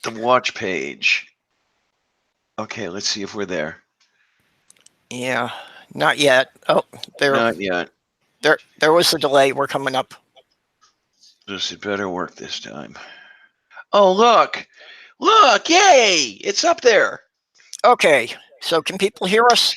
The watch page. Okay, let's see if we're there. Yeah, not yet. Oh, Not yet. There was a delay. We're coming up. This had better work this time. Oh, look! Look! Yay! It's up there. Okay, so can people hear us?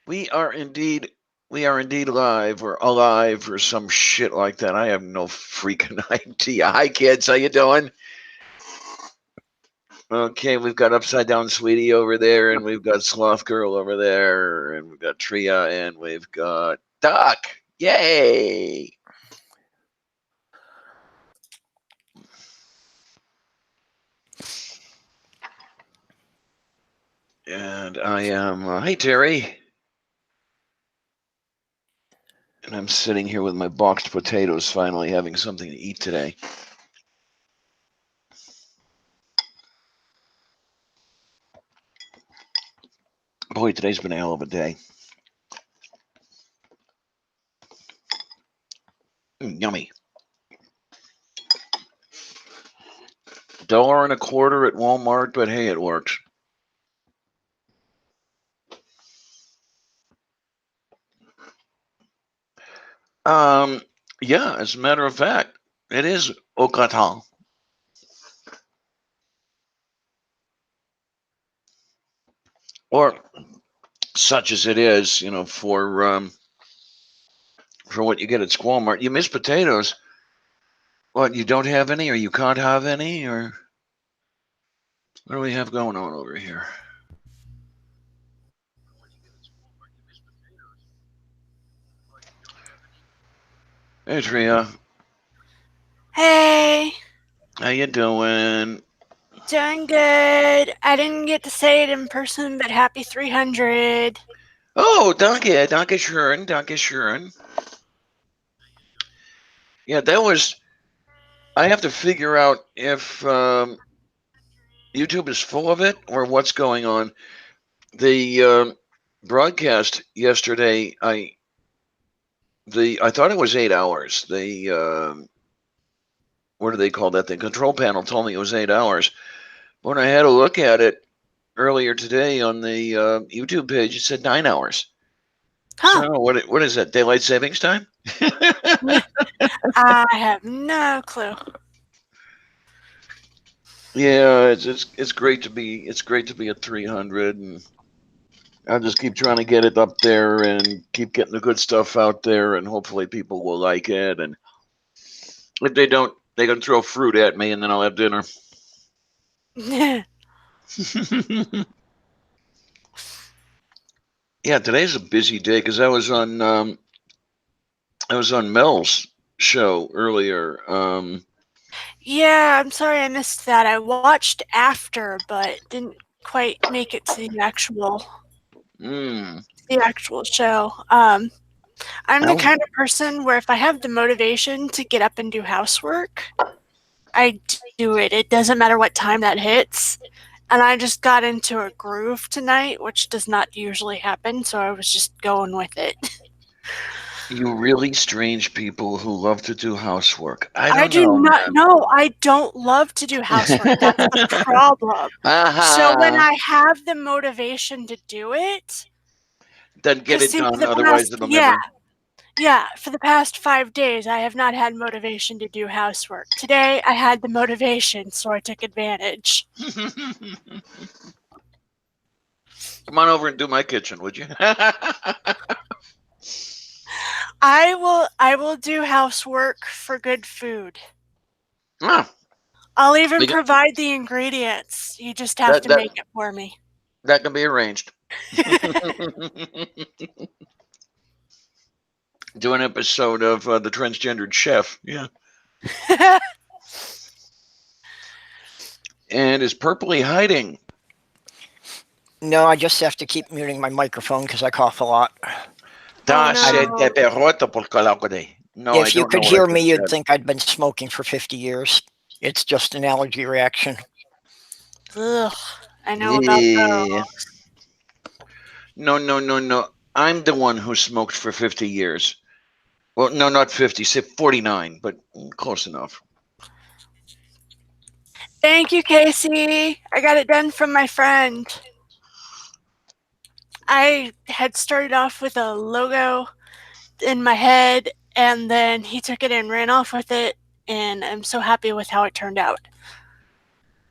We are indeed live or alive or some shit like that. I have no freaking idea. Hi, kids. How you doing? Okay, we've got Upside Down Sweetie over there, and we've got Sloth Girl over there, and we've got Tria, and we've got Duck. Yay! And I am, hey, Terry. And I'm sitting here with my boxed potatoes, finally having something to eat today. Boy, today's been a hell of a day. Yummy. $1.25 at Walmart, but hey, it works. Yeah, as a matter of fact, it is au gratin. Or such as it is, you know, for what you get at Walmart. You miss potatoes. What, you don't have any, or you can't have any, or what do we have going on over here? Hey, Tria. Hey, How you doing? doing good. I didn't get to say it in person, but happy 300. Oh, danke, danke schön, danke schön. Yeah, that was. I have to figure out if YouTube is full of it or what's going on. The broadcast yesterday, I thought it was 8 hours. What do they call that? The control panel told me it was 8 hours. When I had a look at it earlier today on the YouTube page, it said 9 hours. Huh. So what is that? Daylight savings time? I have no clue. Yeah, it's great to be at 300, and I'll just keep trying to get it up there and keep getting the good stuff out there, and hopefully people will like it. And if they don't, they can throw fruit at me, and then I'll have dinner. Yeah, today's a busy day because I was on Mel's show earlier. Yeah, I'm sorry I missed that. I watched after, but didn't quite make it to the actual show. I'm the kind of person where if I have the motivation to get up and do housework, I do it. It doesn't matter what time that hits. And I just got into a groove tonight, which does not usually happen, so I was just going with it. You really strange people who love to do housework. I do not know. I don't love to do housework. That's the problem. So when I have the motivation to do it, then get it done. Otherwise, it'll never. Yeah, for the past 5 days, I have not had motivation to do housework. Today, I had the motivation, so I took advantage. Come on over and do my kitchen, would you? I will do housework for good food. Ah, I'll even provide the ingredients. You just have to make it for me. That can be arranged. Do an episode of the transgendered chef. Yeah. And is Purpley hiding? No, I just have to keep muting my microphone because I cough a lot. No, if you could hear me, you'd think I'd been smoking for 50 years. It's just an allergy reaction. Ugh, I know about those. No. I'm the one who smoked for 50 years. Well, no, not 50, say 49, but close enough. Thank you, Casey. I got it done from my friend. I had started off with a logo in my head, and then he took it and ran off with it, and I'm so happy with how it turned out.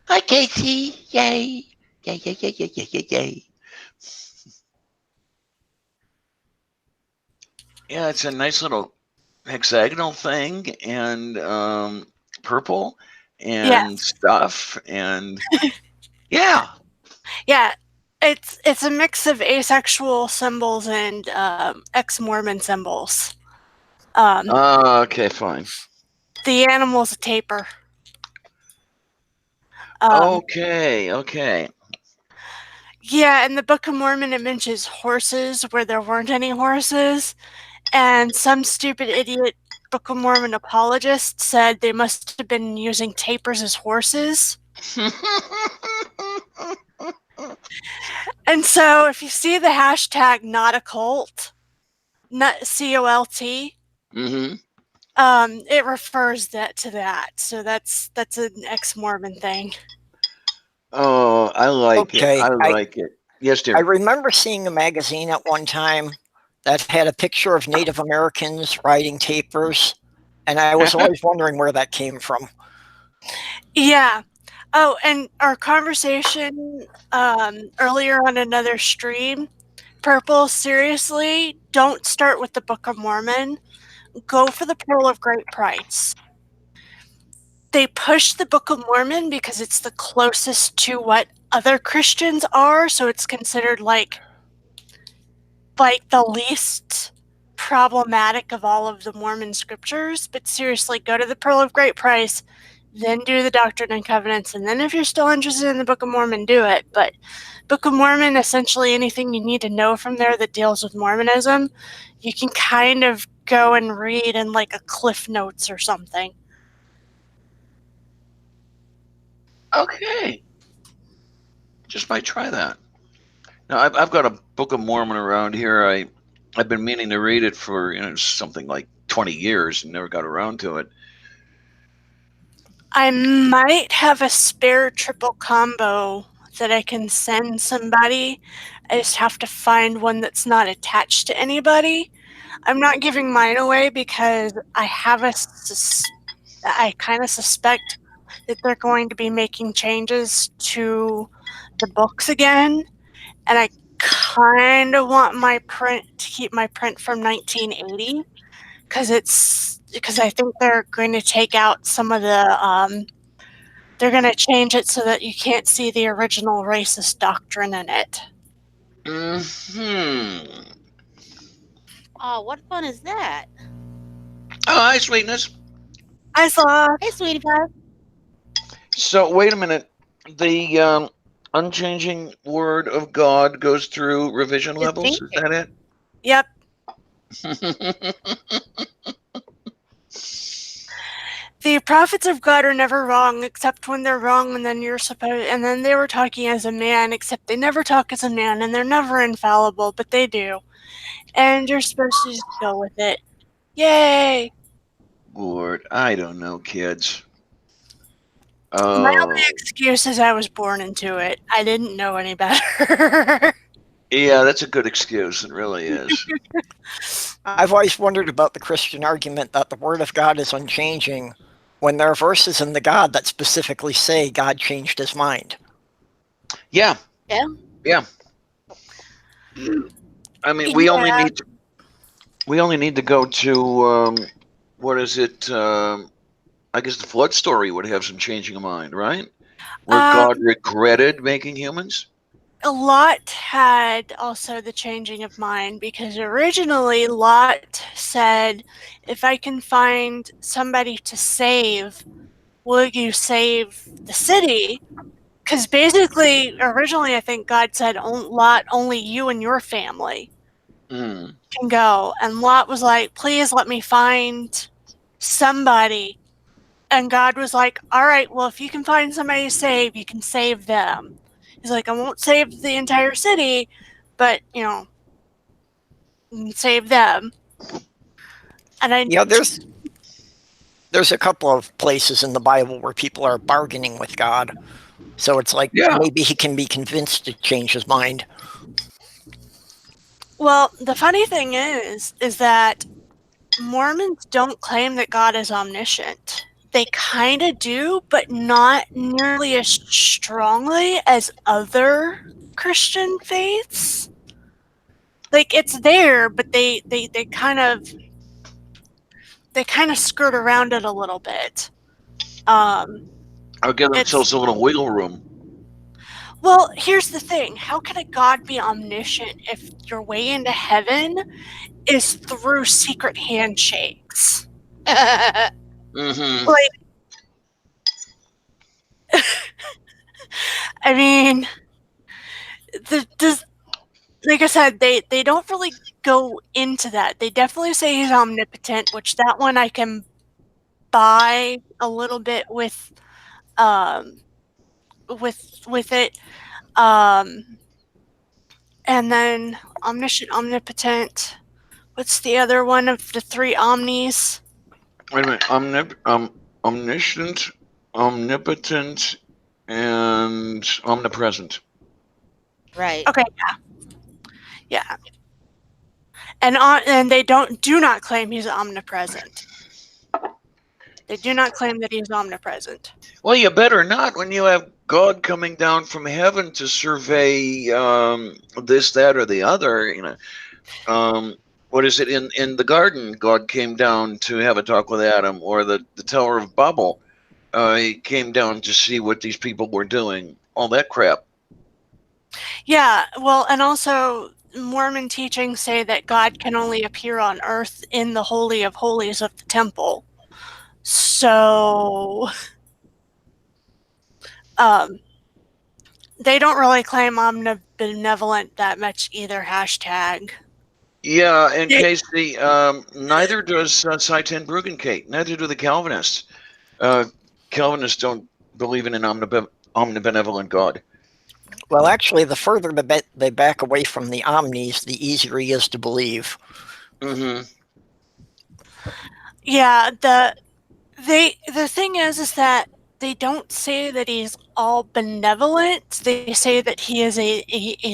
Hi, Casey. Yay. Yay, yay, yay, yay, yay, yay, yay. Yeah, it's a nice little hexagonal thing, and purple and stuff, and yeah. Yeah, it's a mix of asexual symbols and ex-Mormon symbols. Okay, fine. The animal's a tapir. Okay. Yeah, in the Book of Mormon, it mentions horses where there weren't any horses, and some stupid idiot Book of Mormon apologist said they must have been using tapirs as horses. And so if you see the hashtag not a cult, not COLT, it refers to that. So that's an ex-Mormon thing. Oh, I like it. I like it. Yes, dear. I remember seeing a magazine at one time that had a picture of Native Americans riding tapirs, and I was always wondering where that came from. Yeah. Oh, and our conversation earlier on another stream, Purple, seriously, don't start with the Book of Mormon. Go for the Pearl of Great Price. They push the Book of Mormon because it's the closest to what other Christians are, so it's considered like the least problematic of all of the Mormon scriptures. But seriously, go to the Pearl of Great Price, then do the Doctrine and Covenants, and then if you're still interested in the Book of Mormon, do it. But Book of Mormon, essentially anything you need to know from there that deals with Mormonism, you can kind of go and read in like a Cliff Notes or something. Okay. Just might try that. Now, I've got a Book of Mormon around here. I've been meaning to read it for something like 20 years and never got around to it. I might have a spare triple combo that I can send somebody. I just have to find one that's not attached to anybody. I'm not giving mine away because I kind of suspect that they're going to be making changes to the books again, and I kind of want my print to keep my print from 1980 because I think they're going to take out some of the they're going to change it so that you can't see the original racist doctrine in it. Oh, what fun is that? Oh, hi, sweetness. Hi, Sloth. Hey, sweetie pie. So, wait a minute. The unchanging word of God goes through revision levels? Is that it? Yep. The prophets of God are never wrong, except when they're wrong, and then they were talking as a man, except they never talk as a man, and they're never infallible, but they do. And you're supposed to just go with it. Yay! Lord, I don't know, kids. My only excuse is I was born into it. I didn't know any better. Yeah, that's a good excuse. It really is. I've always wondered about the Christian argument that the Word of God is unchanging when there are verses in the God that specifically say God changed his mind. Yeah. Yeah. I mean, we only need to go to what is it? I guess the flood story would have some changing of mind, right? Where God regretted making humans. Lot had also the changing of mind because originally Lot said, if I can find somebody to save, will you save the city? Because basically, originally, I think God said, Lot, only you and your family can go. And Lot was like, please let me find somebody. And God was like, all right, well, if you can find somebody to save, you can save them. He's like, I won't save the entire city, but, and save them. And Yeah, there's a couple of places in the Bible where people are bargaining with God. So it's like maybe he can be convinced to change his mind. well, the funny thing is that Mormons don't claim that God is omniscient. They kind of do, but not nearly as strongly as other Christian faiths. Like, it's there, but they kind of skirt around it a little bit. I'll give themselves a little wiggle room. Well, here's the thing. How can a God be omniscient if your way into heaven is through secret handshakes? Mm-hmm. Like, I mean, like I said, they don't really go into that. They definitely say he's omnipotent, which that one I can buy a little bit with it. And then omniscient, omnipotent. What's the other one of the three omnis? Wait a minute. Omniscient, omnipotent, and omnipresent. Right. Okay, yeah. And they do not claim he's omnipresent. They do not claim that he's omnipresent. Well, you better not when you have God coming down from heaven to survey this, that, or the other. What is it in the garden? God came down to have a talk with Adam, or the Tower of Babel. He came down to see what these people were doing. All that crap. Yeah, well, and also Mormon teachings say that God can only appear on earth in the Holy of Holies of the temple. So, they don't really claim omnibenevolent that much either. Hashtag. Yeah, and Casey, neither does Seitan Bruggencate. Neither do the Calvinists. Calvinists don't believe in an omnibenevolent God. Well, actually, the further they back away from the omnis, the easier he is to believe. Mm-hmm. Yeah, the thing is that they don't say that he's all benevolent. They say that he is a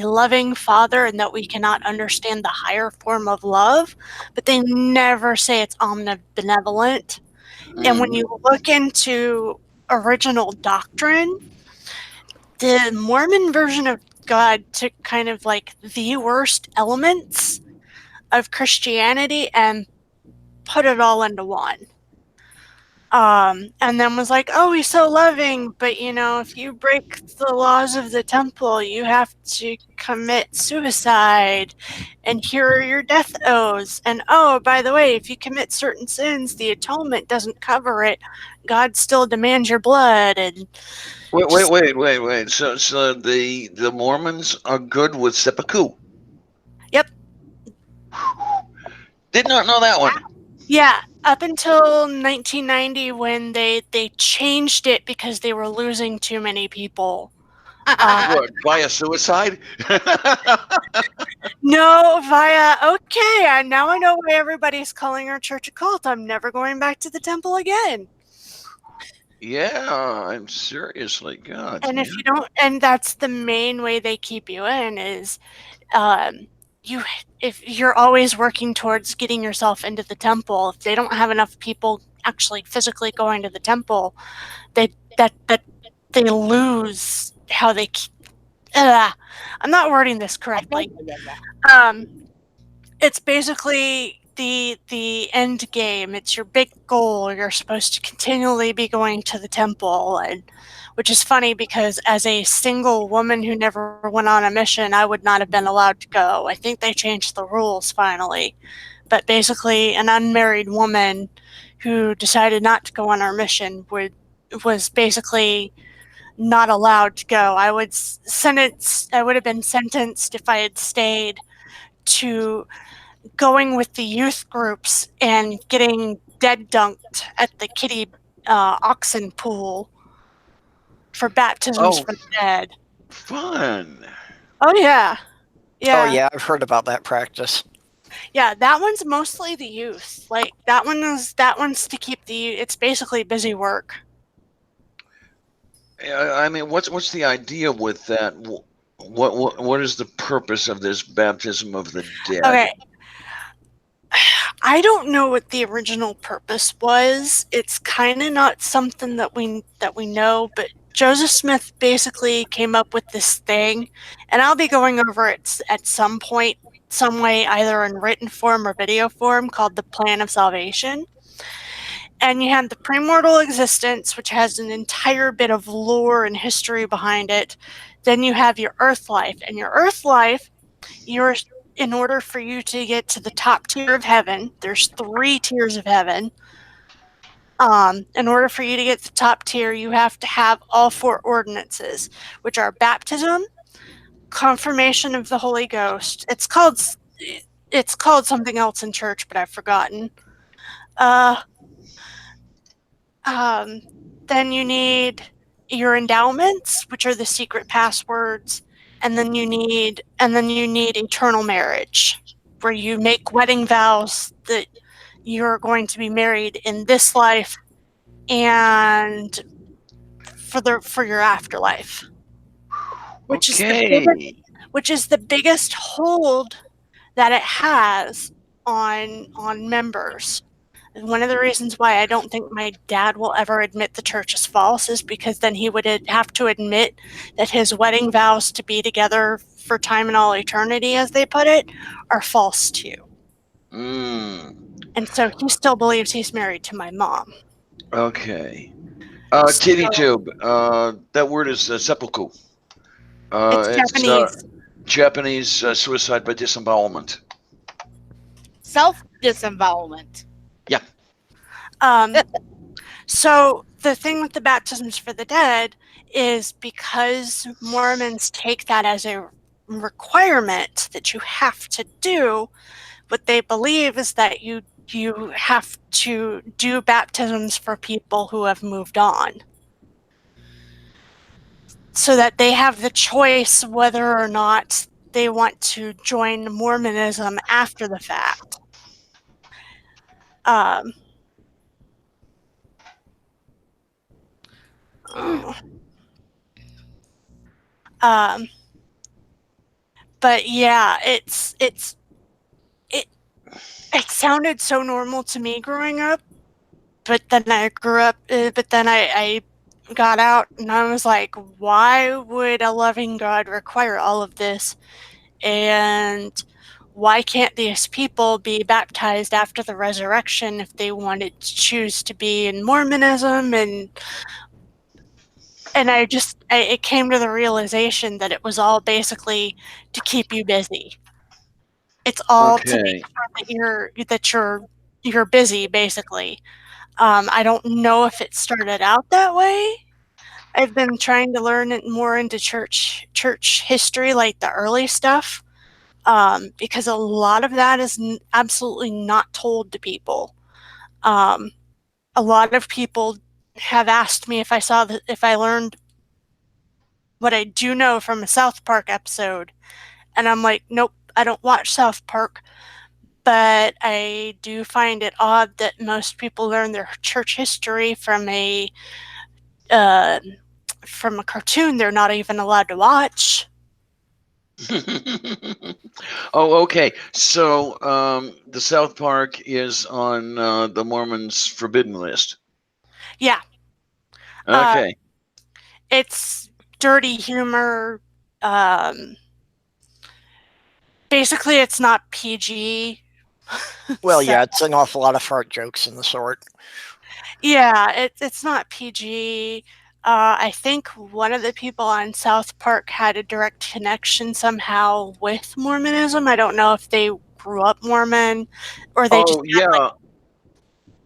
loving father and that we cannot understand the higher form of love, but they never say it's omnibenevolent. Mm-hmm. And when you look into original doctrine, the Mormon version of God took kind of like the worst elements of Christianity and put it all into one. And then was like, oh, he's so loving, but if you break the laws of the temple, you have to commit suicide, and here are your death oaths. And oh, by the way, if you commit certain sins, the atonement doesn't cover it. God still demands your blood. And Wait. So the Mormons are good with seppuku. Yep. Did not know that one. Yeah, up until 1990 when they changed it because they were losing too many people. What, via suicide? No, via, okay, now I know why everybody's calling our church a cult. I'm never going back to the temple again. Yeah, I'm seriously, God. And if you don't, and that's the main way they keep you in is, if you're always working towards getting yourself into the temple, if they don't have enough people actually physically going to the temple, they lose how they. I'm not wording this correctly. It's basically the end game. It's your big goal. You're supposed to continually be going to the temple, and which is funny because as a single woman who never went on a mission, I would not have been allowed to go. I think they changed the rules finally, but basically an unmarried woman who decided not to go on our mission was basically not allowed to go. I would have been sentenced if I had stayed to going with the youth groups and getting dead dunked at the kiddie oxen pool for baptisms for the dead. Fun. Oh yeah. Oh yeah, I've heard about that practice. Yeah, that one's mostly the youth. Like that one's to keep it's basically busy work. I mean, what's the idea with that? What is the purpose of this baptism of the dead? Okay. I don't know what the original purpose was. It's kind of not something that we know, but Joseph Smith basically came up with this thing, and I'll be going over it at some point, some way, either in written form or video form, called the Plan of Salvation. And you have the premortal existence, which has an entire bit of lore and history behind it. Then you have your earth life, and your earth life, in order for you to get to the top tier of heaven, there's 3 tiers of heaven. In order for you to get to the top tier, you have to have all 4 ordinances, which are baptism, confirmation of the Holy Ghost. It's called something else in church, but I've forgotten. Then you need your endowments, which are the secret passwords, and then you need eternal marriage, where you make wedding vows that you're going to be married in this life and for your afterlife, which is the biggest hold that it has on members. And one of the reasons why I don't think my dad will ever admit the church is false is because then he would have to admit that his wedding vows to be together for time and all eternity, as they put it, are false too. And so he still believes he's married to my mom. Okay. Titty tube. That word is seppuku. It's Japanese. Japanese suicide by disembowelment. Self-disembowelment. Yeah. So the thing with the baptisms for the dead is because Mormons take that as a requirement that you have to do, what they believe is that you have to do baptisms for people who have moved on, so that they have the choice whether or not they want to join Mormonism after the fact. But yeah, it sounded so normal to me growing up, but then I got out and I was like, why would a loving God require all of this? And why can't these people be baptized after the resurrection if they wanted to choose to be in Mormonism? And it came to the realization that it was all basically to keep you busy. It's all to make sure that you're busy, basically. I don't know if it started out that way. I've been trying to learn it more into church history, like the early stuff, because a lot of that is absolutely not told to people. A lot of people have asked me if I learned what I do know from a South Park episode, and I'm like, nope, I don't watch South Park. But I do find it odd that most people learn their church history from a cartoon they're not even allowed to watch. Oh, okay. So the South Park is on the Mormons' forbidden list. Yeah. Okay. It's dirty humor. Basically, it's not PG. Well, yeah, it's an awful lot of fart jokes and the sort. Yeah, it's not PG. I think one of the people on South Park had a direct connection somehow with Mormonism. I don't know if they grew up Mormon or they just.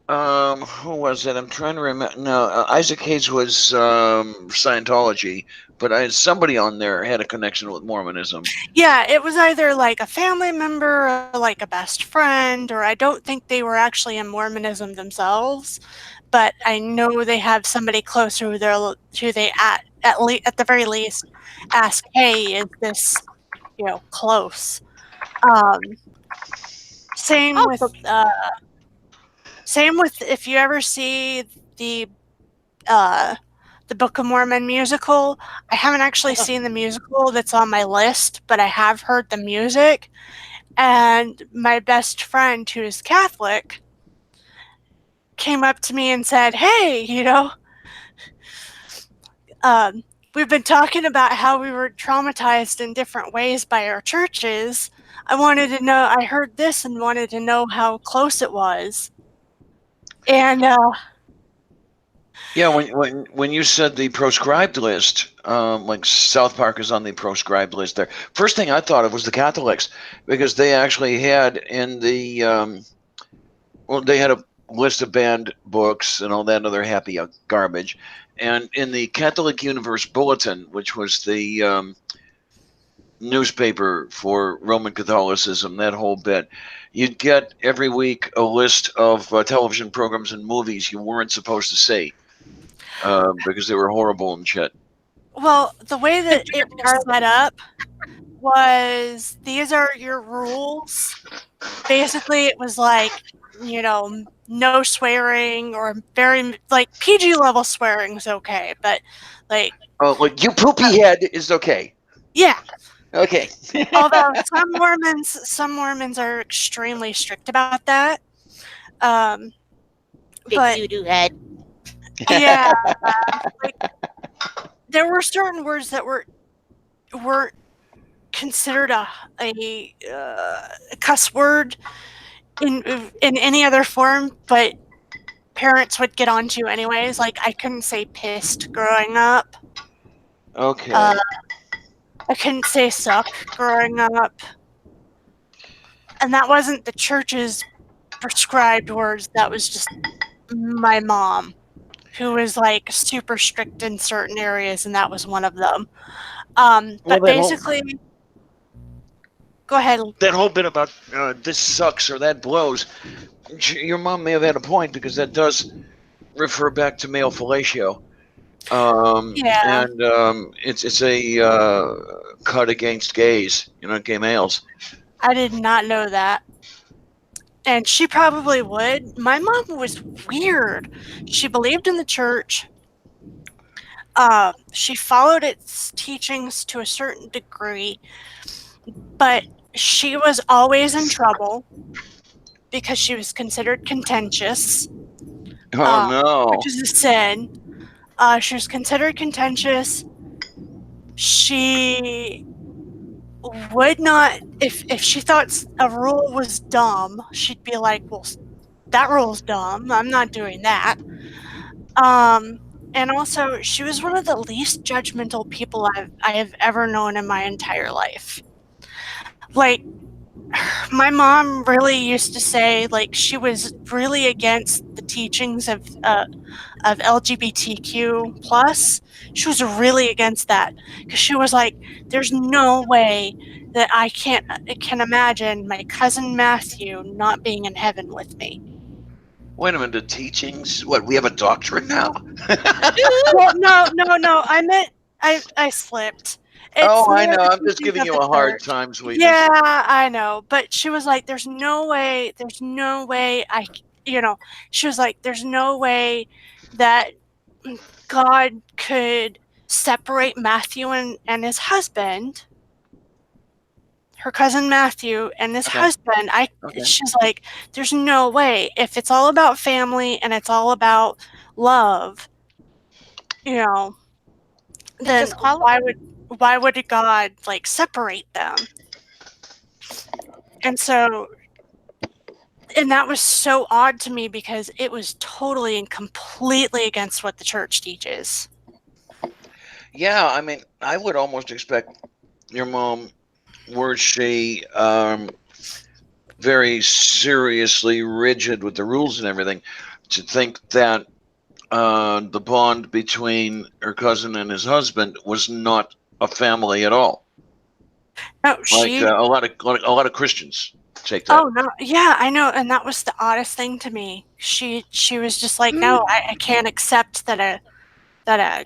Who was it? I'm trying to remember. No, Isaac Hayes was Scientology, but somebody on there had a connection with Mormonism. Yeah, it was either like a family member or like a best friend, or I don't think they were actually in Mormonism themselves, but I know they have somebody close who they at the very least ask, hey, is this close? Same Oh, with if you ever see the Book of Mormon musical. I haven't actually seen the musical that's on my list, but I have heard the music. And my best friend, who is Catholic, came up to me and said, "Hey, we've been talking about how we were traumatized in different ways by our churches. I heard this and wanted to know how close it was." And Yeah, when you said the proscribed list, like South Park is on the proscribed list there. First thing I thought of was the Catholics, because they actually had in the they had a list of banned books and all that other happy garbage, and in the Catholic Universe Bulletin, which was the newspaper for Roman Catholicism, that whole bit, you'd get every week a list of television programs and movies you weren't supposed to see. Because they were horrible and shit. well, the way that it was set up was, these are your rules. Basically, it was like, no swearing, or very, like, PG level swearing is okay, but like, Oh, like you poopy head is okay. yeah. Okay. Although some Mormons are extremely strict about that. big But doo-doo head. yeah, like, there were certain words that weren't considered a cuss word in any other form, but parents would get onto anyways. Like, I couldn't say pissed growing up. Okay. I couldn't say suck growing up. And that wasn't the church's prescribed words. That was just my mom, who was like super strict in certain areas, and that was one of them. But basically, go ahead. That whole bit about this sucks or that blows, your mom may have had a point, because that does refer back to male fellatio. Yeah. And it's a cut against gays, gay males. I did not know that. And she probably would. My mom was weird. She believed in the church. She followed its teachings to a certain degree, but she was always in trouble because she was considered contentious, Oh no. which is a sin. She was considered contentious. She would not, if she thought a rule was dumb, she'd be like, "Well, that rule's dumb. I'm not doing that." And also, she was one of the least judgmental people I have ever known in my entire life. Like, my mom really used to say, like, she was really against the teachings of LGBTQ plus. She was really against that, because she was like, "There's no way that I can imagine my cousin Matthew not being in heaven with me." Wait a minute, the teachings? What, we have a doctrine now? Well, no. I meant I slipped. It's I more know. the I'm just teachings giving of you the a hard church. time, sweetie. Yeah, I know. But she was like, "There's no way she was like, "There's no way that God could separate Matthew and his husband, her cousin Matthew and his Okay. husband." Okay. She's like, "There's no way. If it's all about family and it's all about love, then why would God like separate them?" And that was so odd to me, because it was totally and completely against what the church teaches. Yeah, I mean, I would almost expect your mom, were she very seriously rigid with the rules and everything, to think that the bond between her cousin and his husband was not a family at all. No, Like a lot of Christians take that. Oh no, yeah, I know, and that was the oddest thing to me. She was just like, "No, I can't accept that a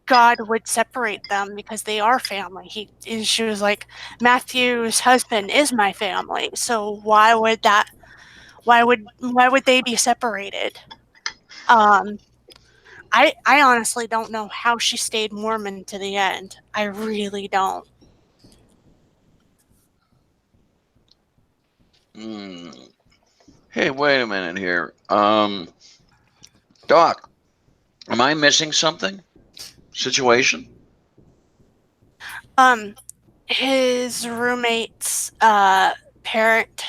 God would separate them because they are family. She was like, Matthew's husband is my family, so why would they be separated? I honestly don't know how she stayed Mormon to the end. I really don't. Hey, wait a minute here. Doc, am I missing something? Situation? His roommate's parent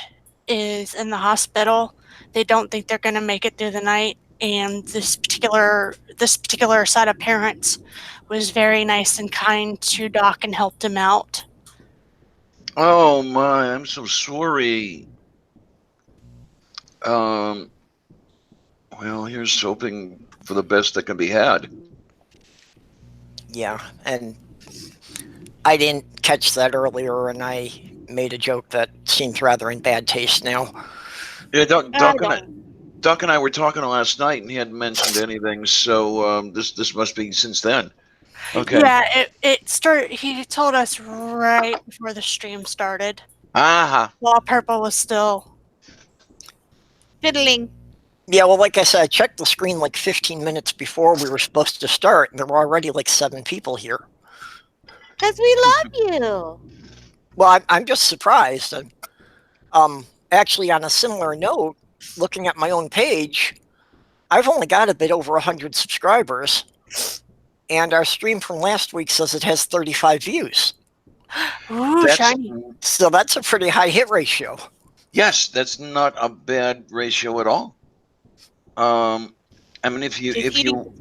is in the hospital. They don't think they're going to make it through the night, and this particular set of parents was very nice and kind to Doc and helped him out. Oh my, I'm so sorry. Well, here's hoping for the best that can be had. Yeah, and I didn't catch that earlier, and I made a joke that seems rather in bad taste now. Yeah, Doc and I were talking last night, and he hadn't mentioned anything. So this must be since then. Okay. Yeah, it started. He told us right before the stream started. While Purple was still fiddling. Yeah, well, like I said, I checked the screen like 15 minutes before we were supposed to start, and there were already like 7 people here. Because we love you. Well, I'm just surprised. Actually, on a similar note, looking at my own page, I've only got a bit over 100 subscribers, and our stream from last week says it has 35 views. Ooh, shiny. So that's a pretty high hit ratio. Yes, that's not a bad ratio at all. I mean, if you potatoes,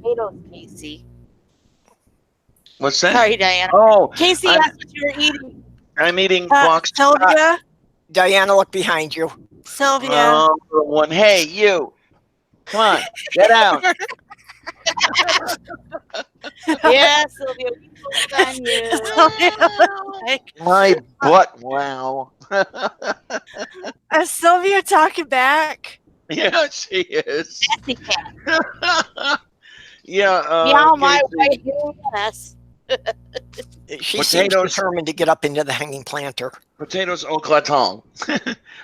Casey. What's that? Sorry, Diana. Oh, Casey asked what you were eating. I'm eating box. Sylvia. Diana, look behind you. Sylvia. One. Hey, you. Come on, get out. Yeah, Sylvia. We focused on you. My butt. Wow. Is Sylvia talking back? Yeah, she is. Sassy cat. Yeah. Meow, my wife. Yes. She seems determined to get up into the hanging planter. Potatoes au gratin.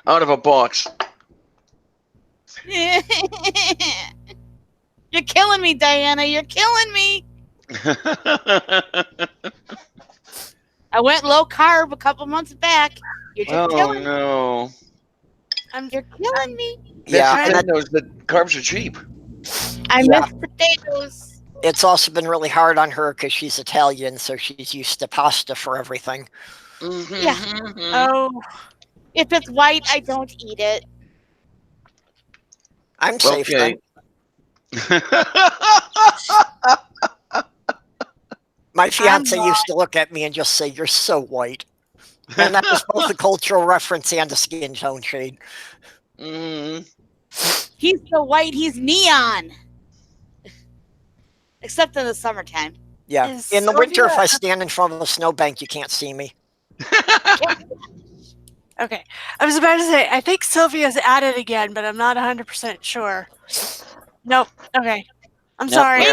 Out of a box. You're killing me, Diana. You're killing me. I went low carb a couple months back. You're just killing me. No. You're killing me. Yeah, the carbs are cheap. I miss potatoes. It's also been really hard on her because she's Italian, so she's used to pasta for everything. Yeah. Oh. If it's white, I don't eat it. I'm safe then. My fiance used to look at me and just say, "You're so white." And that was both a cultural reference and a skin tone shade. He's so white, he's neon. Except in the summertime. Yeah. In the winter, if I stand in front of a snowbank, you can't see me. Okay. I was about to say, I think Sylvia's at it again, but I'm not 100% sure. Nope. Okay. I'm sorry.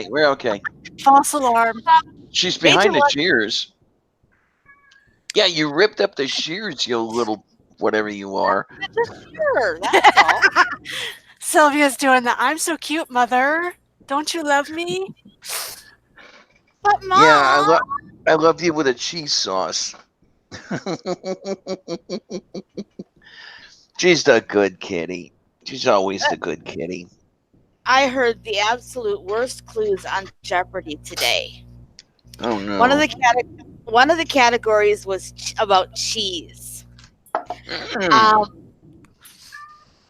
We're okay. False alarm. She's behind the shears. Yeah, you ripped up the shears, you little whatever you are. Sure, that's all. Sylvia's doing the I'm so cute, mother. Don't you love me? But Mom. Yeah, I love you with a cheese sauce. She's the good kitty. She's always the good kitty. I heard the absolute worst clues on Jeopardy today. Oh no! One of the categories was about cheese.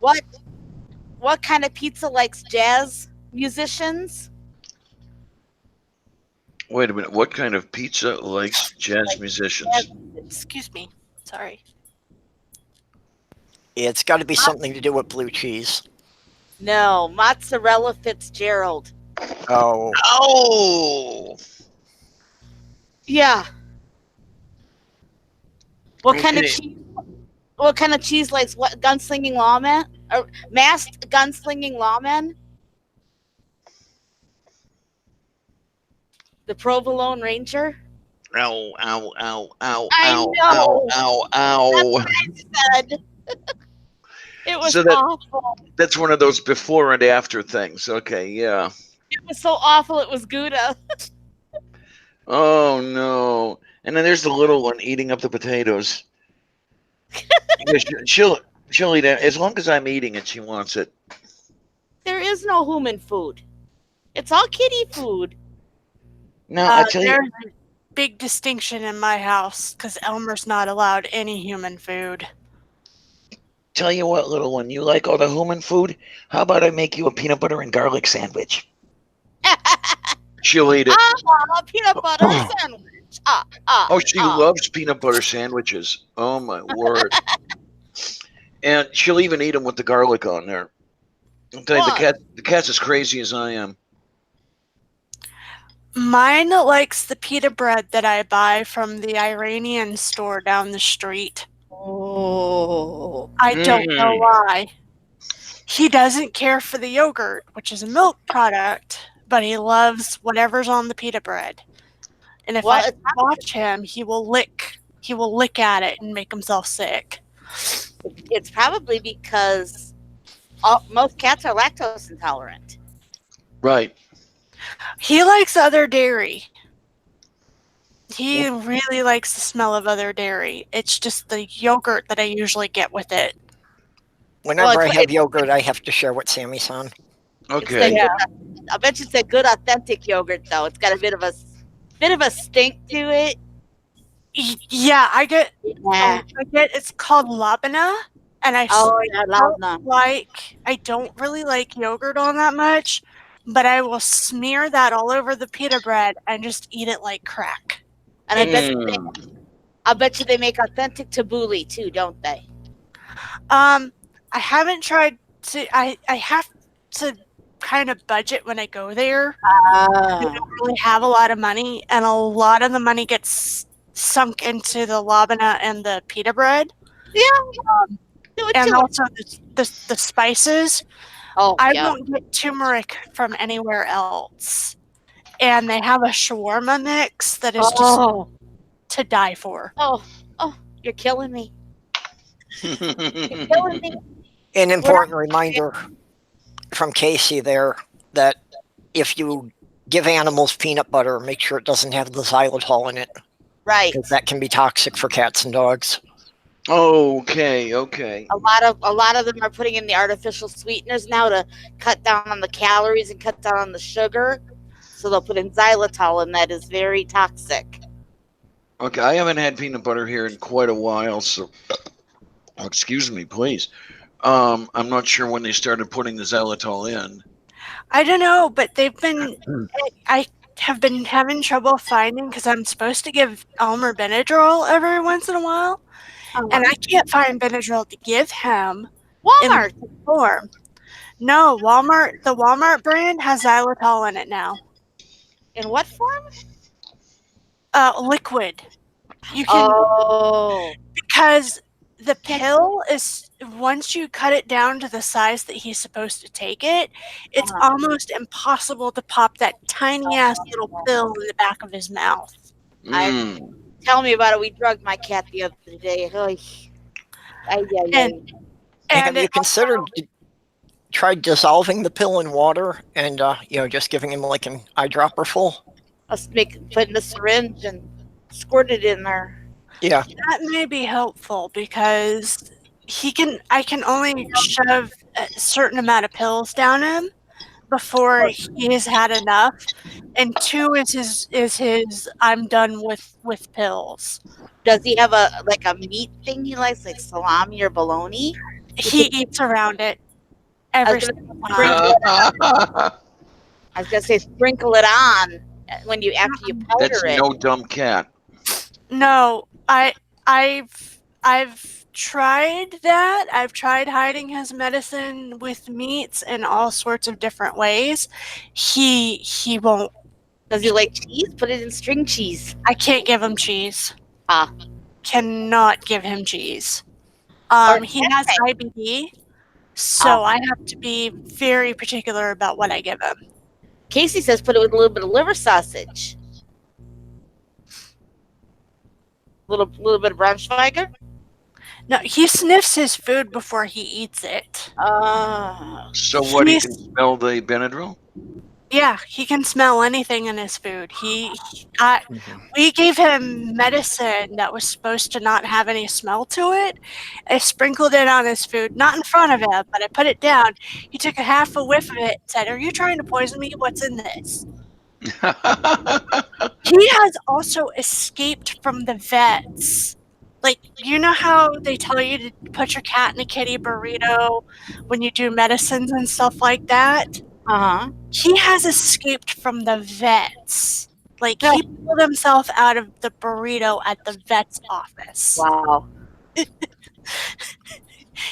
What kind of pizza likes jazz musicians? Wait a minute. What kind of pizza likes jazz musicians? Excuse me. Sorry. It's got to be something to do with blue cheese. No, mozzarella Fitzgerald. Oh. Oh. Yeah. What kind of cheese? What kind of cheese likes what? Gunslinging lawmen or masked gunslinging lawmen? The Provolone Ranger. Ow, ow, ow, ow, I ow, know. ow, ow, ow. Said it was So awful. that's one of those before and after things. Okay, yeah. It was so awful. It was Gouda. Oh no. And then there's the little one eating up the potatoes. Yeah, she'll eat it as long as I'm eating it. She wants it. There is no human food. It's all kitty food. No, I tell you, There's a big distinction in my house because Elmer's not allowed any human food. what, little one, you like all the human food? How about I make you a peanut butter and garlic sandwich? She'll eat it. A peanut butter sandwich. Oh, she loves peanut butter sandwiches. Oh my word! And she'll even eat them with the garlic on there. I'll tell you, the cat's as crazy as I am. Mine likes the pita bread that I buy from the Iranian store down the street. Oh. I don't know why. He doesn't care for the yogurt, which is a milk product, but he loves whatever's on the pita bread. And if I watch him, he will lick at it and make himself sick. It's probably because most cats are lactose intolerant. Right. He likes other dairy. He really likes the smell of other dairy. It's just the yogurt that I usually get with it. Whenever I have yogurt, I have to share with Sammy-san. Okay. I bet you it's a good authentic yogurt though. It's got a bit of a stink to it. Yeah, I get it's called labana, and I don't really like yogurt on that much, but I will smear that all over the pita bread and just eat it like crack. And I bet you they make authentic tabbouleh too, don't they? I haven't tried to. I have to kind of budget when I go there. I don't really have a lot of money, and a lot of the money gets sunk into the labana and the pita bread. Yeah. And also the spices. Oh, I don't get turmeric from anywhere else. And they have a shawarma mix that is just to die for. Oh, you're killing me. You're killing me. An important reminder from Casey there that if you give animals peanut butter, make sure it doesn't have the xylitol in it. Right. Because that can be toxic for cats and dogs. Okay. A lot of them are putting in the artificial sweeteners now to cut down on the calories and cut down on the sugar. So they'll put in xylitol, and that is very toxic. Okay, I haven't had peanut butter here in quite a while, so excuse me, please. I'm not sure when they started putting the xylitol in. I don't know, but they've been. I have been having trouble finding because I'm supposed to give Elmer Benadryl every once in a while, and I can't find Benadryl to give him. Walmart in the form. No, Walmart. The Walmart brand has xylitol in it now. In what form? Liquid. You can because the pill is once you cut it down to the size that he's supposed to take it, it's almost impossible to pop that tiny ass little pill in the back of his mouth. Tell me about it. We drugged my cat the other day. And have you considered tried dissolving the pill in water and just giving him like an eyedropper full? Put in a syringe and squirt it in there. Yeah. That may be helpful because I can only shove a certain amount of pills down him before he has had enough. And 2 is his I'm done with pills. Does he have a meat thing he likes, like salami or bologna? He eats around it every single time. I was gonna say sprinkle it on after you powder That's it. no dumb cat. No, I've tried that. I've tried hiding his medicine with meats in all sorts of different ways. He won't. Does he like cheese? Put it in string cheese. I can't give him cheese. Cannot give him cheese. He has IBD, so I have to be very particular about what I give him. Casey says put it with a little bit of liver sausage. little bit of Braunschweiger. No, he sniffs his food before he eats it. So what, he He's- can smell the Benadryl? Yeah, he can smell anything in his food. Mhm. We gave him medicine that was supposed to not have any smell to it. I sprinkled it on his food, not in front of him, but I put it down. He took a half a whiff of it and said, "Are you trying to poison me? What's in this?" He has also escaped from the vets. Like, you know how they tell you to put your cat in a kitty burrito when you do medicines and stuff like that? He has escaped from the vets. Like, he pulled himself out of the burrito at the vet's office. Wow.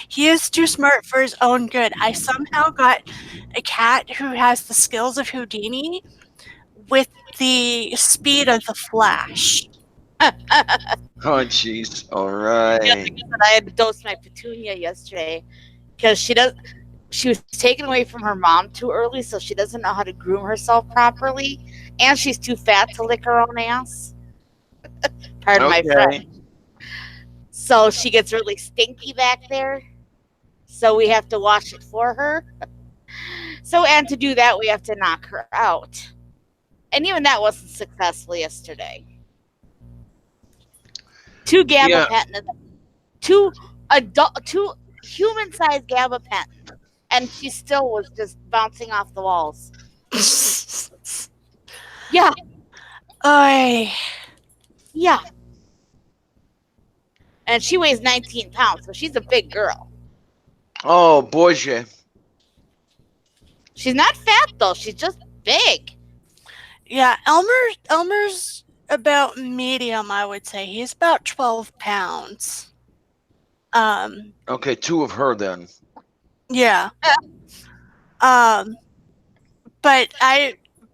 He is too smart for his own good. I somehow got a cat who has the skills of Houdini with the speed of the Flash. Oh, jeez. All right. I had to dose my Petunia yesterday because she was taken away from her mom too early, so she doesn't know how to groom herself properly, and she's too fat to lick her own ass. Pardon my French. So she gets really stinky back there. So we have to wash it for her. And to do that, we have to knock her out. And even that wasn't successful yesterday. 2 gabapentin, two human-sized gabapentin, and she still was just bouncing off the walls. Yeah. Oy. Yeah. And she weighs 19 pounds, so she's a big girl. Oh, boy. She's not fat, though. She's just big. Yeah, Elmer's about medium, I would say. He's about 12 pounds. Okay, 2 of her then. Yeah.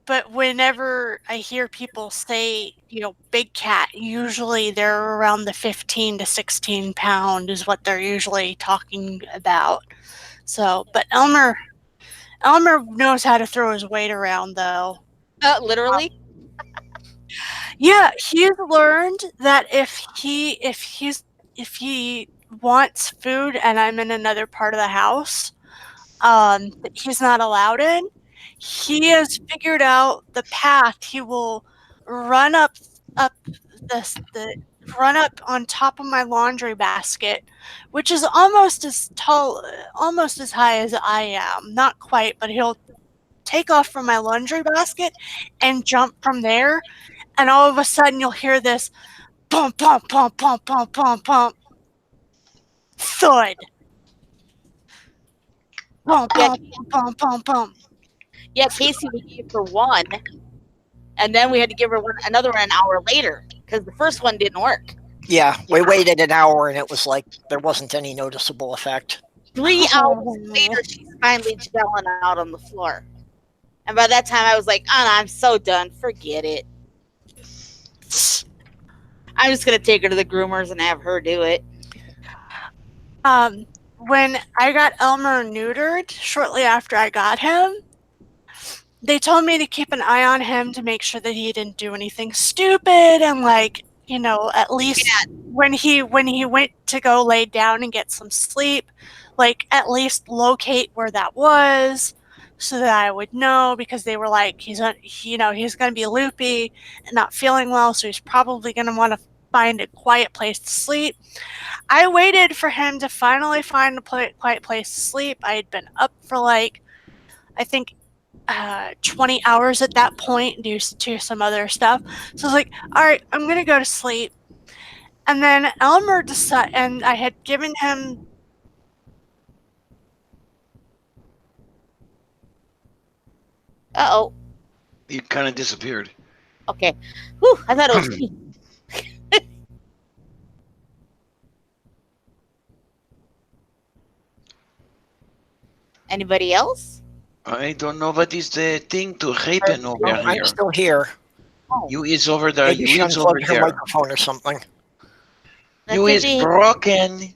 But whenever I hear people say, big cat, usually they're around the 15 to 16 pound is what they're usually talking about. So, but Elmer knows how to throw his weight around, though. Literally? Yeah, he's learned that if he wants food and I'm in another part of the house, that he's not allowed in, he has figured out the path. He will run up run up on top of my laundry basket, which is almost as high as I am. Not quite, but he'll take off from my laundry basket and jump from there. And all of a sudden you'll hear this pump, pump, pump, pump, pump, pump, pump, thud. Pump, pump, pump, pump, pump. Yeah, Casey would give her one, and then we had to give her another one an hour later because the first one didn't work. Yeah, we waited an hour and it was like there wasn't any noticeable effect. 3 hours later, she's finally gelling out on the floor. And by that time, I was like, oh, no, I'm so done. Forget it. I'm just going to take her to the groomers and have her do it. When I got Elmer neutered, shortly after I got him, they told me to keep an eye on him to make sure that he didn't do anything stupid and, at least when he went to go lay down and get some sleep, at least locate where that was so that I would know, because they were like, he's going to be loopy and not feeling well, so he's probably going to want to find a quiet place to sleep. I waited for him to finally find a quiet place to sleep. I had been up for I think 20 hours at that point due to some other stuff. So I was like, all right, I'm going to go to sleep. And then Elmer decided, and I had given him... Uh-oh. You kind of disappeared. Okay. Whew, I thought it was me. Anybody else? I don't know what is the thing to happen over No, here. I'm still here. You is over there. Maybe she You is over unplugged her there. microphone or something. You is broken.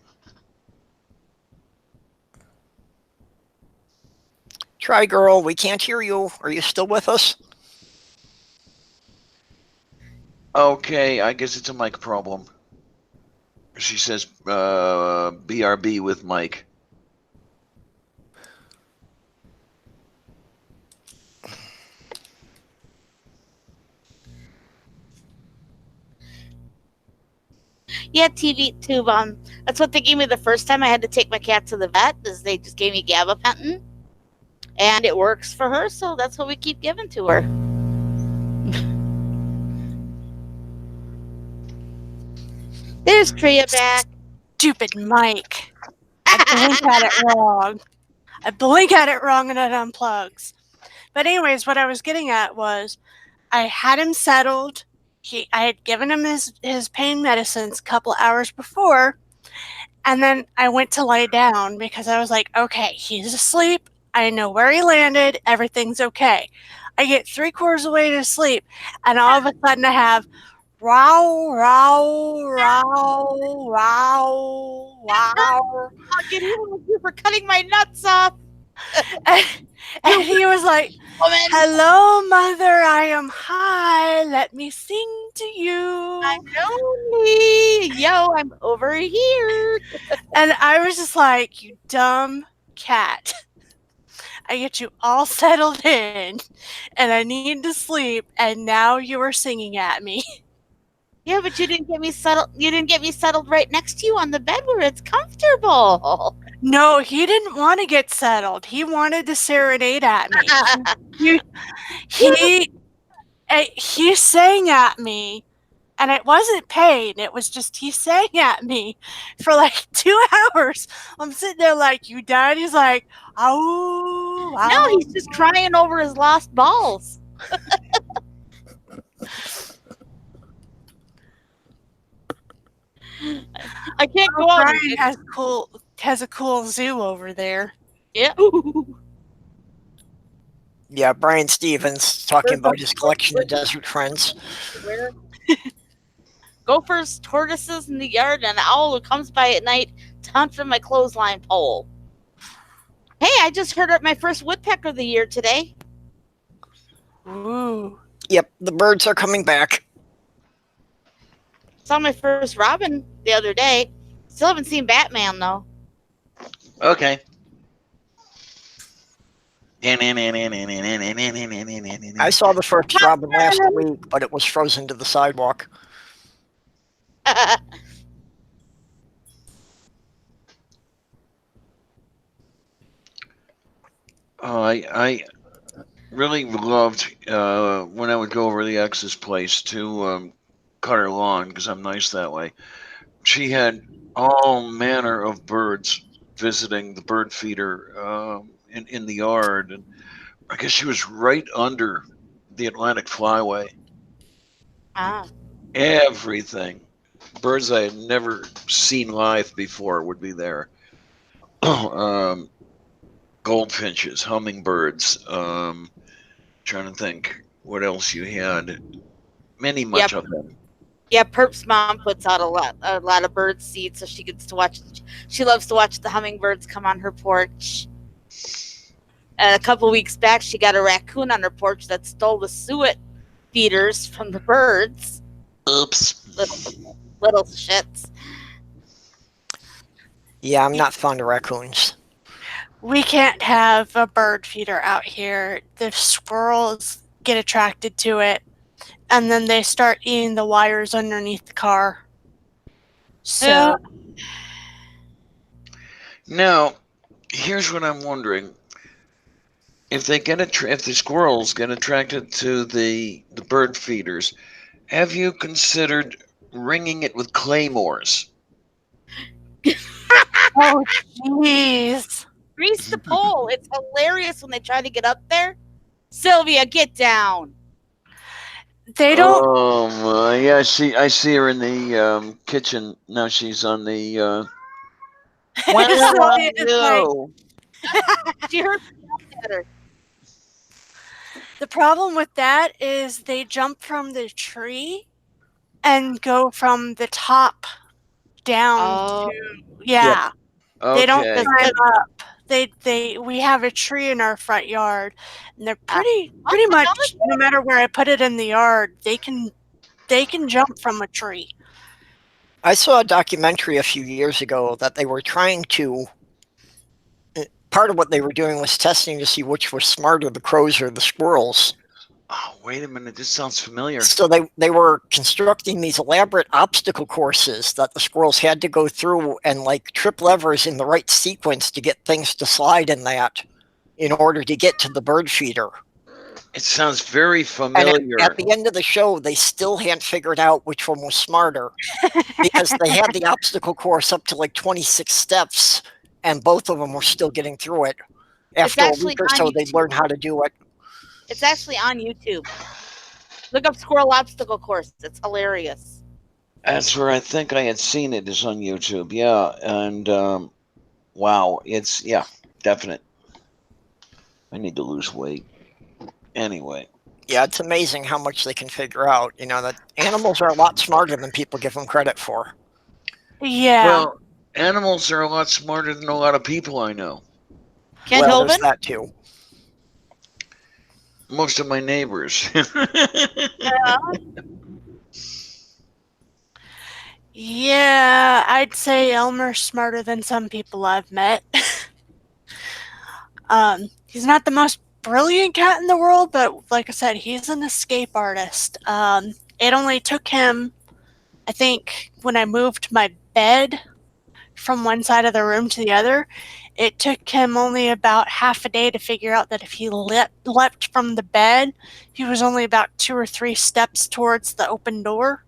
Try, girl. We can't hear you. Are you still with us? Okay, I guess it's a mic problem. She says BRB with Mike. Yeah, TV tube. That's what they gave me the first time I had to take my cat to the vet. Is they just gave me gabapentin, and it works for her. So that's what we keep giving to her. There's Priya back. Stupid Mike. I blink at it wrong. I blink at it wrong and it unplugs. But anyways, what I was getting at was I had him settled. I had given him his pain medicines a couple hours before, and then I went to lie down because I was like, okay, he's asleep. I know where he landed. Everything's okay. I get 3/4 of the way to sleep, and all of a sudden I have row, row, row, row, wow. I'll get even with you for cutting my nuts off. And he was like, Woman, hello, mother, I am high. Let me sing to you. I'm lonely. Yo, I'm over here. And I was just like, you dumb cat. I get you all settled in, and I need to sleep, and now you are singing at me. Yeah, but you didn't get me settled. You didn't get me settled right next to you on the bed where it's comfortable. No, he didn't want to get settled. He wanted to serenade at me. He sang at me, and it wasn't pain. It was just he sang at me for like 2 hours. I'm sitting there like, you done? He's like, oh, No, he's just crying over his lost balls. I can't go out. Brian has a cool zoo over there. Yeah. Yeah, Brian Stevens talking about his collection of desert friends. Where? Gophers, tortoises in the yard, and an owl who comes by at night to hunt for my clothesline pole. Hey, I just heard my first woodpecker of the year today. Ooh. Yep, the birds are coming back. Saw my first robin the other day. Still haven't seen Batman though. Okay. I saw the first robin last week, but it was frozen to the sidewalk. I really loved when I would go over to the ex's place to cut her lawn because I'm nice that way. She had all manner of birds visiting the bird feeder in the yard, and I guess she was right under the Atlantic Flyway. Ah. Everything, birds I had never seen live before would be there. Goldfinches, hummingbirds. Trying to think what else you had. Much of them. Yeah, Perp's mom puts out a lot of bird seed, so she gets to watch. She loves to watch the hummingbirds come on her porch. A couple weeks back, she got a raccoon on her porch that stole the suet feeders from the birds. Oops. Little shits. Yeah, I'm not fond of raccoons. We can't have a bird feeder out here. The squirrels get attracted to it, and then they start eating the wires underneath the car. So now, here's what I'm wondering: if they get if the squirrels get attracted to the bird feeders, have you considered ringing it with claymores? oh, jeez. Grease the pole. It's hilarious when they try to get up there. Sylvia, get down. They don't. Oh my! Yeah, I see her in the kitchen now. She's on the. She heard better. The problem with that is they jump from the tree and go from the top down. Yeah. Okay. They don't climb up. We have a tree in our front yard, and they're pretty much no matter where I put it in the yard, they can jump from a tree. I saw a documentary a few years ago that they were trying to. Part of what they were doing was testing to see which were smarter, the crows or the squirrels. Oh, wait a minute. This sounds familiar. So they were constructing these elaborate obstacle courses that the squirrels had to go through and like trip levers in the right sequence to get things to slide in that in order to get to the bird feeder. It sounds very And familiar. at the end of the show, they still hadn't figured out which one was smarter because they had the obstacle course up to like 26 steps, and both of them were still getting through it. After a actually week or on so, they'd YouTube. learn how to do it. It's actually on YouTube. Look up squirrel obstacle course. It's hilarious. That's where I think I had seen it, is on YouTube. Yeah. And wow. It's, yeah, definite. I need to lose weight. Anyway. Yeah, it's amazing how much they can figure out. You know, that animals are a lot smarter than people give them credit for. Yeah. Well, animals are a lot smarter than a lot of people I know. Kent Well, there's Hovind? that too. Most of my neighbors. Yeah, I'd say Elmer's smarter than some people I've met. He's not the most brilliant cat in the world, but like I said, he's an escape artist. It only took him, I think, when I moved my bed from one side of the room to the other, it took him only about half a day to figure out that if he leapt from the bed, he was only about 2 or 3 steps towards the open door.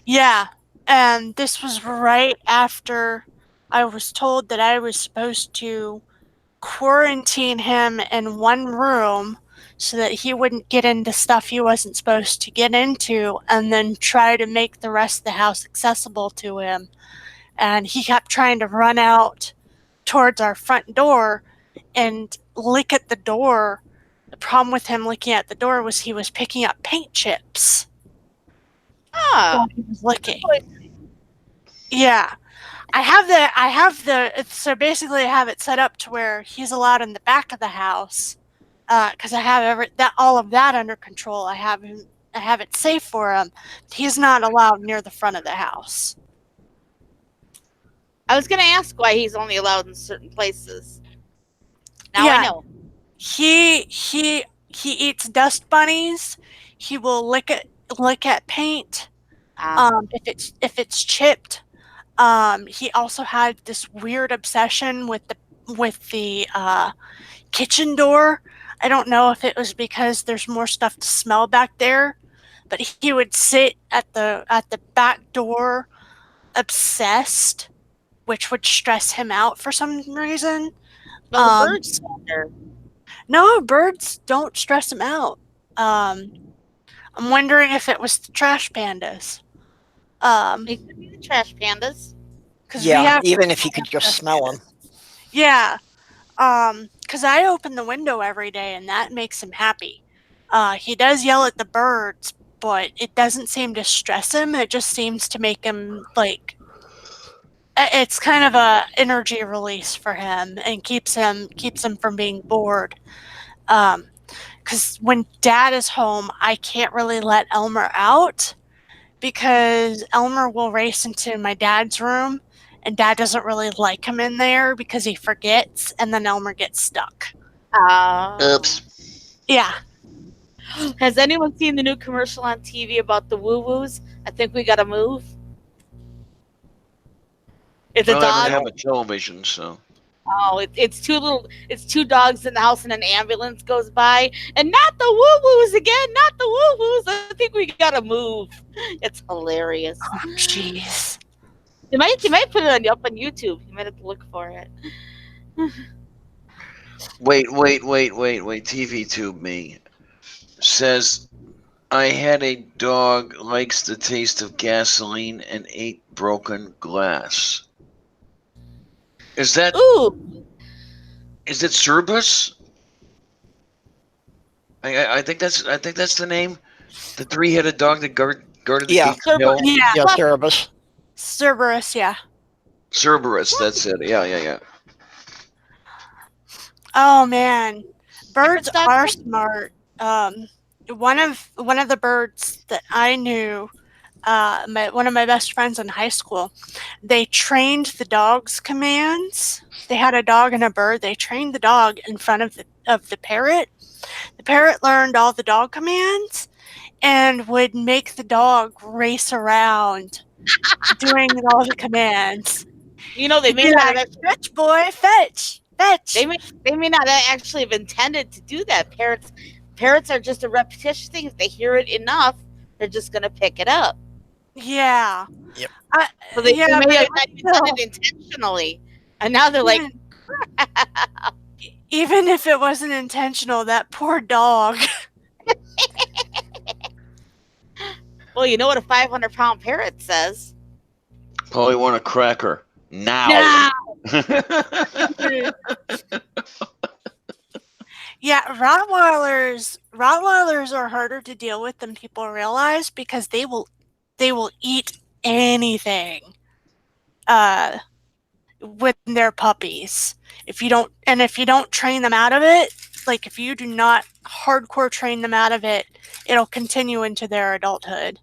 Yeah, and this was right after I was told that I was supposed to quarantine him in one room so that he wouldn't get into stuff he wasn't supposed to get into, and then try to make the rest of the house accessible to him. And he kept trying to run out towards our front door and lick at the door. The problem with him licking at the door was he was picking up paint chips while he was licking. Yeah. So basically I have it set up to where he's allowed in the back of the house, because I have all of that under control. I have it safe for him. He's not allowed near the front of the house. I was going to ask why he's only allowed in certain places. Now Yeah. I know. He eats dust bunnies. He will lick at paint. If it's chipped. He also had this weird obsession with the kitchen door. I don't know if it was because there's more stuff to smell back there, but he would sit at the back door obsessed, which would stress him out for some reason. Well, the birds there. No, birds don't stress him out. I'm wondering if it was the trash pandas. It could be the trash pandas. Yeah, even if he could just smell them. Yeah. Because I open the window every day, and that makes him happy. He does yell at the birds, but it doesn't seem to stress him. It just seems to make him, like, it's kind of a energy release for him and keeps him from being bored. Because when Dad is home, I can't really let Elmer out because Elmer will race into my dad's room, and Dad doesn't really like him in there because he forgets, and then Elmer gets stuck. Oops. Yeah. Has anyone seen the new commercial on TV about the woo-woos? I think we gotta move. It's a I dog. don't have a television, so. Oh, it's two dogs in the house, and an ambulance goes by, and not the woo-woos again, not the woo-woos. I think we gotta move. It's hilarious. Oh, jeez. You might put it up on YouTube. You might have to look for it. Wait. TV Tube me says, I had a dog likes the taste of gasoline and ate broken glass. Is that? Ooh. Is it Cerberus? I think that's the name. The 3-headed dog that guarded the Yeah. gate hill. Yeah, Cerberus. Cerberus, yeah. Cerberus, that's it. Yeah. Oh man, birds are smart. One of the birds that I knew, one of my best friends in high school, they trained the dog's commands. They had a dog and a bird. They trained the dog in front of the parrot. The parrot learned all the dog commands and would make the dog race around doing all the commands. You know, they He'd may be not like, have actually, fetch, boy, fetch, fetch. they may not have actually have intended to do that. Parrots are just a repetition thing. If they hear it enough, they're just gonna pick it up. Yep. Yeah. So they Yeah, may but have not done it intentionally, and now they're like, even if it wasn't intentional, that poor dog. well, you know what a 500-pound parrot says? Oh, I want a cracker now. Yeah, Rottweilers are harder to deal with than people realize because they will eat anything with their puppies. If you don't train them out of it, like if you do not hardcore train them out of it, it'll continue into their adulthood.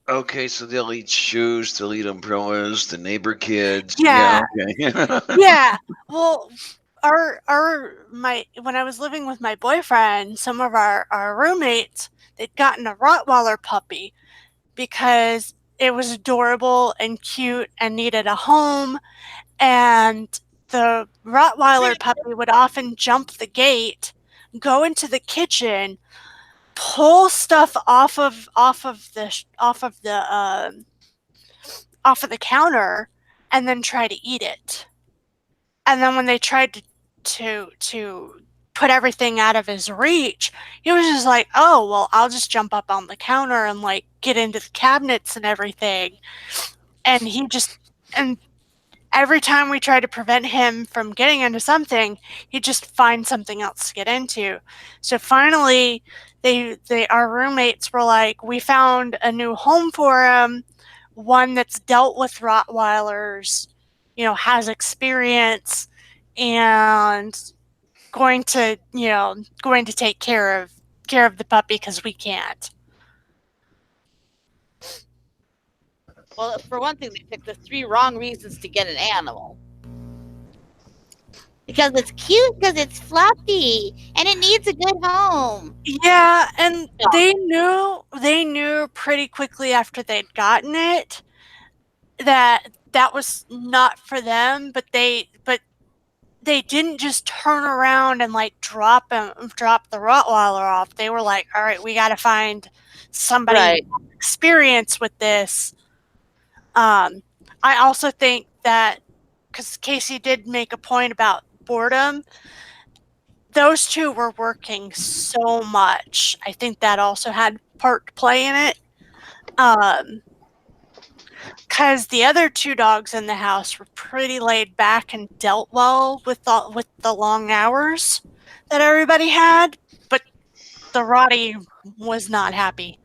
Okay, so they'll eat shoes, they'll eat umbrellas, the neighbor kids. Yeah. Okay. Yeah. Well, when I was living with my boyfriend, some of our roommates, they'd gotten a Rottweiler puppy because it was adorable and cute and needed a home. And the Rottweiler puppy would often jump the gate, go into the kitchen, pull stuff off of the counter, and then try to eat it. And then when they tried to put everything out of his reach, he was just like, oh, well, I'll just jump up on the counter and like get into the cabinets and everything. And and every time we tried to prevent him from getting into something, he'd just find something else to get into. So finally, our roommates were like, we found a new home for him, one that's dealt with Rottweilers, has experience, and going to take care of the puppy because we can't. Well, for one thing, they picked the 3 wrong reasons to get an animal. Because it's cute, because it's fluffy, and it needs a good home. Yeah, and they knew pretty quickly after they'd gotten it that was not for them, but they didn't just turn around and like drop the Rottweiler off. They were like, all right, we got to find somebody with experience with this. I also think that, because Casey did make a point about boredom, those two were working so much. I think that also had part to play in it. Because the other 2 dogs in the house were pretty laid back and dealt well with the long hours that everybody had, but the Rottie was not happy.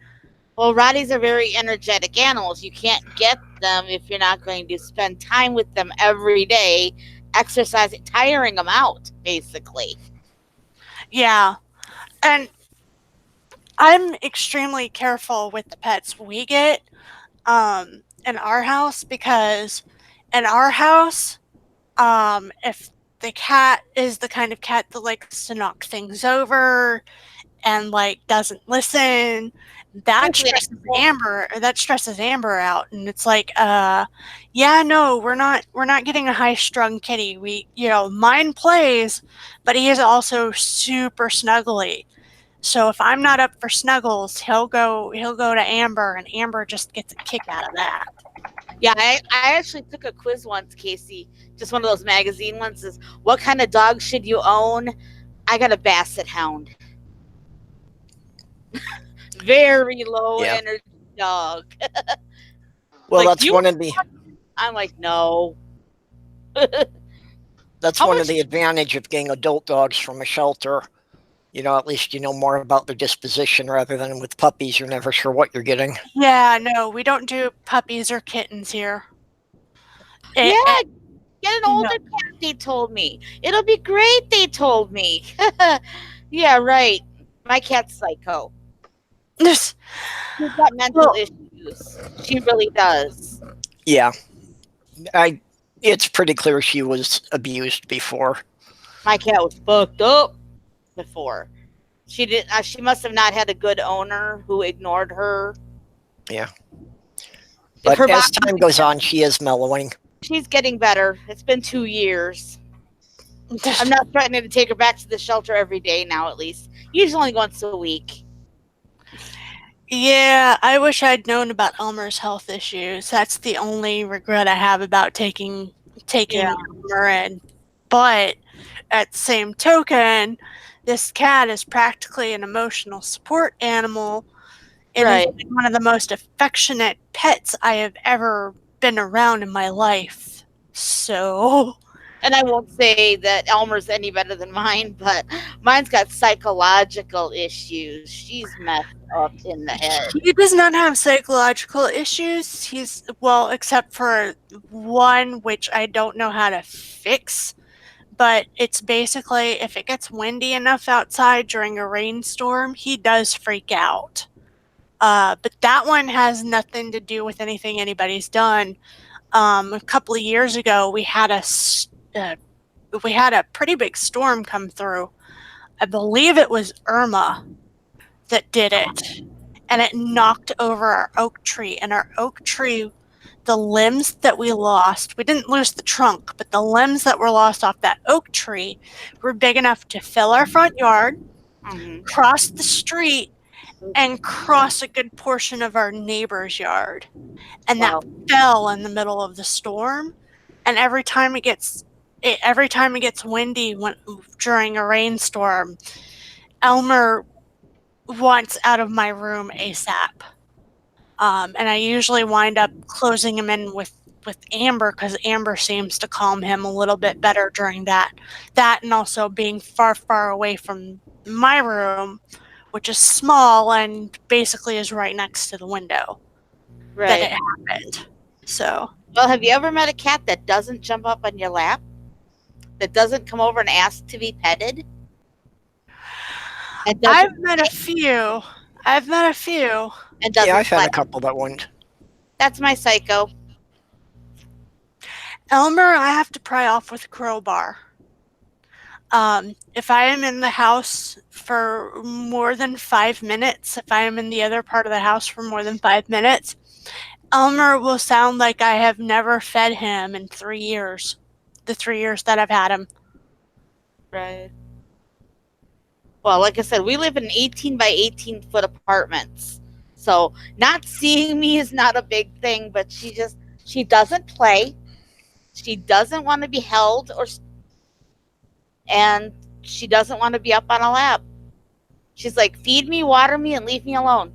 Well, Rotties are very energetic animals. You can't get them if you're not going to spend time with them every day, exercising, tiring them out, basically. Yeah. And I'm extremely careful with the pets we get in our house, because in our house, if the cat is the kind of cat that likes to knock things over and like doesn't listen, that stresses Amber out, and it's like, yeah, no, we're not getting a high-strung kitty. Mine plays, but he is also super snuggly. So if I'm not up for snuggles, he'll go to Amber, and Amber just gets a kick out of that. Yeah, I actually took a quiz once, Casey. Just one of those magazine ones. Is what kind of dog should you own? I got a Basset Hound. Very low energy dog. Well, like, that's one of the. I'm like, no. That's one of the advantage of getting adult dogs from a shelter. At least you know more about their disposition, rather than with puppies, you're never sure what you're getting. Yeah, no, we don't do puppies or kittens here. Get an older cat, they told me. It'll be great, they told me. Yeah, right. My cat's psycho. This- She's got mental issues. She really does. Yeah, it's pretty clear she was abused before. My cat was fucked up before. She did. She must have not had a good owner who ignored her. Yeah. If But her as body- time goes on, she is mellowing. she's getting better. It's been 2 years. I'm not threatening to take her back to the shelter every day now, at least. Usually only once a week. Yeah, I wish I'd known about Elmer's health issues. That's the only regret I have about taking Yeah. Elmer in. But at the same token, this cat is practically an emotional support animal and Right. is one of the most affectionate pets I have ever been around in my life. So, And I won't say that Elmer's any better than mine, but mine's got psychological issues. She's messed up in the head. he does not have psychological issues. He's, well, except for one which I don't know how to fix. But it's basically if it gets windy enough outside during a rainstorm, he does freak out. But that one has nothing to do with anything anybody's done. A couple of years ago, we had a pretty big storm come through. I believe it was Irma that did it, and it knocked over our oak tree. And our oak tree, the limbs that we lost, we didn't lose the trunk, but the limbs that were lost off that oak tree were big enough to fill our front yard, Mhm. cross the street, and cross a good portion of our neighbor's yard. And Wow. that fell in the middle of the storm. And every time it gets windy during a rainstorm, Elmer wants out of my room ASAP. And I usually wind up closing him in with Amber because Amber seems to calm him a little bit better during that. That and also being far, far away from my room, which is small and basically is right next to the window that it Right. happened. So, Well, have you ever met a cat that doesn't jump up on your lap? That doesn't come over and ask to be petted? And I've doesn't, met a few. and doesn't Yeah, I've had play? a couple that wouldn't. That's my psycho. Elmer, I have to pry off with a crowbar. If I am in the house for more than 5 minutes, if I am in the other part of the house for more than 5 minutes, Elmer will sound like I have never fed him in 3 years. The 3 years that I've had him. Right. Well, like I said, we live in 18 by 18 foot apartments. So not seeing me is not a big thing, but she doesn't play. She doesn't want to be held and she doesn't want to be up on a lap. She's like, feed me, water me, and leave me alone.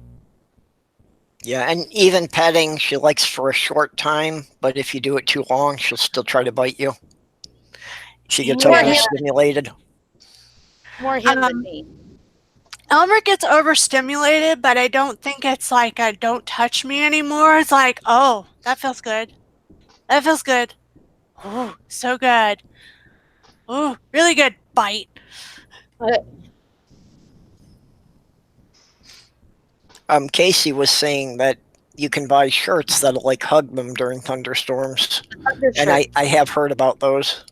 Yeah, and even petting, she likes for a short time, but if you do it too long, she'll still try to bite you. She gets More him- overstimulated. More him than me. Elmer gets overstimulated, but I don't think it's like a don't touch me anymore. It's like, oh, that feels good. That feels good. Ooh, so good. Ooh, really good bite. Casey was saying that you can buy shirts that'll like hug them during thunderstorms. And I have heard about those.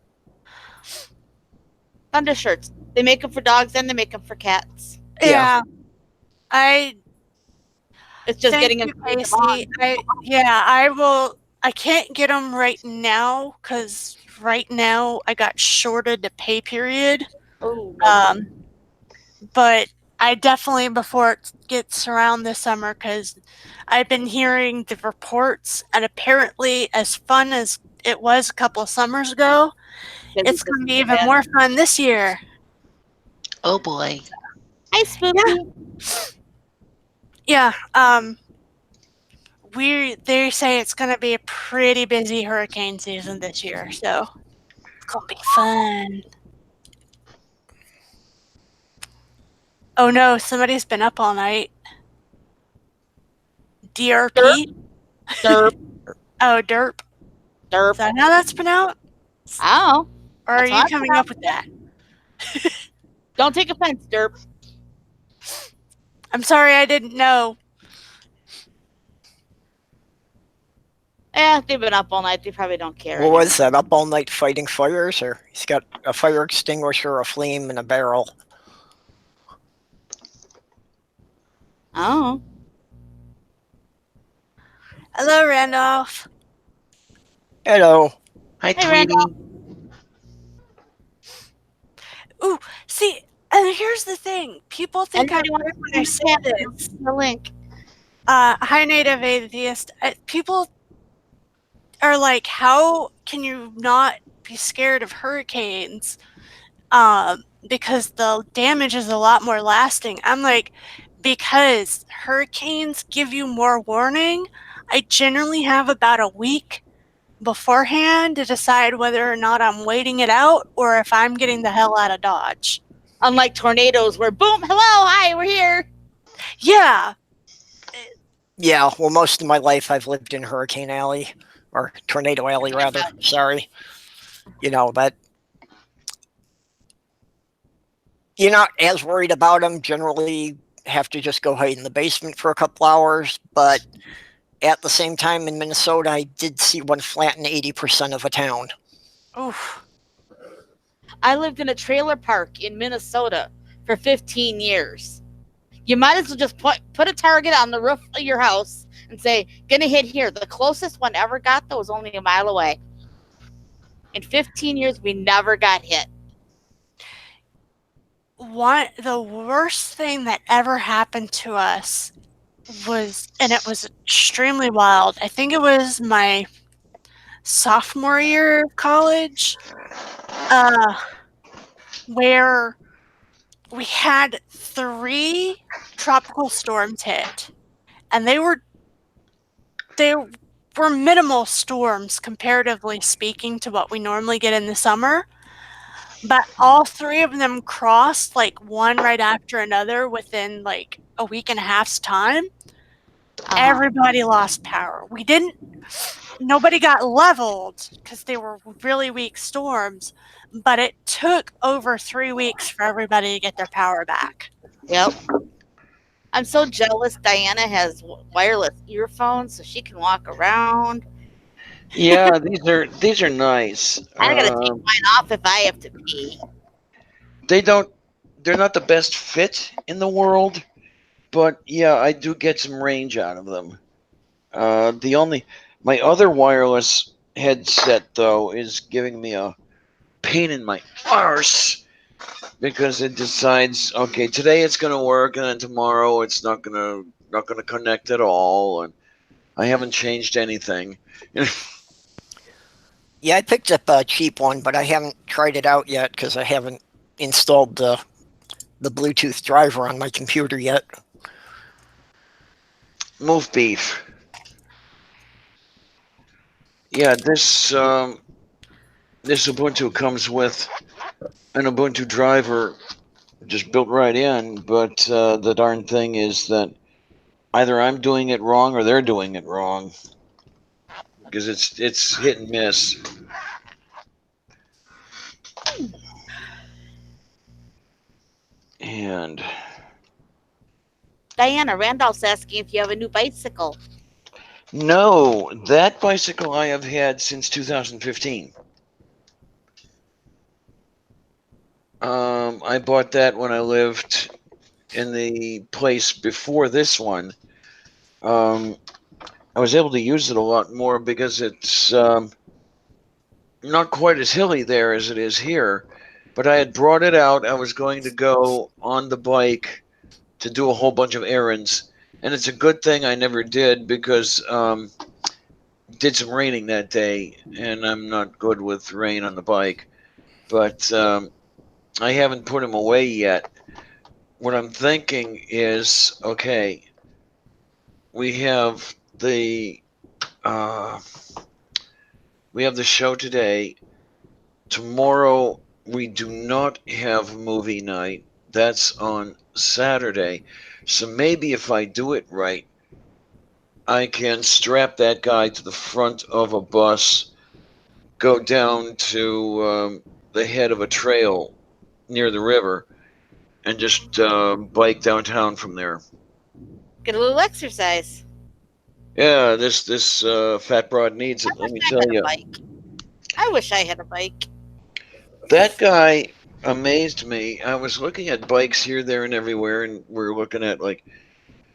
Undershirts. They make them for dogs and they make them for cats. Yeah. I It's just thank getting you, them to Casey. put them on. I will. I can't get them right now because right now I got shorted the pay period. Oh, But I definitely before it gets around this summer because I've been hearing the reports and apparently as fun as it was a couple of summers ago, it's going to be even more fun this year. Oh boy. Hi, Spooky. Yeah. They say it's going to be a pretty busy hurricane season this year, so it's going to be fun. Oh no, somebody's been up all night. DRP? Derp. Oh, derp. Derp. Is that how that's pronounced? Oh. Or are That's you what I'm coming up with that? Don't take offense, Derp. I'm sorry, I didn't know. They've been up all night. They probably don't care. What anymore. was that? Up all night fighting fires? Or he's got a fire extinguisher, a flame, and a barrel. Oh. Hello, Randolph. Hello. Hi, Hey, Tweety. Randolph. Ooh, see, and here's the thing. People think I'm Anybody want weird when I say this. the link? Hi, native atheist. People are like, how can you not be scared of hurricanes? Because the damage is a lot more lasting. I'm like, because hurricanes give you more warning. I generally have about a week beforehand to decide whether or not I'm waiting it out or if I'm getting the hell out of Dodge. Unlike tornadoes where boom, hello, hi, we're here. Yeah. Yeah, well, most of my life I've lived in Hurricane Alley, or Tornado Alley, rather. Sorry. You know, that you're not as worried about them. Generally, have to just go hide in the basement for a couple hours. But at the same time, in Minnesota, I did see one flatten 80% of a town. Oof. I lived in a trailer park in Minnesota for 15 years. You might as well just put a target on the roof of your house and say, gonna hit here. The closest one ever got, though, was only a mile away. In 15 years, we never got hit. The worst thing that ever happened to us was, and it was extremely wild. I think it was my sophomore year of college, where we had 3 tropical storms hit, and they were minimal storms comparatively speaking to what we normally get in the summer. But all 3 of them crossed like one right after another within like a week and a half's time. Everybody lost power. Nobody got leveled because they were really weak storms, but it took over 3 weeks for everybody to get their power back. Yep. I'm so jealous Diana has wireless earphones so she can walk around. Yeah, these are nice. I gotta take mine off if I have to pee. They're not the best fit in the world, but yeah, I do get some range out of them. My other wireless headset though is giving me a pain in my arse because it decides, okay, today it's gonna work, and then tomorrow it's not gonna connect at all, and I haven't changed anything. Yeah, I picked up a cheap one, but I haven't tried it out yet because I haven't installed the Bluetooth driver on my computer yet. Move beef. Yeah, this Ubuntu comes with an Ubuntu driver just built right in, but the darn thing is that either I'm doing it wrong or they're doing it wrong because it's hit and miss. And Diana, Randolph's asking if you have a new bicycle. no, that bicycle I have had since 2015. I bought that when I lived in the place before this one. I was able to use it a lot more because it's not quite as hilly there as it is here. But I had brought it out. I was going to go on the bike to do a whole bunch of errands, and it's a good thing I never did because did some raining that day, and I'm not good with rain on the bike. But I haven't put him away yet. What I'm thinking is, okay, we have the show today. Tomorrow we do not have movie night. That's on Saturday. So maybe if I do it right, I can strap that guy to the front of a bus, go down to the head of a trail near the river, and just bike downtown from there. Get a little exercise. Yeah, this fat broad needs it. Let me tell you. I wish I had a bike. That guy amazed me. I was looking at bikes here, there, and everywhere, and we're looking at like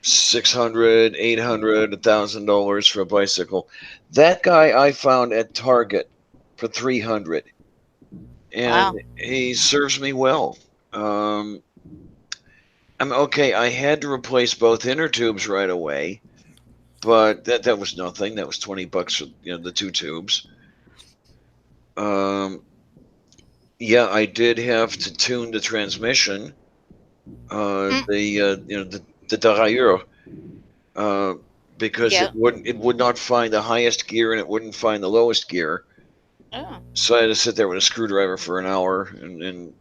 $600, $800, $1,000 for a bicycle. That guy I found at Target for $300, and Wow. he serves me well. I'm okay. I had to replace both inner tubes right away, but that was nothing. That was $20 for the two tubes. Yeah, I did have to tune the transmission. The derailleur, because Yeah. it would not find the highest gear and it wouldn't find the lowest gear. Oh. So I had to sit there with a screwdriver for an hour and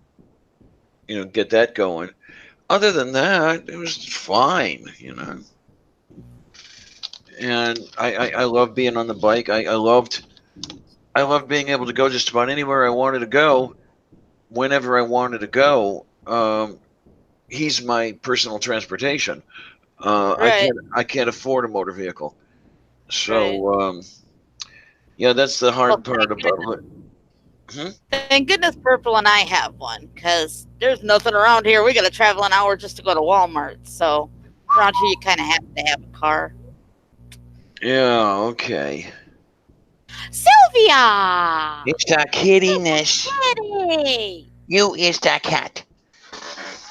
get that going. Other than that, it was fine. And I love being on the bike. I loved being able to go just about anywhere I wanted to go, whenever I wanted to go. He's my personal transportation. Right. I can't afford a motor vehicle, Right. so yeah, that's the hard part thank about it. Thank goodness Purple and I have one, because there's nothing around here. We got to travel an hour just to go to Walmart. So around here, you kind of have to have a car. Yeah, okay. Sylvia! It's the kittiness. Kitty! You is the cat.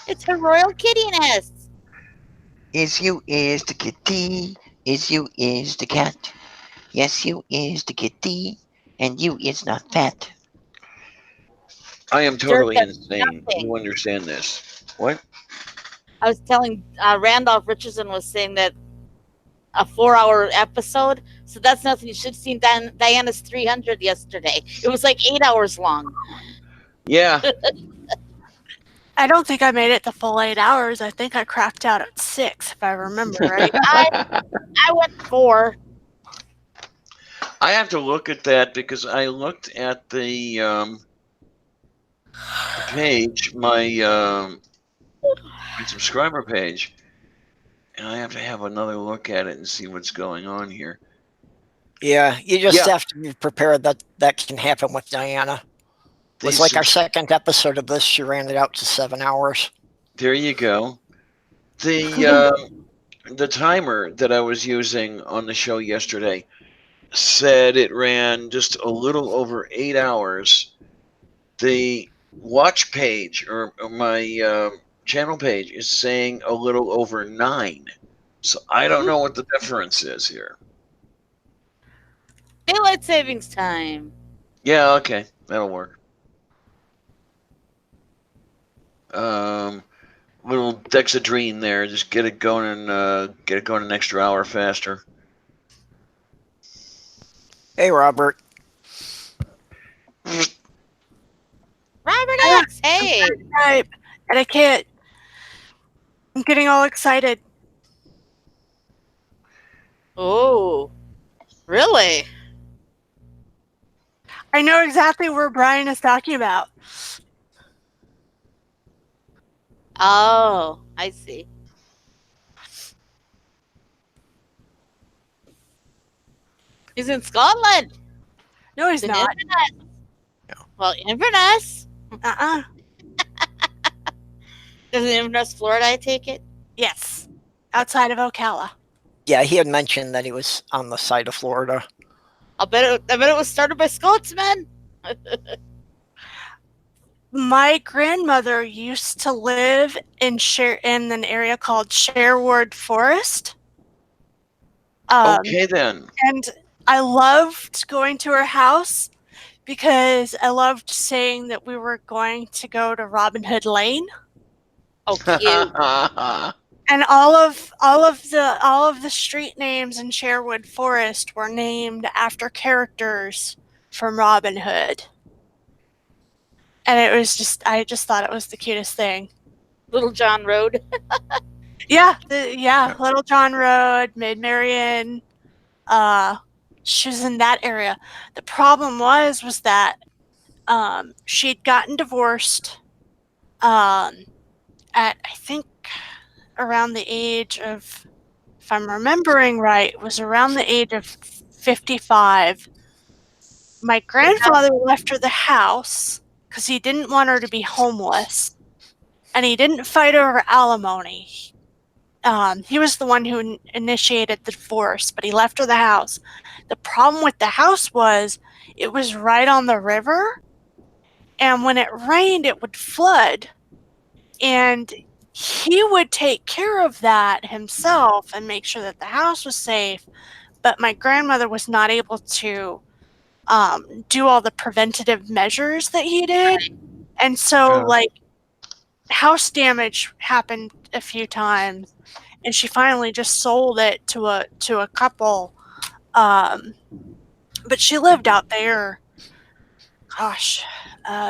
It's her royal kittiness. Is you is the kitty. Is you is the cat. Yes, you is the kitty, and you is not fat. I am Dirk totally has insane. nothing. You understand this? What? I was telling Randolph Richardson was saying that a 4-hour episode. So that's nothing. You should have seen Diana's 300 yesterday. It was like 8 hours long. Yeah. I don't think I made it the full 8 hours. I think I crapped out at 6, if I remember right. I went 4. I have to look at that because I looked at the page, my subscriber page, and I have to have another look at it and see what's going on here. Yeah, you just have to be prepared that can happen with Diana. It was like our second episode of this. She ran it out to 7 hours. There you go. The timer that I was using on the show yesterday said it ran just a little over 8 hours. The watch page or my channel page is saying a little over 9. So I don't know what the difference is here. Daylight savings time. Yeah, okay, that'll work. Little Dexedrine there, just get it going an extra hour faster. Hey, Robert. Robert X, hey. Right, and I can't. I'm getting all excited. Oh, really? I know exactly where Brian is talking about. Oh, I see. He's in Scotland. No, he's not. Inverness. No. Well, Inverness. Is it Inverness, Florida, I take it? Yes. Outside of Ocala. Yeah, he had mentioned that he was on the side of Florida. I bet it was started by Scotsmen. My grandmother used to live in an area called Sherwood Forest. Okay, then. And I loved going to her house because I loved saying that we were going to go to Robin Hood Lane. Oh, cute. And all of the street names in Sherwood Forest were named after characters from Robin Hood. And it was I just thought it was the cutest thing. Little John Road. Yeah, Little John Road, Maid Marian. She was in that area. The problem was that she'd gotten divorced, at, I think, around the age of, if I'm remembering right, it was around the age of 55. My grandfather left her the house because he didn't want her to be homeless, and he didn't fight over alimony. He was the one who initiated the divorce, but he left her the house. The problem with the house was it was right on the river, and when it rained, it would flood. And he would take care of that himself and make sure that the house was safe. But my grandmother was not able to do all the preventative measures that he did. And so, like, house damage happened a few times, and she finally just sold it to a couple. But she lived out there. Gosh,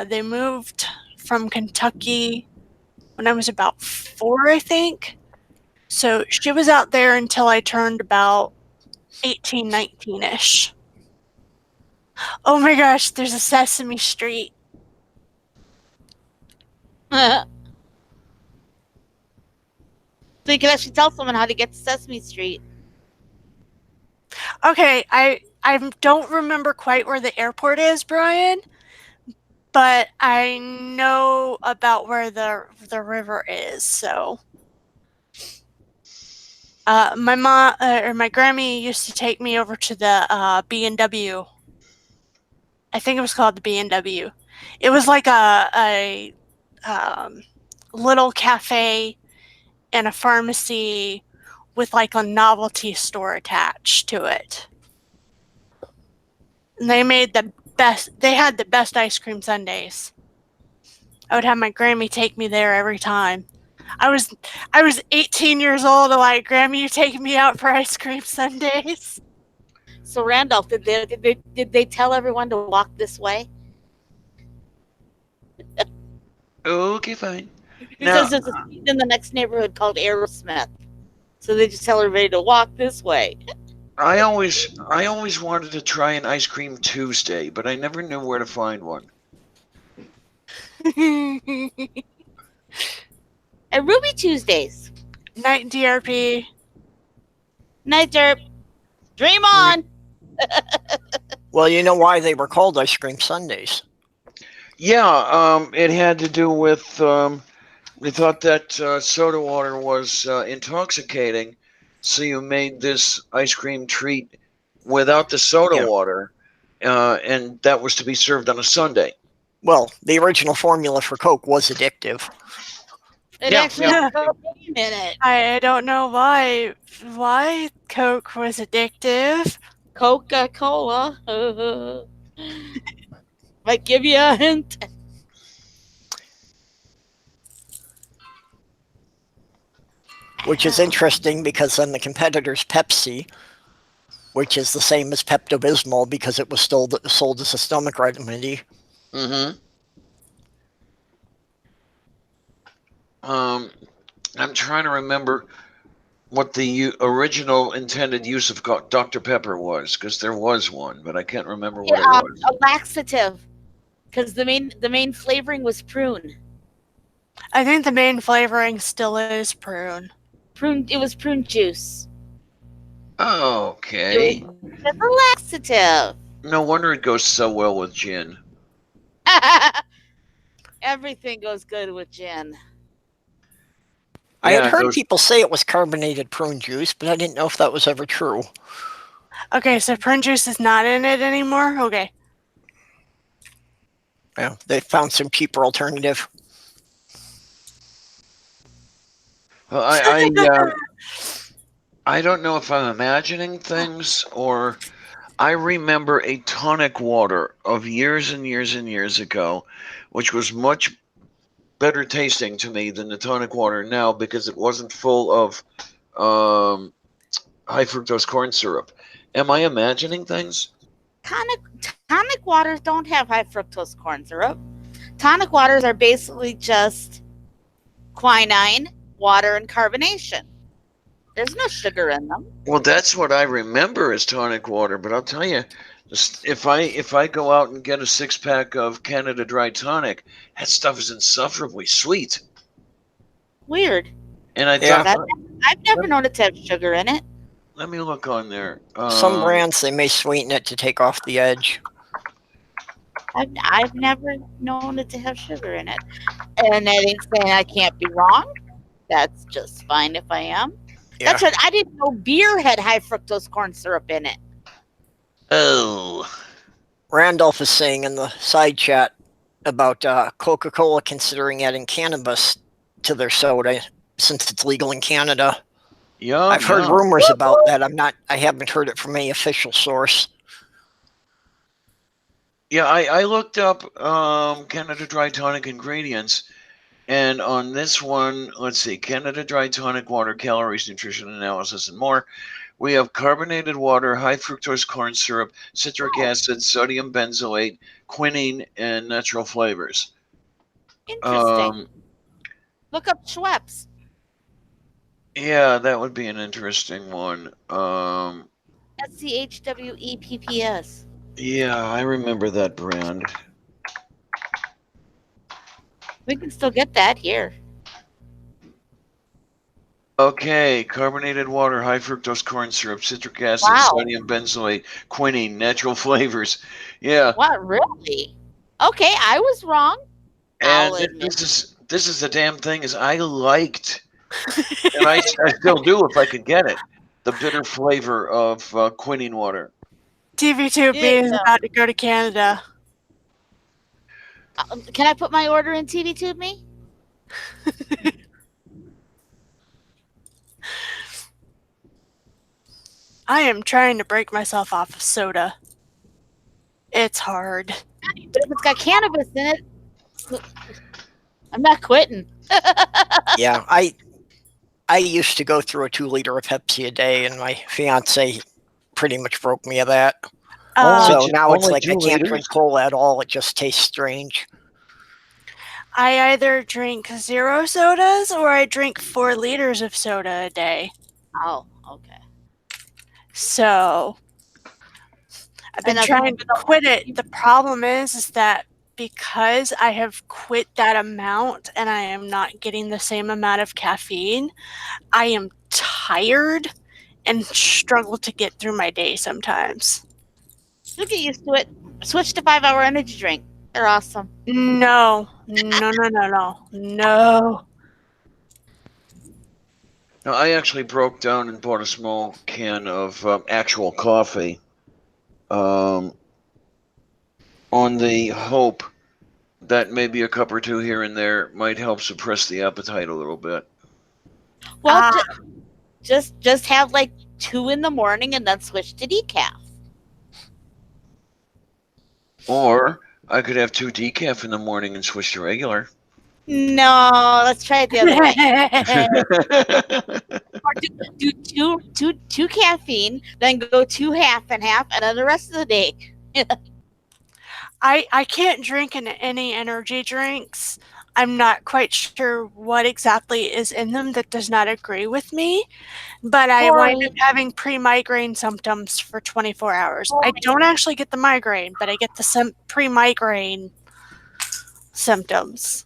they moved from Kentucky when I was about 4, I think. So she was out there until I turned about 18, 19-ish. Oh my gosh, there's a Sesame Street. So you can actually tell someone how to get to Sesame Street. Okay, I don't remember quite where the airport is, Brian, but I know about where the river is. So, my mom or my Grammy used to take me over to the B&W. I think it was called the B&W. It was like a little cafe and a pharmacy with like a novelty store attached to it. And they made they had the best ice cream sundaes. I would have my Grammy take me there every time. I was 18 years old and like, Grammy, you taking me out for ice cream sundaes? So Randolph, did they tell everyone to walk this way? Okay, fine. Because there's a scene in the next neighborhood called Aerosmith. So they just tell everybody to walk this way. I always wanted to try an ice cream Tuesday, but I never knew where to find one. And Ruby Tuesdays. Night DRP. Night Derp. Dream on. Well, you know why they were called ice cream sundaes. Yeah, it had to do with we thought that soda water was intoxicating, so you made this ice cream treat without the soda water, and that was to be served on a Sunday. Well, the original formula for Coke was addictive. It actually has cocaine in it. I don't know why Coke was addictive. Coca-Cola. Might give you a hint. Which is interesting because then the competitor's Pepsi, which is the same as Pepto-Bismol because it was sold as a stomach remedy. Mm-hmm. I'm trying to remember what the original intended use of Dr. Pepper was, because there was one, but I can't remember what it was. A laxative, because the main flavoring was prune. I think the main flavoring still is prune. It was prune juice. Okay. It's a laxative. No wonder it goes so well with gin. Everything goes good with gin. I had heard people say it was carbonated prune juice, but I didn't know if that was ever true. Okay, so prune juice is not in it anymore? Okay. Yeah, they found some cheaper alternative. Well, I don't know if I'm imagining things, or I remember a tonic water of years and years and years ago, which was much better tasting to me than the tonic water now because it wasn't full of high fructose corn syrup. Am I imagining things? Tonic waters don't have high fructose corn syrup. Tonic waters are basically just quinine, water, and carbonation. There's no sugar in them. Well, that's what I remember as tonic water, but I'll tell you, if I go out and get a 6-pack of Canada Dry Tonic, that stuff is insufferably sweet. Weird. And I Yeah. thought, I've never known it to have sugar in it. let me look on there. Some brands, they may sweeten it to take off the edge. I've never known it to have sugar in it. And that ain't saying I can't be wrong. That's just fine if I am. Yeah. That's what I didn't know beer had high fructose corn syrup in it. Oh, Randolph is saying in the side chat about Coca-Cola considering adding cannabis to their soda since it's legal in Canada. yeah. I've heard rumors about that. I haven't heard it from any official source. Yeah, I looked up Canada Dry Tonic ingredients, and on this one, let's see, Canada Dry Tonic, water, calories, nutrition analysis, and more. We have carbonated water, high fructose corn syrup, citric acid, sodium benzoate, quinine, and natural flavors. Interesting. Look up Schweppes. Yeah, that would be an interesting one. SCHWEPPS. Yeah, I remember that brand. We can still get that here. Okay, carbonated water, high fructose corn syrup, citric acid, Wow. sodium benzoate, quinine, natural flavors. Yeah, What, really? Okay, I was wrong. and I'll admit. this is the damn thing is I liked, and I still do if I could get it, the bitter flavor of quinine water. TV2B is about to go to Canada. Can I put my order in TV Tube Me? I am trying to break myself off of soda. It's hard. But if it's got cannabis in it, I'm not quitting. Yeah, I used to go through a 2-liter of Pepsi a day, and my fiance pretty much broke me of that. So now it's only like I 2 can't liters? drink cola at all. It just tastes strange. I either drink 0 sodas or I drink 4 liters of soda a day. Oh, okay. So I've been And trying to quit it. The problem is that because I have quit that amount and I am not getting the same amount of caffeine, I am tired and struggle to get through my day sometimes. You'll get used to it. Switch to 5-hour energy drink. They're awesome. No. No, I actually broke down and bought a small can of actual coffee on the hope that maybe a cup or two here and there might help suppress the appetite a little bit. Well, just have like 2 in the morning and then switch to decaf. Or I could have 2 decaf in the morning and switch to regular. No, let's try it the other way. Or do two caffeine, then go 2 half and half, and then the rest of the day. I can't drink any energy drinks. I'm not quite sure what exactly is in them that does not agree with me, but I wind up having pre-migraine symptoms for 24 hours. I don't actually get the migraine, but I get the pre-migraine symptoms.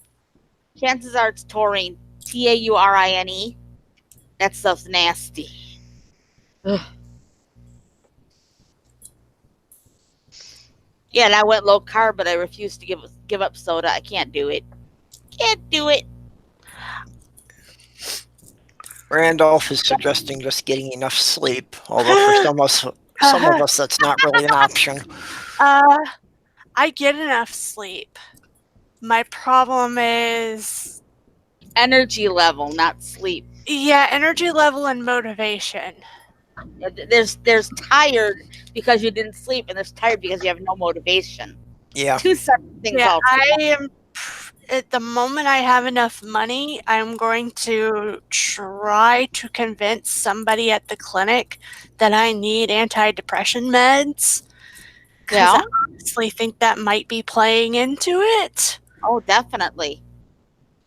Chances are it's taurine. Taurine. That stuff's nasty. Ugh. Yeah, and I went low carb, but I refused to give up soda. I can't do it. Can't do it. Randolph is suggesting just getting enough sleep, although for some of us that's not really an option. I get enough sleep. My problem is energy level, not sleep. Yeah, energy level and motivation. There's tired because you didn't sleep, and there's tired because you have no motivation. Yeah. 2 separate things. Yeah, I am. At the moment I have enough money, I'm going to try to convince somebody at the clinic that I need antidepressant meds. Yeah. I honestly think that might be playing into it. Oh, definitely.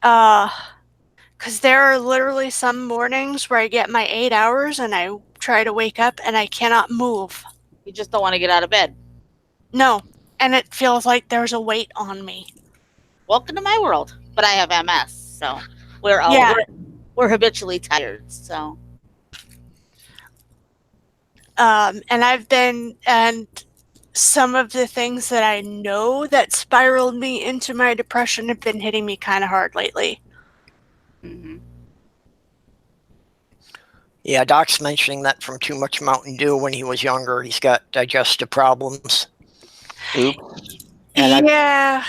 Because there are literally some mornings where I get my 8 hours and I try to wake up and I cannot move. You just don't want to get out of bed. No, and it feels like there's a weight on me. Welcome to my world. But I have MS, so we're all we're habitually tired. So and some of the things that I know that spiraled me into my depression have been hitting me kind of hard lately. mhm. Yeah, Doc's mentioning that from too much Mountain Dew when he was younger. He's got digestive problems. Oop. And yeah.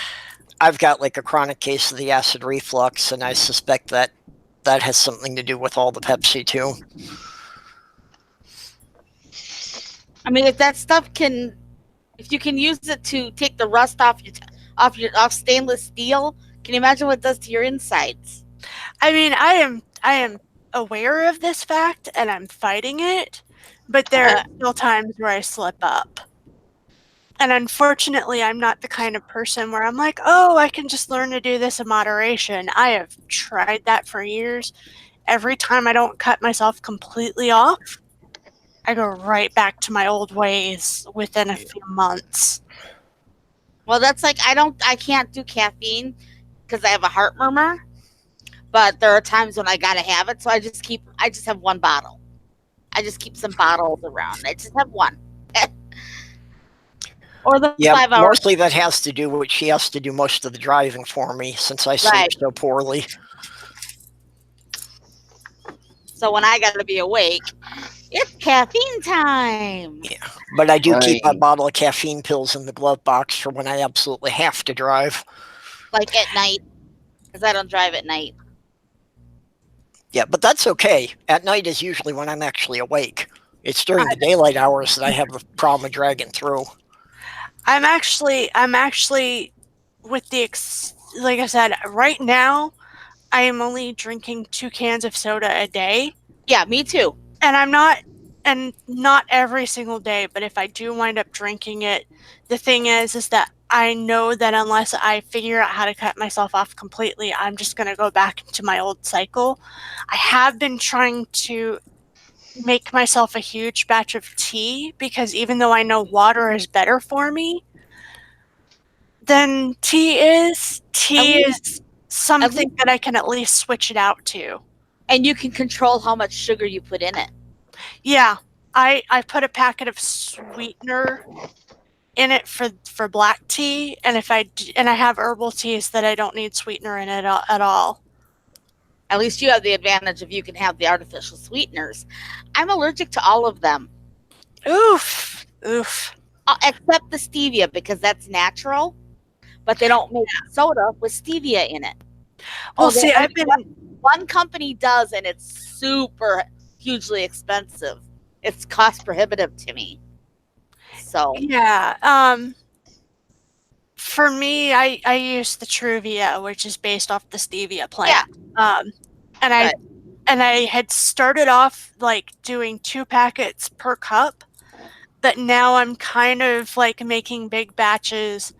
I've got like a chronic case of the acid reflux, and I suspect that that has something to do with all the Pepsi too. I mean, if that stuff if you can use it to take the rust off off stainless steel, can you imagine what it does to your insides? I mean, I am aware of this fact and I'm fighting it, but there are still times where I slip up. And unfortunately, I'm not the kind of person where I'm like, oh, I can just learn to do this in moderation. I have tried that for years. Every time I don't cut myself completely off, I go right back to my old ways within a few months. Well, that's like I can't do caffeine because I have a heart murmur. But there are times when I gotta have it, so I just have one bottle. I just keep some bottles around. I just have one. Or the 5 hours. Mostly that has to do with she has to do most of the driving for me since I sleep Right. so poorly. So when I gotta be awake, it's caffeine time. Yeah, but I do keep a Right. bottle of caffeine pills in the glove box for when I absolutely have to drive. Like at night, because I don't drive at night. Yeah, but that's okay. At night is usually when I'm actually awake. It's during the daylight hours that I have the problem of dragging through. I'm actually with like I said, right now I am only drinking 2 cans of soda a day. Yeah, me too. And not every single day, but if I do wind up drinking it, the thing is that I know that unless I figure out how to cut myself off completely, I'm just going to go back into my old cycle. I have been trying to make myself a huge batch of tea because even though I know water is better for me than tea is something that I can at least switch it out to. And you can control how much sugar you put in it. Yeah, I put a packet of sweetener in it for black tea, and I have herbal teas that I don't need sweetener in it at all. At least you have the advantage of you can have the artificial sweeteners. I'm allergic to all of them. Oof. Except the stevia because that's natural, but they don't make soda with stevia in it. Well, see, one company does, and it's super hugely expensive. It's cost prohibitive to me. So yeah, for me, I use the Truvia, which is based off the stevia plant. Yeah. And I had started off like doing 2 packets per cup, but now I'm kind of like making big batches.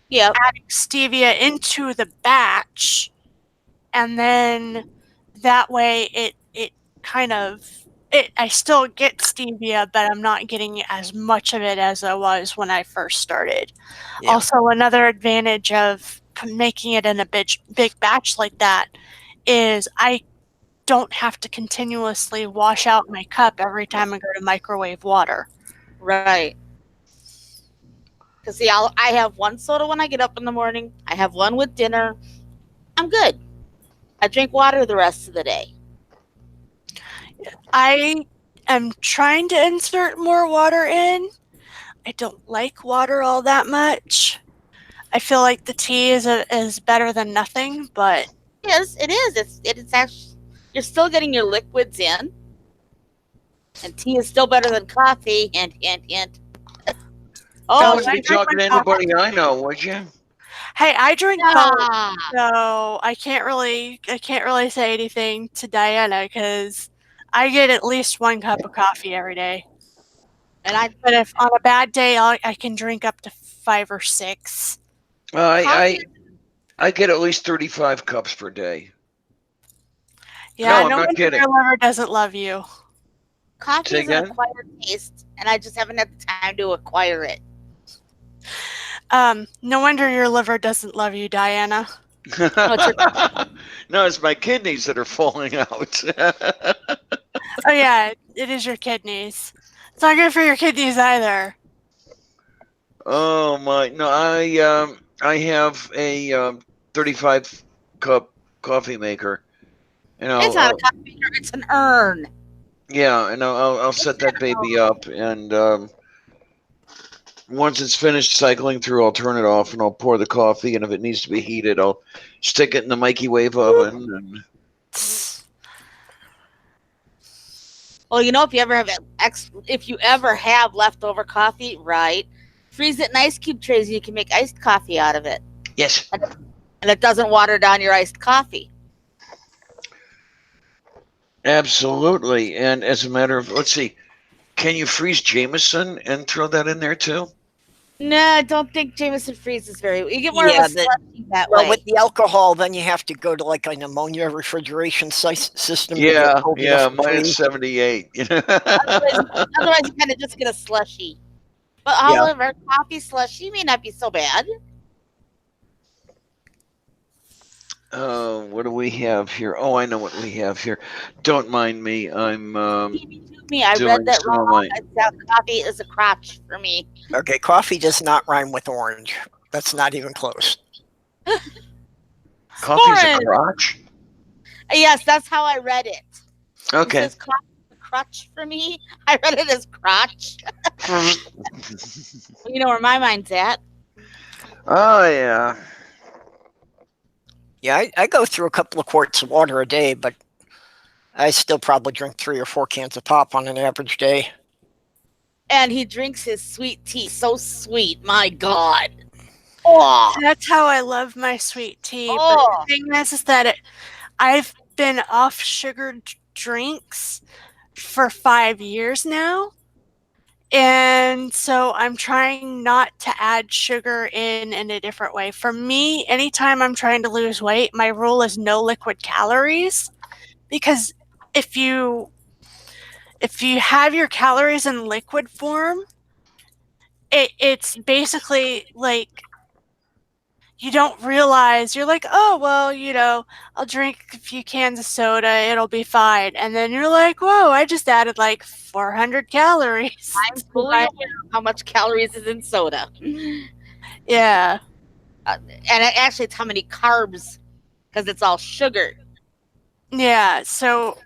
Yeah, adding stevia into the batch, and then that way it kind of I still get stevia, but I'm not getting as much of it as I was when I first started. Yeah. Also, another advantage of making it in a big batch like that is I don't have to continuously wash out my cup every time I go to microwave water. right. Because see, I have one soda when I get up in the morning. I have one with dinner. I'm good. I drink water the rest of the day. I am trying to insert more water in. I don't like water all that much. I feel like the tea is better than nothing, but Yes, it is. It's actually, you're still getting your liquids in, and tea is still better than coffee. Hint, hint, hint. Oh, I would be drink talking to my anybody I know, would you? hey, I drink both, Ah, so I can't really say anything to Diana because I get at least 1 cup of coffee every day. But if on a bad day, I can drink up to 5 or 6. I get at least 35 cups per day. Yeah, No, I'm not kidding. Your liver doesn't love you. coffee Say is an again? acquired taste, and I just haven't had the time to acquire it. No wonder your liver doesn't love you, Diana. No, it's my kidneys that are falling out. Oh yeah, it is your kidneys. It's not good for your kidneys either. Oh my! No, I have a 35 cup coffee maker. You know, It's not a coffee maker, it's an urn. yeah, and I'll set that baby up, and once it's finished cycling through, I'll turn it off and I'll pour the coffee. And if it needs to be heated, I'll stick it in the microwave oven. And Well, you know, if you ever have leftover coffee, right? Freeze it in ice cube trays, and you can make iced coffee out of it, yes, and it doesn't water down your iced coffee. absolutely. And as a matter of, let's see, can you freeze Jameson and throw that in there too? No, I don't think Jameson freezes very well. You get more of a slushy that Well, way. with the alcohol, then you have to go to like an ammonia refrigeration system. Yeah, to get yeah, cold enough to minus freeze. 78. Otherwise, you kind of just get a slushy. But Yeah. however, coffee slushy may not be so bad. What do we have here? Oh, I know what we have here. Don't mind me. I'm Me, I doing read that some of wrong. my- I said coffee is a crotch for me. Okay, coffee does not rhyme with orange. That's not even close. Coffee's a Boring. crotch. Yes, that's how I read it. Okay. It says coffee is a crotch for me. I read it as crotch. You know where my mind's at. Oh yeah. Yeah, I go through a couple of quarts of water a day, but I still probably drink 3 or 4 cans of pop on an average day. And he drinks his sweet tea. So sweet. My God. Oh. That's how I love my sweet tea. But Oh. the thing is that I've been off sugared drinks for 5 years now. And so I'm trying not to add sugar in a different way. For me, anytime I'm trying to lose weight, my rule is no liquid calories. Because if you have your calories in liquid form, it's basically like you don't realize, you're like, oh, well, you know, I'll drink a few cans of soda, it'll be fine. And then you're like, whoa, I just added like 400 calories. I'm fully aware of how much calories is in soda. Yeah. And actually, it's how many carbs, because it's all sugar. Yeah. So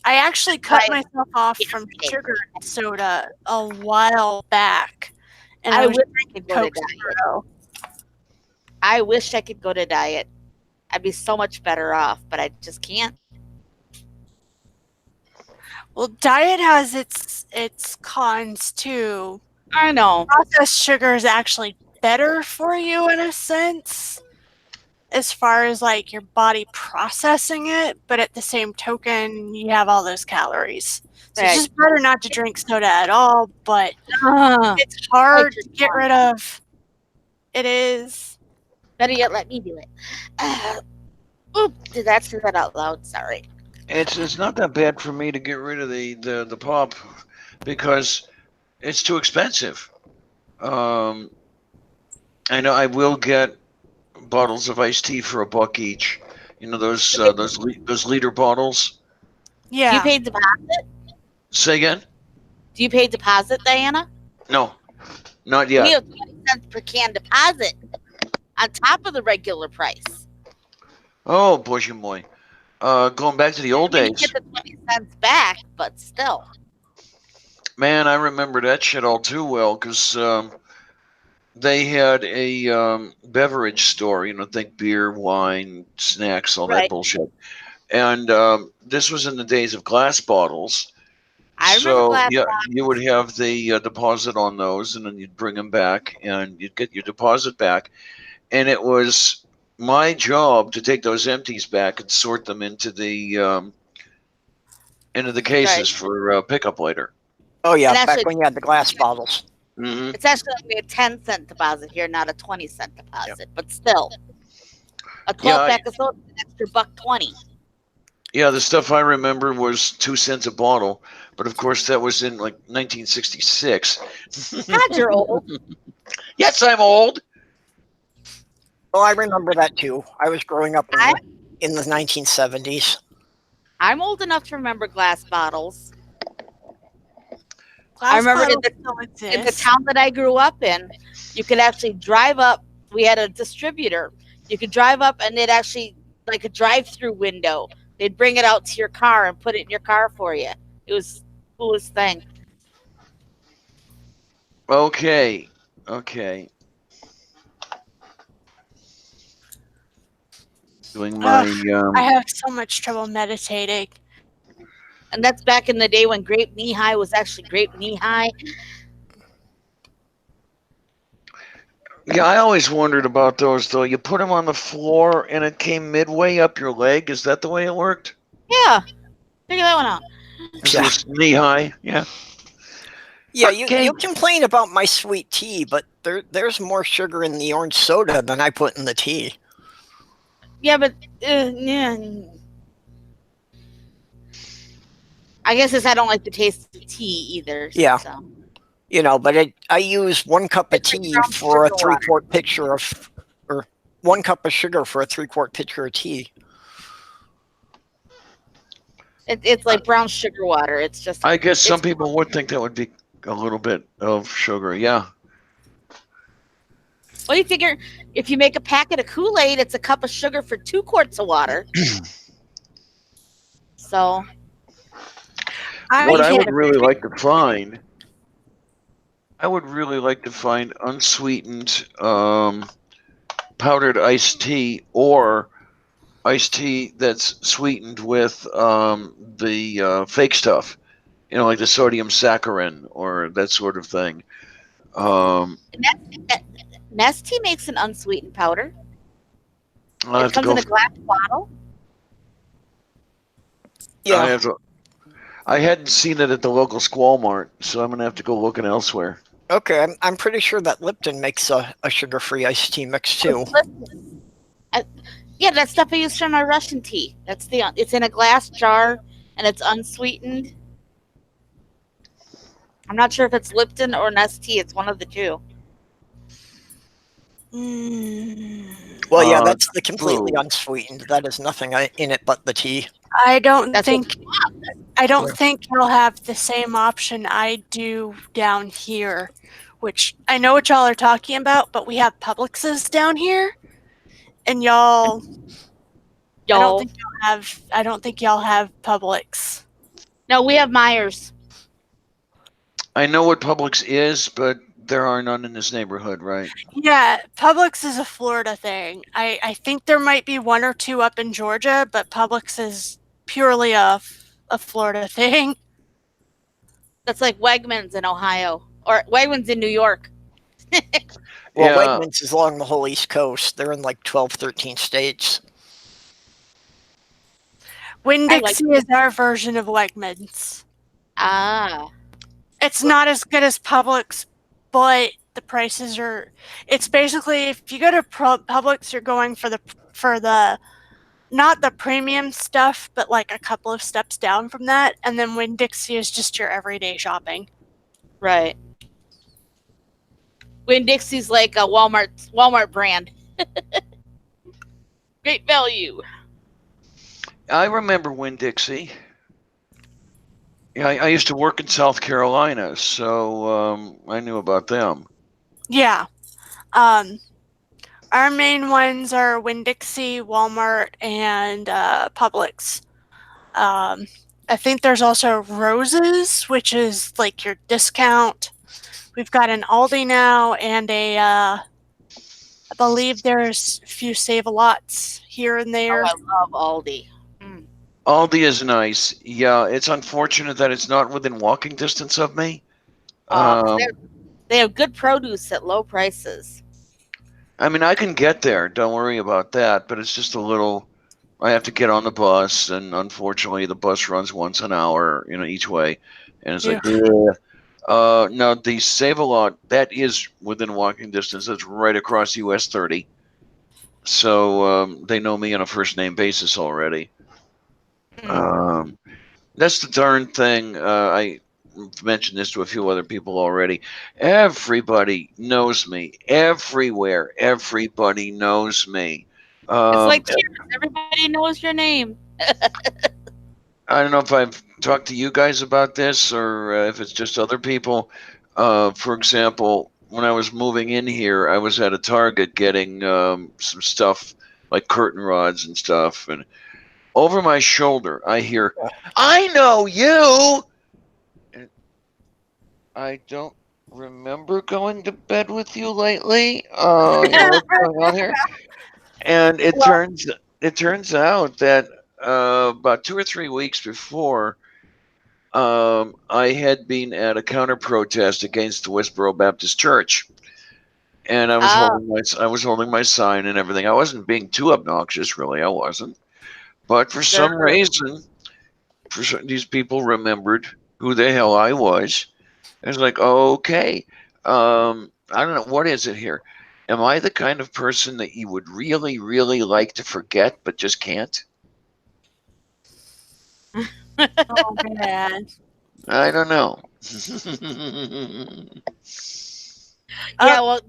I actually cut Right. myself off from sugar soda a while back. And I I was wish I drinking could go to Coke diet. Zero. I wish I could go to diet. I'd be so much better off, but I just can't. Well, diet has its cons too. I know. Processed sugar is actually better for you in a sense, as far as like your body processing it, but at the same token, you have all those calories. So it's Right. just better not to drink soda at all, but Uh, it's hard to Hydrogen get rid of. It is. better yet, let me do it. Oop, did that say that out loud? Sorry. It's not that bad for me to get rid of the pop because it's too expensive. I know I will get bottles of iced tea for $1 each. You know those liter bottles. Do you Yeah. pay deposit? Say again? Do you pay deposit, Diana? No, not We yet. have 20 cents per can deposit on top of the regular price. Oh, boy, boy. Going back to the old You days, get the 20 cents back, but still. man, I remember that shit all too well because they had a beverage store. You know, think beer, wine, snacks, all that Right. bullshit. And this was in the days of glass bottles. I remember So glass yeah, you would have the deposit on those, and then you'd bring them back, and you'd get your deposit back. And it was my job to take those empties back and sort them into the cases Right. for pickup later. Oh yeah, And back actually- when you had the glass bottles. Hmm. It's actually only a 10-cent deposit here, not a 20-cent deposit, but still. A 12-pack of soda is an extra $1.20. Yeah, the stuff I remember was 2 cents a bottle, but of course that was in like 1966. God, you're old. Yes, I'm old. Oh, I remember that too. I was growing up I- in the 1970s. I'm old enough to remember glass bottles. I Glass remember bottles still in the exist. town that I grew up in, you could actually drive up. We had a distributor. You could drive up and they'd actually, like a drive-through window. They'd bring it out to your car and put it in your car for you. It was the coolest thing. Okay. Okay. Doing my I have so much trouble meditating. And that's back in the day when grape knee high was actually grape knee high. yeah, I always wondered about those though. You put them on the floor and it came midway up your leg. Is that the way it worked? Yeah, figure that one out. It was knee high. Yeah. Yeah, Okay. you complain about my sweet tea, but there's more sugar in the orange soda than I put in the tea. Yeah, but yeah. I guess it's I don't like the taste of tea either. Yeah. So. You know, but I use 1 cup of tea brown for a sugar water. 3-quart pitcher of, or 1 cup of sugar for a 3-quart pitcher of tea. It's like brown sugar water. It's just. I guess some it's- people would think that would be a little bit of sugar. Yeah. Well, you figure if you make a packet of Kool-Aid, it's a cup of sugar for 2 quarts of water. So. What I would can't- really like to find, I would really like to find unsweetened powdered iced tea or iced tea that's sweetened with the fake stuff, you know, like the sodium saccharin or that sort of thing. Nestea makes an unsweetened powder. I'll It have to comes go. in a glass bottle. Yeah, I hadn't seen it at the local Squall Mart, so I'm gonna have to go looking elsewhere. okay. I'm pretty sure that Lipton makes a sugar-free iced tea mix too. Yeah, that stuff I use for my Russian tea. It's in a glass jar and it's unsweetened. I'm not sure if it's Lipton or Nestea. It's one of the two. Well, yeah, Uh, that's the completely ooh. unsweetened. That is nothing in it but the tea. I don't That's think you'll have the same option I do down here, which I know what y'all are talking about, but we have Publix's down here, and y'all. I don't think y'all have Publix. No, we have Myers. I know what Publix is, but there are none in this neighborhood, right? Yeah, Publix is a Florida thing. I think there might be 1 or 2 up in Georgia, but Publix is purely a Florida thing. That's like Wegmans in Ohio or Wegmans in New York. Well, Yeah. Wegmans is along the whole East Coast. They're in like 12, 13 states. Winn-Dixie is our version of Wegmans. Ah, It's not as good as Publix, but the prices are. It's basically if you go to Publix, you're going for the not the premium stuff, but like a couple of steps down from that, and then Winn-Dixie is just your everyday shopping. right. Winn-Dixie's like a Walmart brand. Great value. I remember Winn-Dixie. Yeah, I used to work in South Carolina, so I knew about them. Yeah. Our main ones are Winn-Dixie, Walmart, and Publix. I think there's also Rose's, which is like your discount. We've got an Aldi now and I believe there's a few Save-A-Lots here and there. Oh, I love Aldi. Aldi is nice. Yeah, it's unfortunate that it's not within walking distance of me. They have good produce at low prices. I mean, I can get there. Don't worry about that. But it's just a little. I have to get on the bus, and unfortunately, the bus runs once an hour, you know, each way, and it's like, ugh. No, the Save-A-Lot that is within walking distance. That's right across US 30. So they know me on a first name basis already. That's the darn thing. mentioned this to a few other people already. Everybody knows me everywhere. Everybody knows me. It's like cheers. Everybody knows your name. I don't know if I've talked to you guys about this or if it's just other people. For example, when I was moving in here, I was at a Target getting some stuff like curtain rods and stuff, and over my shoulder, I hear, "I know you." And I don't remember going to bed with you lately. What's going on here? And it turns out that about 2 or 3 weeks before, I had been at a counter protest against the Westboro Baptist Church, and I was holding my sign and everything. I wasn't being too obnoxious, really. I wasn't, but for some reason, these people remembered who the hell I was. I was like, okay, I don't know, what is it here? Am I the kind of person that you would really, really like to forget but just can't? Oh man. I don't know. Yeah, well,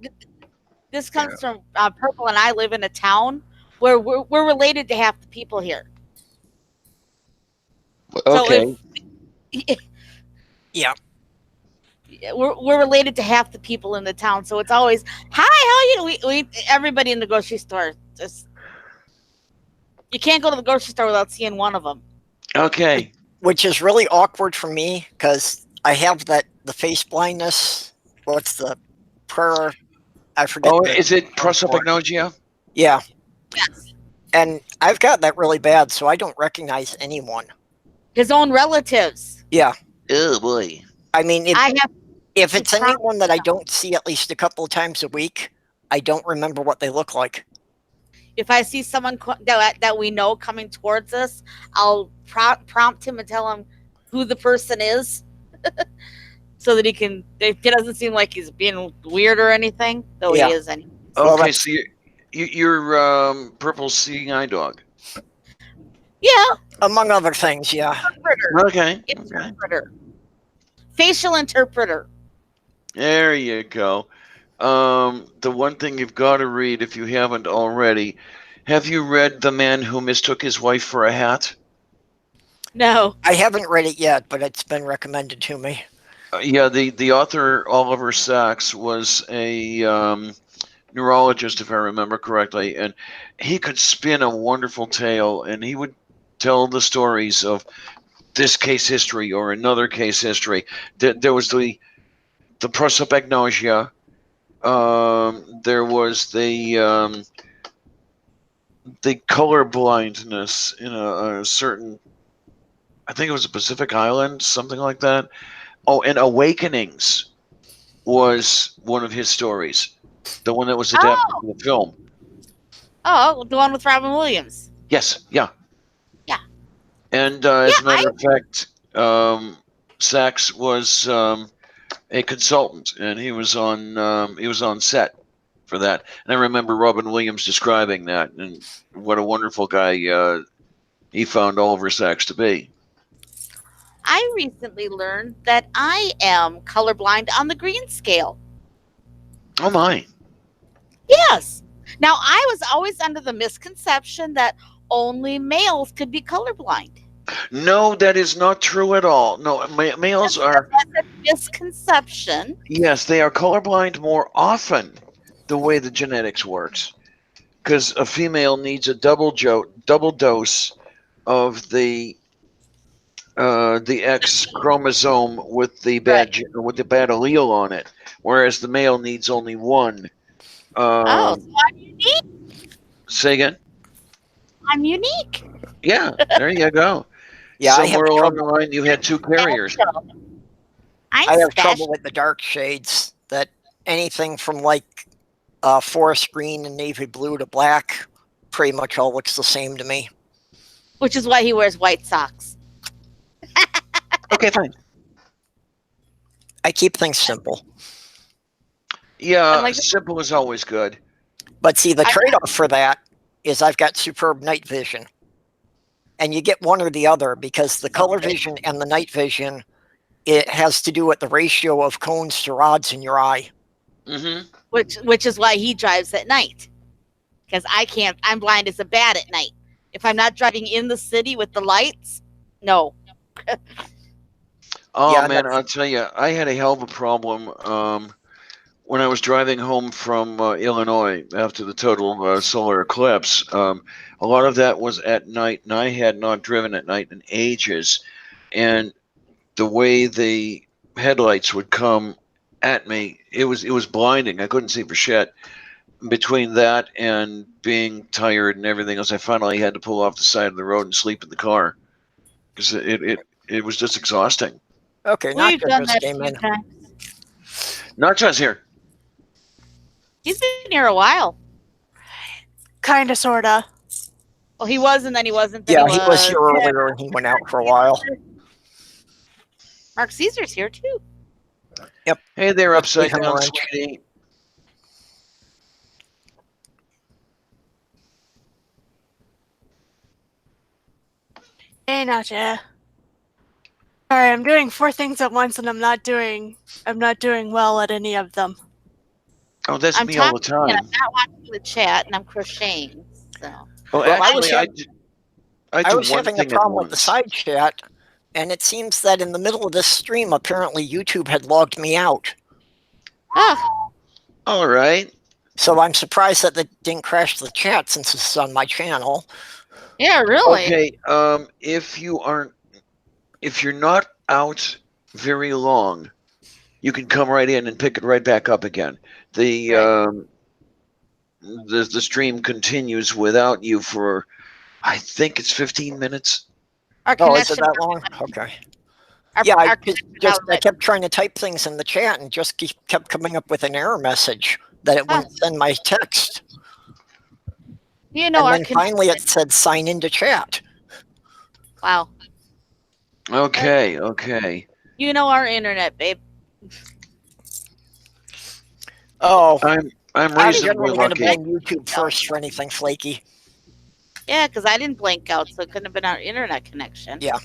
this comes from Purple, and I live in a town where we're related to half the people here. Okay. So if, Yeah. we're related to half the people in the town, so it's always, hi, how are you? We everybody in the grocery store, just, you can't go to the grocery store without seeing one of them. Okay. Which is really awkward for me because I have the face blindness. What's the prayer? I forget. Oh, is it prosopagnosia? Yeah. Yes. And I've got that really bad, so I don't recognize anyone. His own relatives. Yeah. Oh boy. I mean, if it's problem anyone that I don't see at least a couple of times a week, I don't remember what they look like. If I see someone that we know coming towards us, I'll prompt him and tell him who the person is, so that it doesn't seem like he's being weird or anything, though Yeah. he is anyway. Okay, so you're Purple's seeing eye dog. Yeah. Among other things, yeah. Interpreter. Okay. Interpreter. Facial interpreter. There you go. The one thing you've got to read if you haven't already, have you read The Man Who Mistook His Wife for a Hat? No. I haven't read it yet, but it's been recommended to me. Yeah, the author, Oliver Sacks, was a neurologist, if I remember correctly, and he could spin a wonderful tale, and he would tell the stories of this case history or another case history. There was the prosopagnosia. There was the color blindness in a certain, I think it was a Pacific Island, something like that. Oh, and Awakenings was one of his stories, the one that was adapted to the film. Oh, the one with Robin Williams. Yes, yeah. Yeah. And as a matter of fact, Sachs was a consultant, and he was on set for that. And I remember Robin Williams describing that, and what a wonderful guy he found Oliver Sacks to be. I recently learned that I am colorblind on the green scale. Oh my. Yes. Now, I was always under the misconception that only males could be colorblind. No, that is not true at all. No, males are. That's a misconception. Yes, they are colorblind more often, the way the genetics works, because a female needs a double dose of the X chromosome with the bad allele on it, whereas the male needs only one. So I'm unique. Say again? I'm unique. Yeah, there you go. Yeah, Somewhere along the line, you had two carriers. I have trouble with the dark shades. That anything from like forest green and navy blue to black pretty much all looks the same to me. Which is why he wears white socks. Okay, fine. I keep things simple. Yeah, simple is always good. But see, the trade-off for that is I've got superb night vision. And you get one or the other because the color vision and the night vision it has to do with the ratio of cones to rods in your eye. Mm-hmm. Which is why he drives at night. Because I can't. I'm blind as a bat at night. If I'm not driving in the city with the lights, no. Oh Yeah, man, I'll tell you, I had a hell of a problem when I was driving home from Illinois after the total solar eclipse. A lot of that was at night, and I had not driven at night in ages. And the way the headlights would come at me, it was blinding. I couldn't see for shit. Between that and being tired and everything else, I finally had to pull off the side of the road and sleep in the car because it was just exhausting. Okay, We've Nacho done just that a came few in. times. Nacho's here. He's been here a while. Kinda, sorta. Well, he was, and then he wasn't. Then Yeah, he he was here was. earlier and he went out for a while. Mark Caesar's here too. Hey there, Let's upside leave him down, around. sweetie. Hey, Nacha. Sorry, I'm doing 4 things at once, and I'm not doing well at any of them. Oh, that's I'm me all the talking, and time. I'm not watching the chat, and I'm crocheting. So Well, Well, I was actually, I I do was one having a thing at problem with the once. side chat, and it seems that in the middle of this stream, apparently YouTube had logged me out. All right. So I'm surprised that it didn't crash the chat since this is on my channel. yeah, really. Okay. If you're not out very long, you can come right in and pick it right back up again. The stream continues without you for, I think it's 15 minutes. Our Oh, is it connection. that long? Okay. Our, Yeah, our I connection just I outlet. kept trying to type things in the chat and just kept coming up with an error message that it wouldn't send my text. You know, And our then finally it connection. said sign into chat. Wow. Okay. Okay. You know our internet, babe. Oh, I'm I'm reasonably generally going to lucky. blame YouTube first for anything flaky. Yeah, because I didn't blank out, so it couldn't have been our internet connection. Yeah.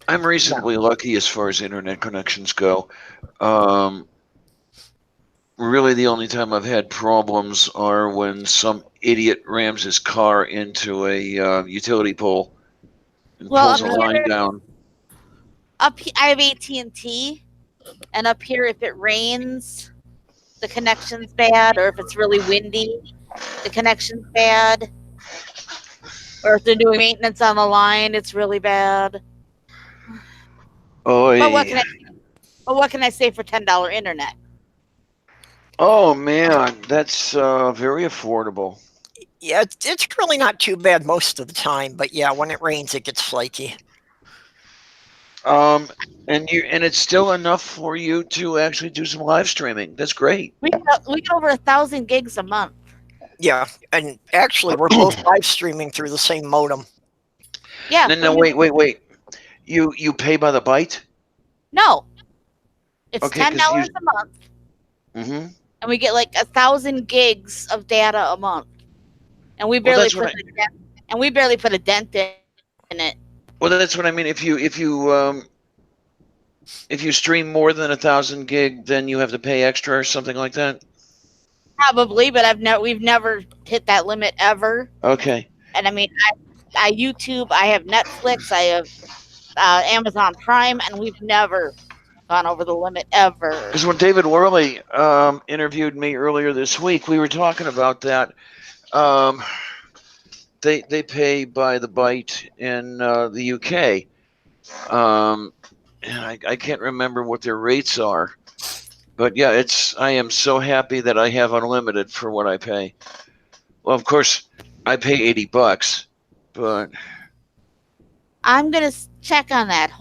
I'm reasonably lucky as far as internet connections go. Really, the only time I've had problems are when some idiot rams his car into a utility pole and Well, pulls a up line here, down. I have AT&T, and up here, if it rains, the connection's bad, or if it's really windy, the connection's bad, or if they're doing maintenance on the line, it's really bad. Oh, But what can I say for $10 internet? oh man, that's very affordable. Yeah, it's really not too bad most of the time, but yeah, when it rains, it gets flaky. And it's still enough for you to actually do some live streaming. That's great. We get over 1,000 gigs a month. Yeah, and actually, we're both live streaming through the same modem. Yeah. No, wait. You pay by the byte? No. It's Okay, $10 a month, Mm-hmm. and we get like 1,000 gigs of data a month, and we Well, barely that's what put a dent in it. Well, that's what I mean. If you stream more than 1,000 gig, then you have to pay extra or something like that. Probably, but we've never hit that limit ever. Okay. And I mean, I YouTube, I have Netflix, I have Amazon Prime, and we've never gone over the limit ever. Because when David Worley interviewed me earlier this week, we were talking about that. They pay by the byte in the UK. And I can't remember what their rates are. But yeah, I am so happy that I have unlimited for what I pay. Well, of course, I pay $80, but I'm gonna check on that.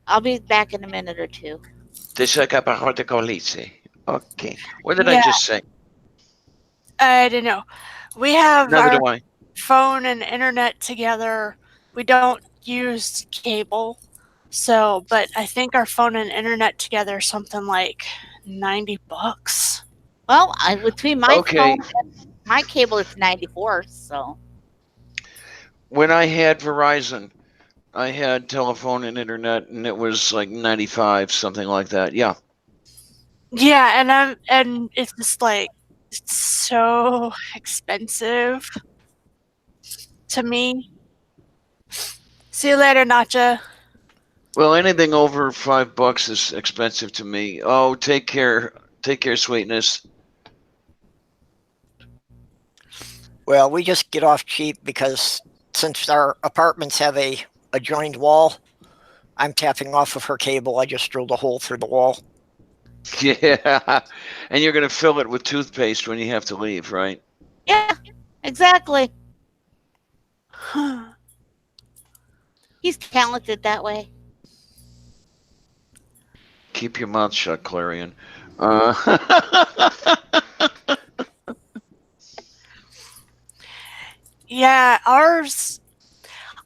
I'll be back in a minute or two. Okay. What did I just say? I don't know. We have Neither our do I. phone and internet together. We don't use cable. So, but I think our phone and internet together is something like $90. Well, between my Okay. phone and my cable, it's 94. So When I had Verizon, I had telephone and internet, and it was like 95, something like that. Yeah. Yeah, and it's just like it's so expensive to me. See you later, Nacha. Well, anything over $5 is expensive to me. Oh, take care. Take care, sweetness. Well, we just get off cheap because since our apartments have a joined wall, I'm tapping off of her cable. I just drilled a hole through the wall. Yeah. And you're going to fill it with toothpaste when you have to leave, right? Yeah, exactly. He's talented that way. Keep your mouth shut, Clarion. Yeah, ours.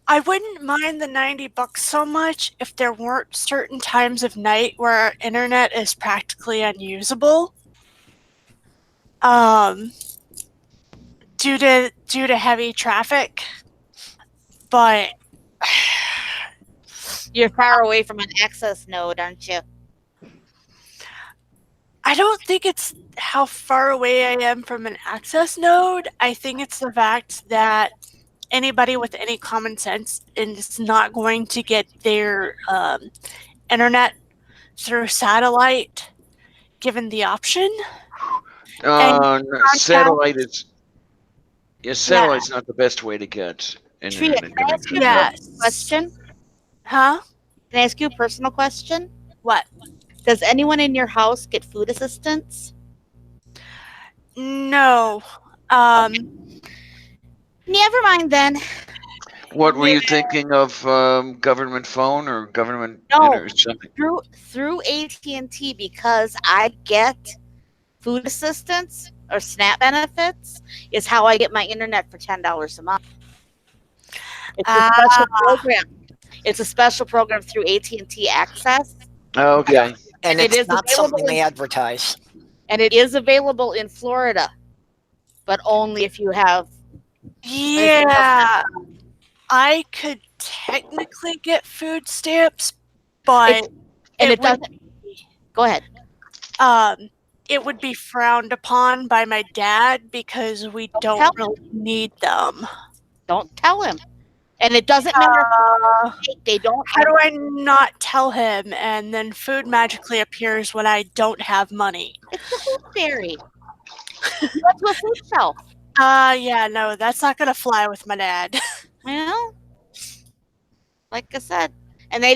I wouldn't mind the $90 so much if there weren't certain times of night where our internet is practically unusable. Due to heavy traffic. But You're far away from an access node, aren't you? I don't think it's how far away I am from an access node. I think it's the fact that anybody with any common sense is not going to get their internet through satellite, given the option. Satellite is. Yeah, satellite's not the best way to get Tria, internet can I ask you connection. a Yes. personal question? Huh? Can I ask you a personal question? What? Does anyone in your house get food assistance? No. Never mind then. What were you thinking of? Government phone or government No. something? Through AT&T, because I get food assistance or SNAP benefits, is how I get my internet for $10 a month. It's a special program. It's a special program through AT&T Access. Okay. And It it's is not something available they advertise. And it is available in Florida, but only if you have. Yeah. I could technically get food stamps, but And it doesn't. Go ahead. It would be frowned upon by my dad because we don't really need them. Don't tell him. And it doesn't matter. They don't. How do I not tell him? And then food magically appears when I don't have money. It's the food fairy. You went to a food shelf. Yeah, no, that's not gonna fly with my dad. Well, like I said, and they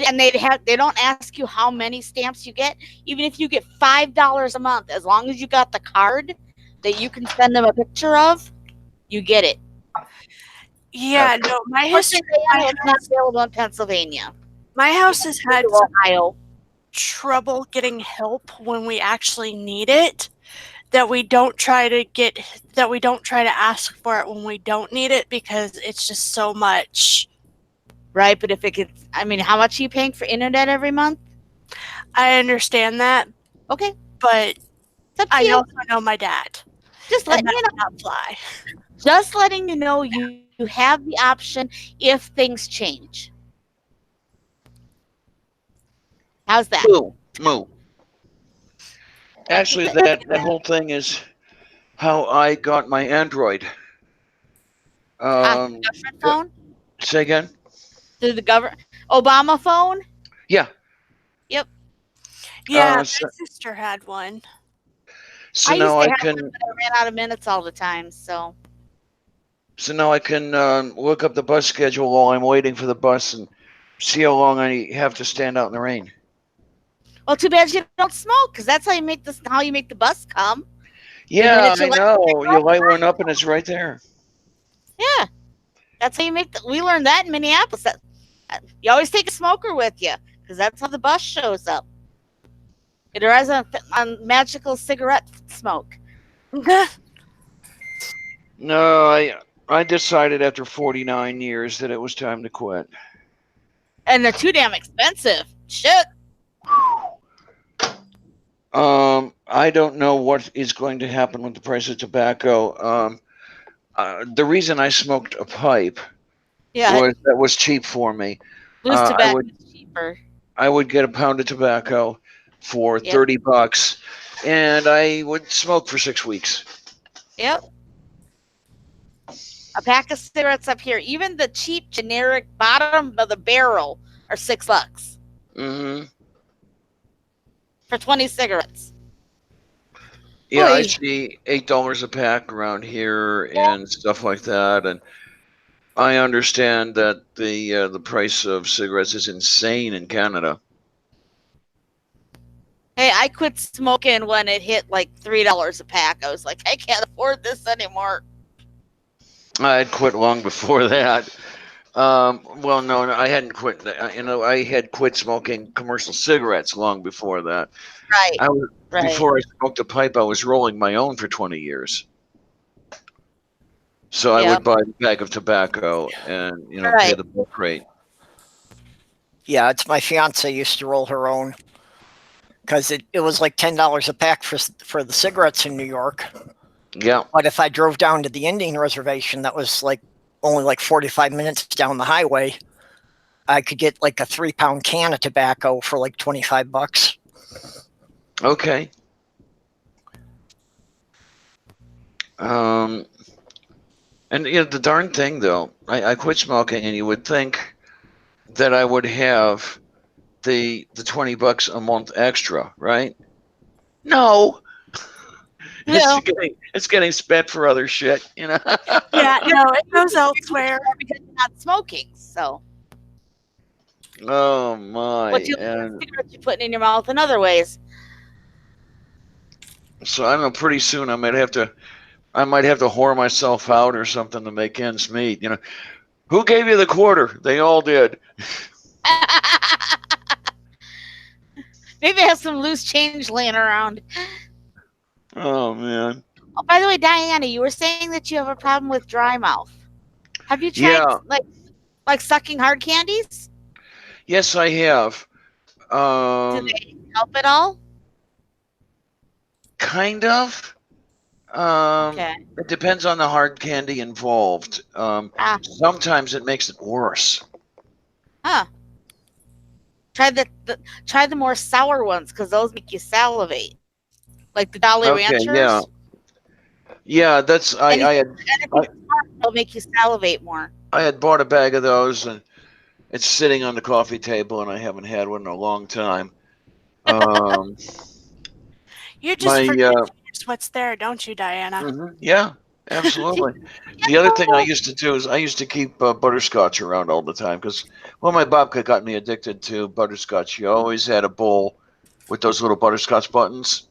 don't ask you how many stamps you get. Even if you get $5 a month, as long as you got the card that you can send them a picture of, you get it. Yeah, no, my history. It's not available in Pennsylvania. My house has had Ohio trouble getting help when we actually need it. That we don't try to ask for it when we don't need it because it's just so much. Right, but if it gets, I mean, how much are you paying for internet every month? I understand that. Okay, but I also know my dad. Just letting you know. Not fly. Just letting you know you have the option if things change. How's that? Moo. Actually, that whole thing is how I got my Android. Government phone? Say again? Through the Obama phone? Yeah. Yep. Yeah, my sister had one. So now I can. One, but I ran out of minutes all the time. So now I can look up the bus schedule while I'm waiting for the bus and see how long I have to stand out in the rain. Well, too bad you don't smoke, because that's how you make the bus come. Yeah, I know. You light one up and it's right there. Yeah, that's how you make we learned that in Minneapolis. You always take a smoker with you, because that's how the bus shows up. It relies on magical cigarette smoke. No, I decided after 49 years that it was time to quit. And they're too damn expensive. Shit. I don't know what is going to happen with the price of tobacco. The reason I smoked a pipe was that was cheap for me. Loose I tobacco would is cheaper. I would get a pound of tobacco for Yep. $30, and I would smoke for 6 weeks. Yep. A pack of cigarettes up here, even the cheap generic bottom of the barrel, are $6 Mm-hmm. for 20 cigarettes. Yeah, I Oy. see $8 a pack around here and stuff like that, and I understand that the price of cigarettes is insane in Canada. Hey, I quit smoking when it hit like $3 a pack. I was like, I can't afford this anymore. I had quit long before that. Well, no, I hadn't quit. I had quit smoking commercial cigarettes long before that. Right. Before I smoked a pipe, I was rolling my own for 20 years. So I would buy a bag of tobacco and pay the bulk rate. Yeah, it's my fiance used to roll her own because it was like $10 a pack for the cigarettes in New York. Yeah. But if I drove down to the Indian reservation, that was only like 45 minutes down the highway, I could get like a 3-pound can of tobacco for like $25. Okay. And the darn thing though, I quit smoking, and you would think that I would have the $20 a month extra, right? No. It's getting spent for other shit, Yeah, no, it goes elsewhere because you're not smoking. So. Oh my! What cigarettes you're putting in your mouth in other ways. So I don't know. Pretty soon I might have to whore myself out or something to make ends meet. Who gave you the quarter? They all did. Maybe I have some loose change laying around. Oh man. Oh, by the way, Diana, you were saying that you have a problem with dry mouth. Have you tried like sucking hard candies? Yes, I have. Do they help at all? Kind of. Okay. It depends on the hard candy involved. Sometimes it makes it worse. Huh. Try the more sour ones because those make you salivate, like the Jolly Ranchers. Yeah. That's they'll make you salivate more. I had bought a bag of those, and it's sitting on the coffee table, and I haven't had one in a long time. You just forget what's there, don't you, Diana? Mm-hmm. Yeah, absolutely. The other thing I used to do is I used to keep butterscotch around all the time because, my babka got me addicted to butterscotch. She always had a bowl with those little butterscotch buttons.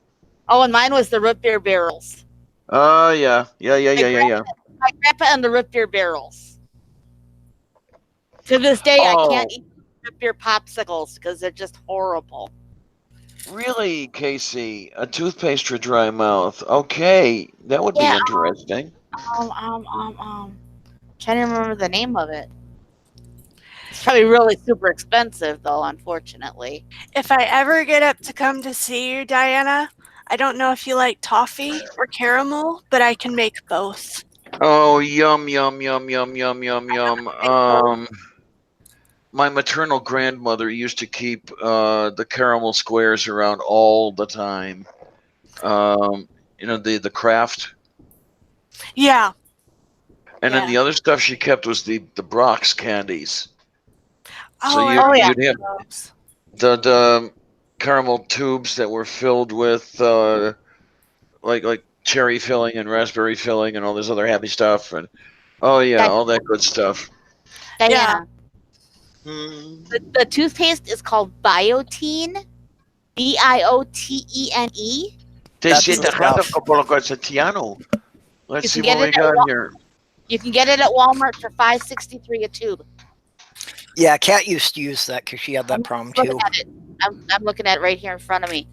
Oh, and mine was the root beer barrels. Oh, yeah. My grandpa and the root beer barrels. To this day, I can't eat root beer popsicles because they're just horrible. Really, Casey? A toothpaste for dry mouth? Okay, that would be interesting. Trying to remember the name of it. It's probably really super expensive, though. Unfortunately. If I ever get up to come to see you, Diana, I don't know if you like toffee or caramel, but I can make both. Oh, yum. My maternal grandmother used to keep the caramel squares around all the time. The Kraft. Yeah. And then the other stuff she kept was the Brock's candies. Oh, you'd have the caramel tubes that were filled with like cherry filling and raspberry filling and all this other happy stuff, and all that good stuff. Diana. The toothpaste is called Biotene, Biotene. Let's see what we got here. You can get it at Walmart for $5.63 a tube. Yeah, Kat used to use that because she had that problem too. I'm looking at it right here in front of me.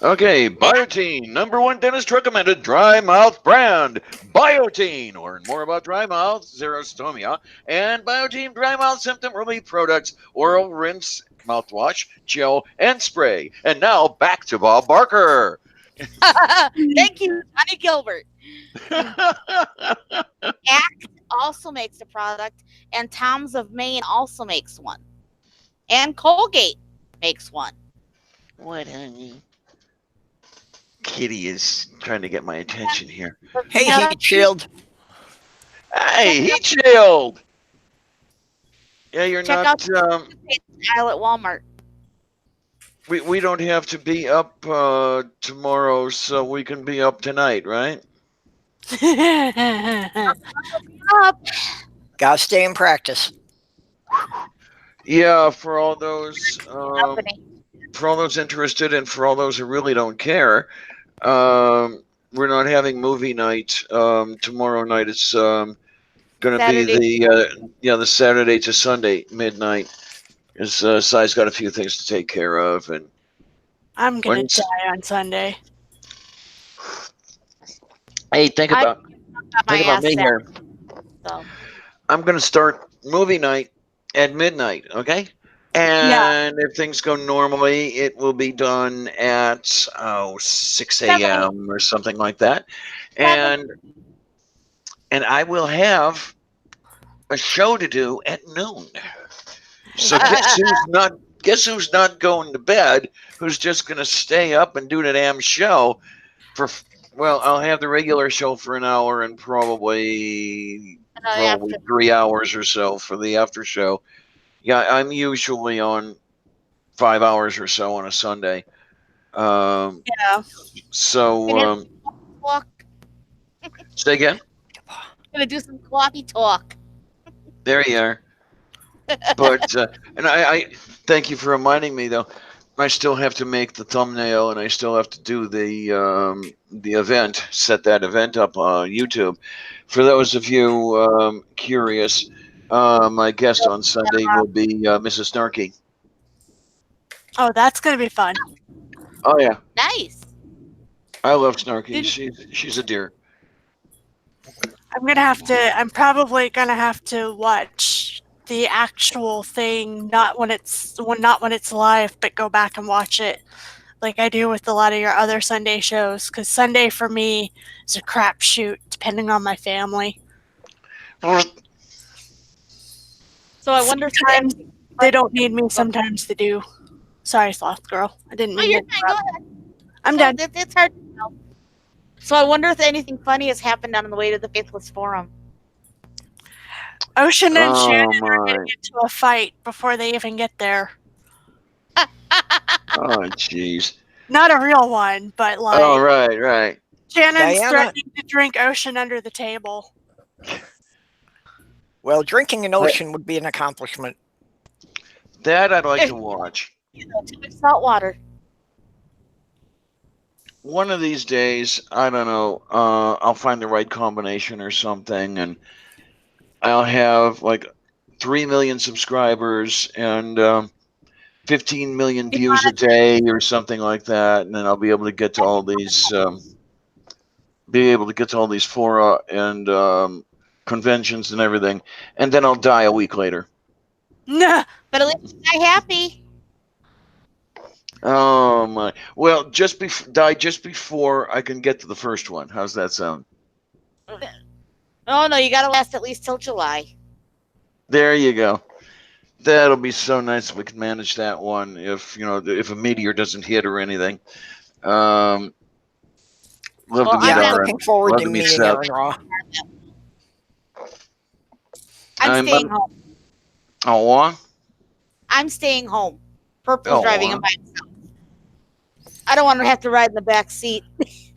Okay, Biotene, #1 dentist recommended dry mouth brand. Biotene. Learn more about dry mouth, xerostomia, and Biotene dry mouth symptom relief products, oral rinse, mouthwash, gel, and spray. And now back to Bob Barker. Thank you, Johnny Gilbert. Act also makes a product, and Tom's of Maine also makes one, and Colgate makes one. What, honey? Kitty is trying to get my attention here. Hey, Yeah. Heat Shield. Hey, Heat Shield! Yeah, you're Check not. out aisle at Walmart. We don't have to be up tomorrow, so we can be up tonight, right? Up. Gotta stay in practice. Yeah, for all those Company. interested, and for all those who really don't care, we're not having movie night tomorrow night. It's going to be the Saturday to Sunday midnight. Because Sai's got a few things to take care of, and I'm gonna die on Sunday. hey, think about me here. So. I'm going to start movie night at midnight, okay? And if things go normally, it will be done at 6 a.m. or something like that. And I will have a show to do at noon. So guess who's not going to bed? Who's just going to stay up and do the damn show for? Well, I'll have the regular show for an hour and probably 3 hours or so for the after show. Yeah, I'm usually on 5 hours or so on a Sunday. Yeah. So Walk. say again. Gonna do some coffee talk. There you are. But and I thank you for reminding me though. I still have to make the thumbnail, and I still have to do the event, set that event up on YouTube. For those of you curious, my guest on Sunday will be Mrs. Snarky. Oh, that's gonna be fun. Oh yeah, Nice. I love Snarky. She's a dear. I'm probably gonna have to watch the actual thing, not when it's live, but go back and watch it like I do with a lot of your other Sunday shows. Because Sunday for me is a crapshoot, depending on my family. So I wonder sometimes they don't need me sometimes to do. Sorry, Sloth Girl. I didn't mean you're to fine. Go interrupt. ahead. I'm done. It's hard to know. So I wonder if anything funny has happened on the way to the Faithless Forum. Ocean and Shannon are going to get to a fight before they even get there. Oh, jeez. Not a real one, but like. Oh, right. Shannon's threatening to drink Ocean under the table. Well, drinking an ocean would be an accomplishment. That I'd like to watch. Too much salt water. One of these days, I don't know, I'll find the right combination or something, and I'll have like 3 million subscribers and 15 million views a day or something like that, and then I'll be able to get to all these fora and conventions and everything, and then I'll die a week later. Nah. But at least I'm happy. Oh my! Well, die just before I can get to the first one. How's that sound? Oh no, you gotta last at least till July. There you go. That'll be so nice if we can manage that one. If if a meteor doesn't hit or anything. I'm looking forward to meeting Aaron Raw. I'm staying home. Oh, I'm staying home. Purple's driving him by himself. I don't want to have to ride in the back seat.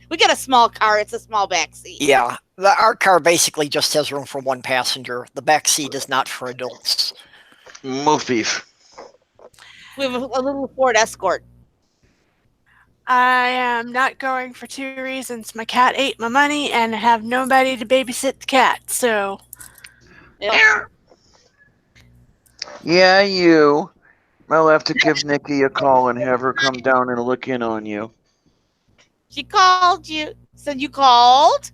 We got a small car. It's a small back seat. Yeah, our car basically just has room for one passenger. The back seat is not for adults. Move beef. We have a little Ford Escort. I am not going for 2 reasons. My cat ate my money, and I have nobody to babysit the cat. So, yeah, you. I'll have to give Nikki a call and have her come down and look in on you. She called you. Said you called?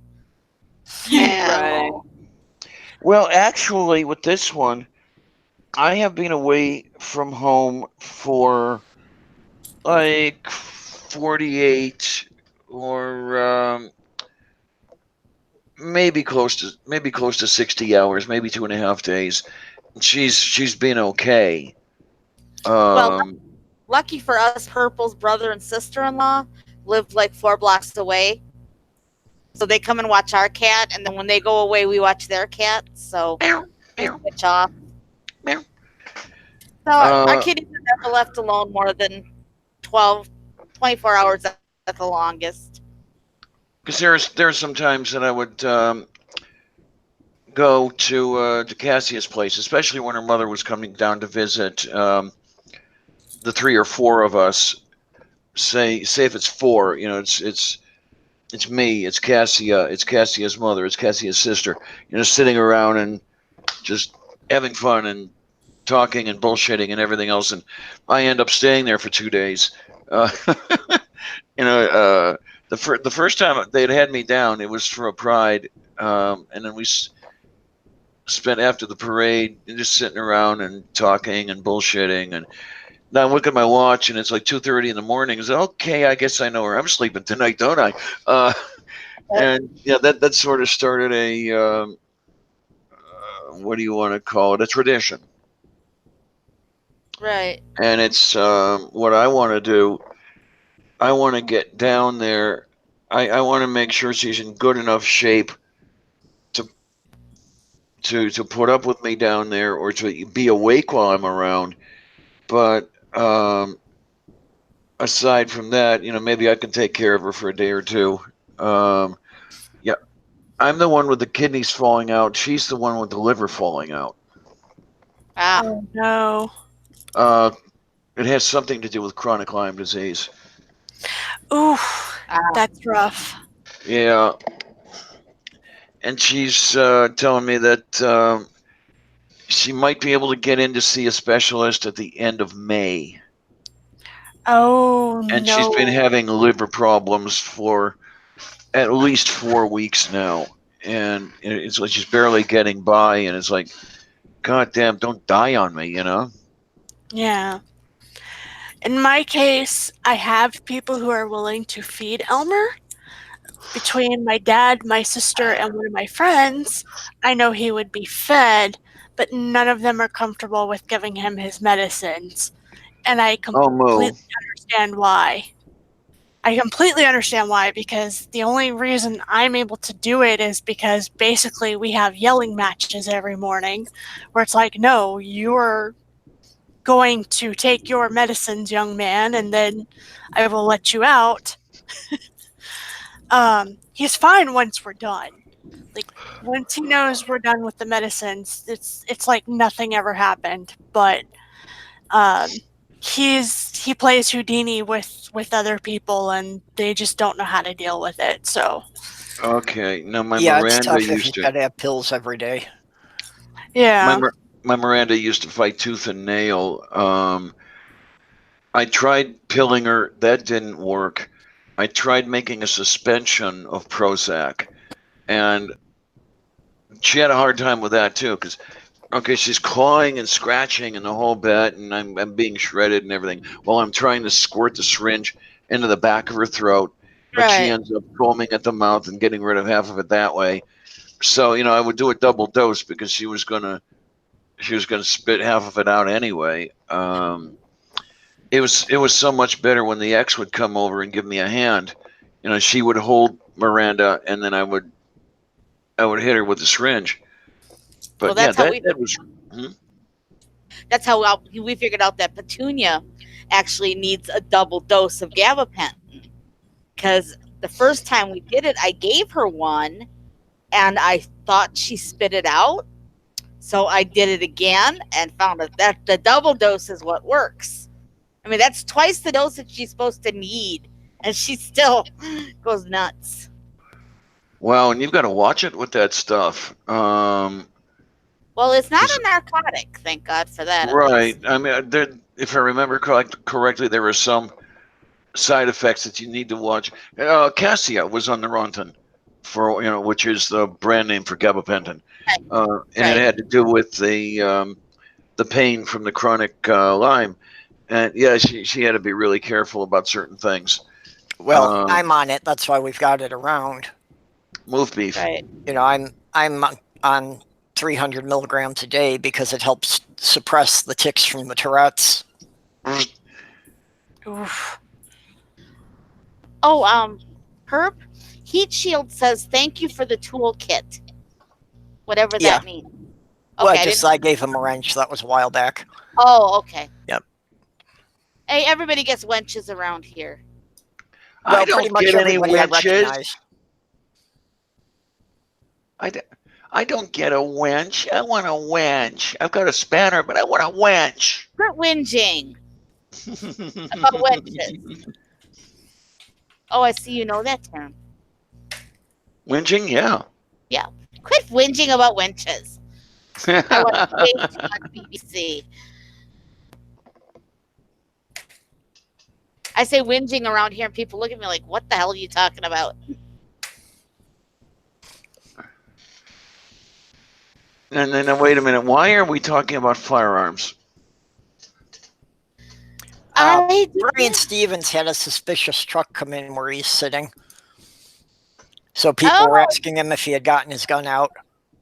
Yeah. Well, actually, with this one, I have been away from home for like 48 or maybe close to 60 hours, maybe 2.5 days. She's been okay. Well, lucky for us, Purple's brother and sister-in-law lived like 4 blocks away. So they come and watch our cat, and then when they go away, we watch their cat. So we switch off. Meow. So our kitties are never left alone more than 24 hours at the longest. Because there are some times that I would go to Cassia's place, especially when her mother was coming down to visit. The 3 or 4 of us, say if it's 4, it's me, it's Cassia, it's Cassia's mother, it's Cassia's sister, sitting around and just having fun and talking and bullshitting and everything else, and I end up staying there for 2 days. The first time they'd had me down, it was for a pride, and then we spent after the parade just sitting around and talking and bullshitting, and now I look at my watch and it's like 2:30 in the morning. It's okay, I guess I know where I'm sleeping tonight, don't I? And yeah, that sort of started a what do you want to call it? A tradition. Right. And it's what I want to do. I want to get down there. I want to make sure she's in good enough shape to put up with me down there or to be awake while I'm around. But aside from that, maybe I can take care of her for a day or 2. Yeah, I'm the one with the kidneys falling out. She's the one with the liver falling out. Ah. Oh no. It has something to do with chronic Lyme disease. Ooh, that's rough. Yeah. And she's telling me that she might be able to get in to see a specialist at the end of May. Oh And no. she's been having liver problems for at least 4 weeks now. And it's like she's barely getting by. And it's like, God damn, don't die on me, Yeah. In my case, I have people who are willing to feed Elmer. Between my dad, my sister, and one of my friends, I know he would be fed, but none of them are comfortable with giving him his medicines. And I completely understand why. I completely understand why, because the only reason I'm able to do it is because basically we have yelling matches every morning where it's like, no, you're going to take your medicines, young man, and then I will let you out. He's fine once we're done. Like, once he knows we're done with the medicines, it's like nothing ever happened. But he plays Houdini with other people, and they just don't know how to deal with it. So okay, no, my Yeah, Miranda it's tough if used you've to. got to have pills every day. yeah. My Miranda used to fight tooth and nail. I tried pilling her. That didn't work. I tried making a suspension of Prozac, and she had a hard time with that too. Because okay, she's clawing and scratching and the whole bit, and I'm being shredded and everything while I'm trying to squirt the syringe into the back of her throat. But she Right. ends up foaming at the mouth and getting rid of half of it that way. So I would do a double dose because she was gonna spit half of it out anyway. It was so much better when the ex would come over and give me a hand. She would hold Miranda, and then I would hit her with the syringe. But Well, that's yeah, how we. that was. That's how we figured out that Petunia actually needs a double dose of gabapentin. Because the first time we did it, I gave her one, and I thought she spit it out. So I did it again and found out that the double dose is what works. I mean, that's twice the dose that she's supposed to need, and she still goes nuts. Wow, and you've got to watch it with that stuff. Well, it's not a narcotic, thank God for that. Right. I mean, if I remember correctly, there were some side effects that you need to watch. Cassia was on the Ronton for which is the brand name for gabapentin, and it had to do with the pain from the chronic Lyme, and yeah, she had to be really careful about certain things. Well, I'm on it. That's why we've got it around. Move beef. Right. You know, I'm on 300 milligrams a day because it helps suppress the tics from the Tourette's. Oof. Oh, Herb, Heat Shield says thank you for the toolkit. Whatever Yeah. that means. Well, Okay, I gave him a wrench. That was a while back. Oh, okay. Yep. Hey, everybody gets wenches around here. Well, I don't pretty much get any everybody I wenches. recognize. I don't get a wench. I want a wench. I've got a spanner, but I want a wench. Quit whinging about wenches. Oh, I see you know that term. Whinging, yeah. Yeah. Quit whinging about wenches. I watch way too much BBC. I say whinging around here, and people look at me like, "What the hell are you talking about?" And then wait a minute. Why are we talking about firearms? Brian Stevens had a suspicious truck come in where he's sitting. So people were asking him if he had gotten his gun out.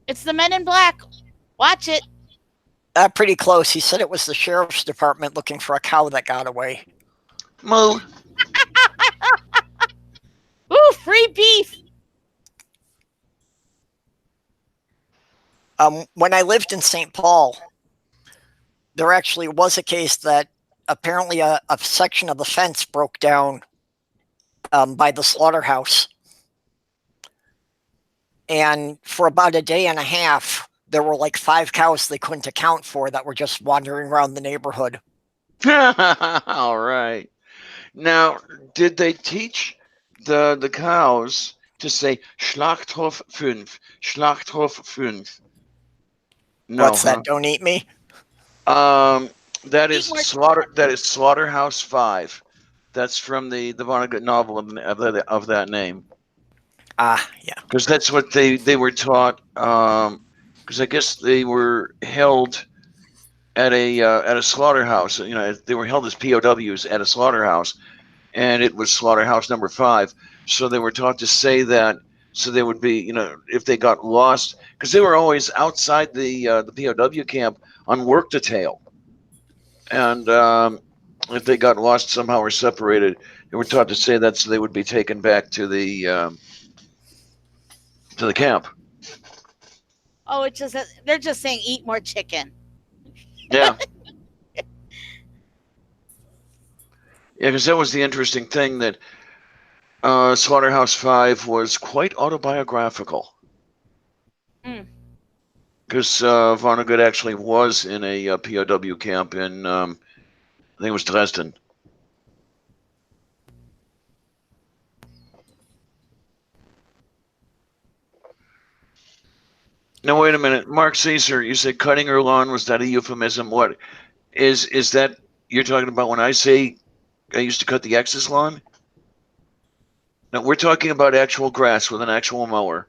It's the Men in Black. Watch it. Pretty close. He said it was the sheriff's department looking for a cow that got away. Moo. Ooh, free beef. When I lived in St. Paul, there actually was a case that apparently a section of the fence broke down by the slaughterhouse. And for about a day and a half, there were like 5 cows they couldn't account for that were just wandering around the neighborhood. All right. Now, did they teach the cows to say Schlachthof 5, Schlachthof 5? No, What's that? Don't eat me. That is Slaughterhouse 5. That's from the Vonnegut novel of that name. Yeah. Because that's what they were taught. Because I guess they were held at a slaughterhouse. You know, they were held as POWs at a slaughterhouse, and it was slaughterhouse number 5. So they were taught to say that, so they would be, you know, if they got lost, because they were always outside the POW camp on work detail, and if they got lost somehow or separated, they were taught to say that, so they would be taken back to the camp. Oh, it's just they're just saying eat more chicken. Yeah. Yeah, because that was the interesting thing, that Slaughterhouse 5 was quite autobiographical. Because Vonnegut actually was in a POW camp in, I think it was Dresden. Now, wait a minute. Mark Caesar, you said cutting her lawn, was that a euphemism? What is that you're talking about when I say I used to cut the ex's lawn? No, we're talking about actual grass with an actual mower.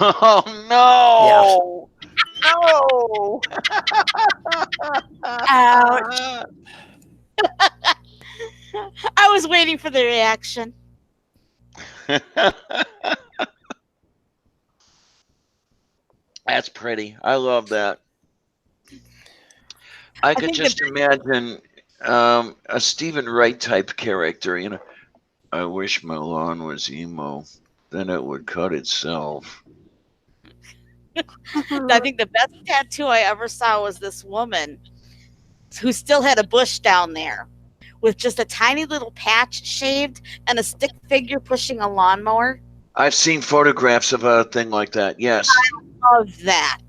Oh no! No! Ouch. I was waiting for the reaction. That's pretty. I love that. I could just imagine a Stephen Wright type character. You know, I wish my lawn was emo, then it would cut itself. I think the best tattoo I ever saw was this woman who still had a bush down there with just a tiny little patch shaved and a stick figure pushing a lawnmower. I've seen photographs of a thing like that. Yes. I love that.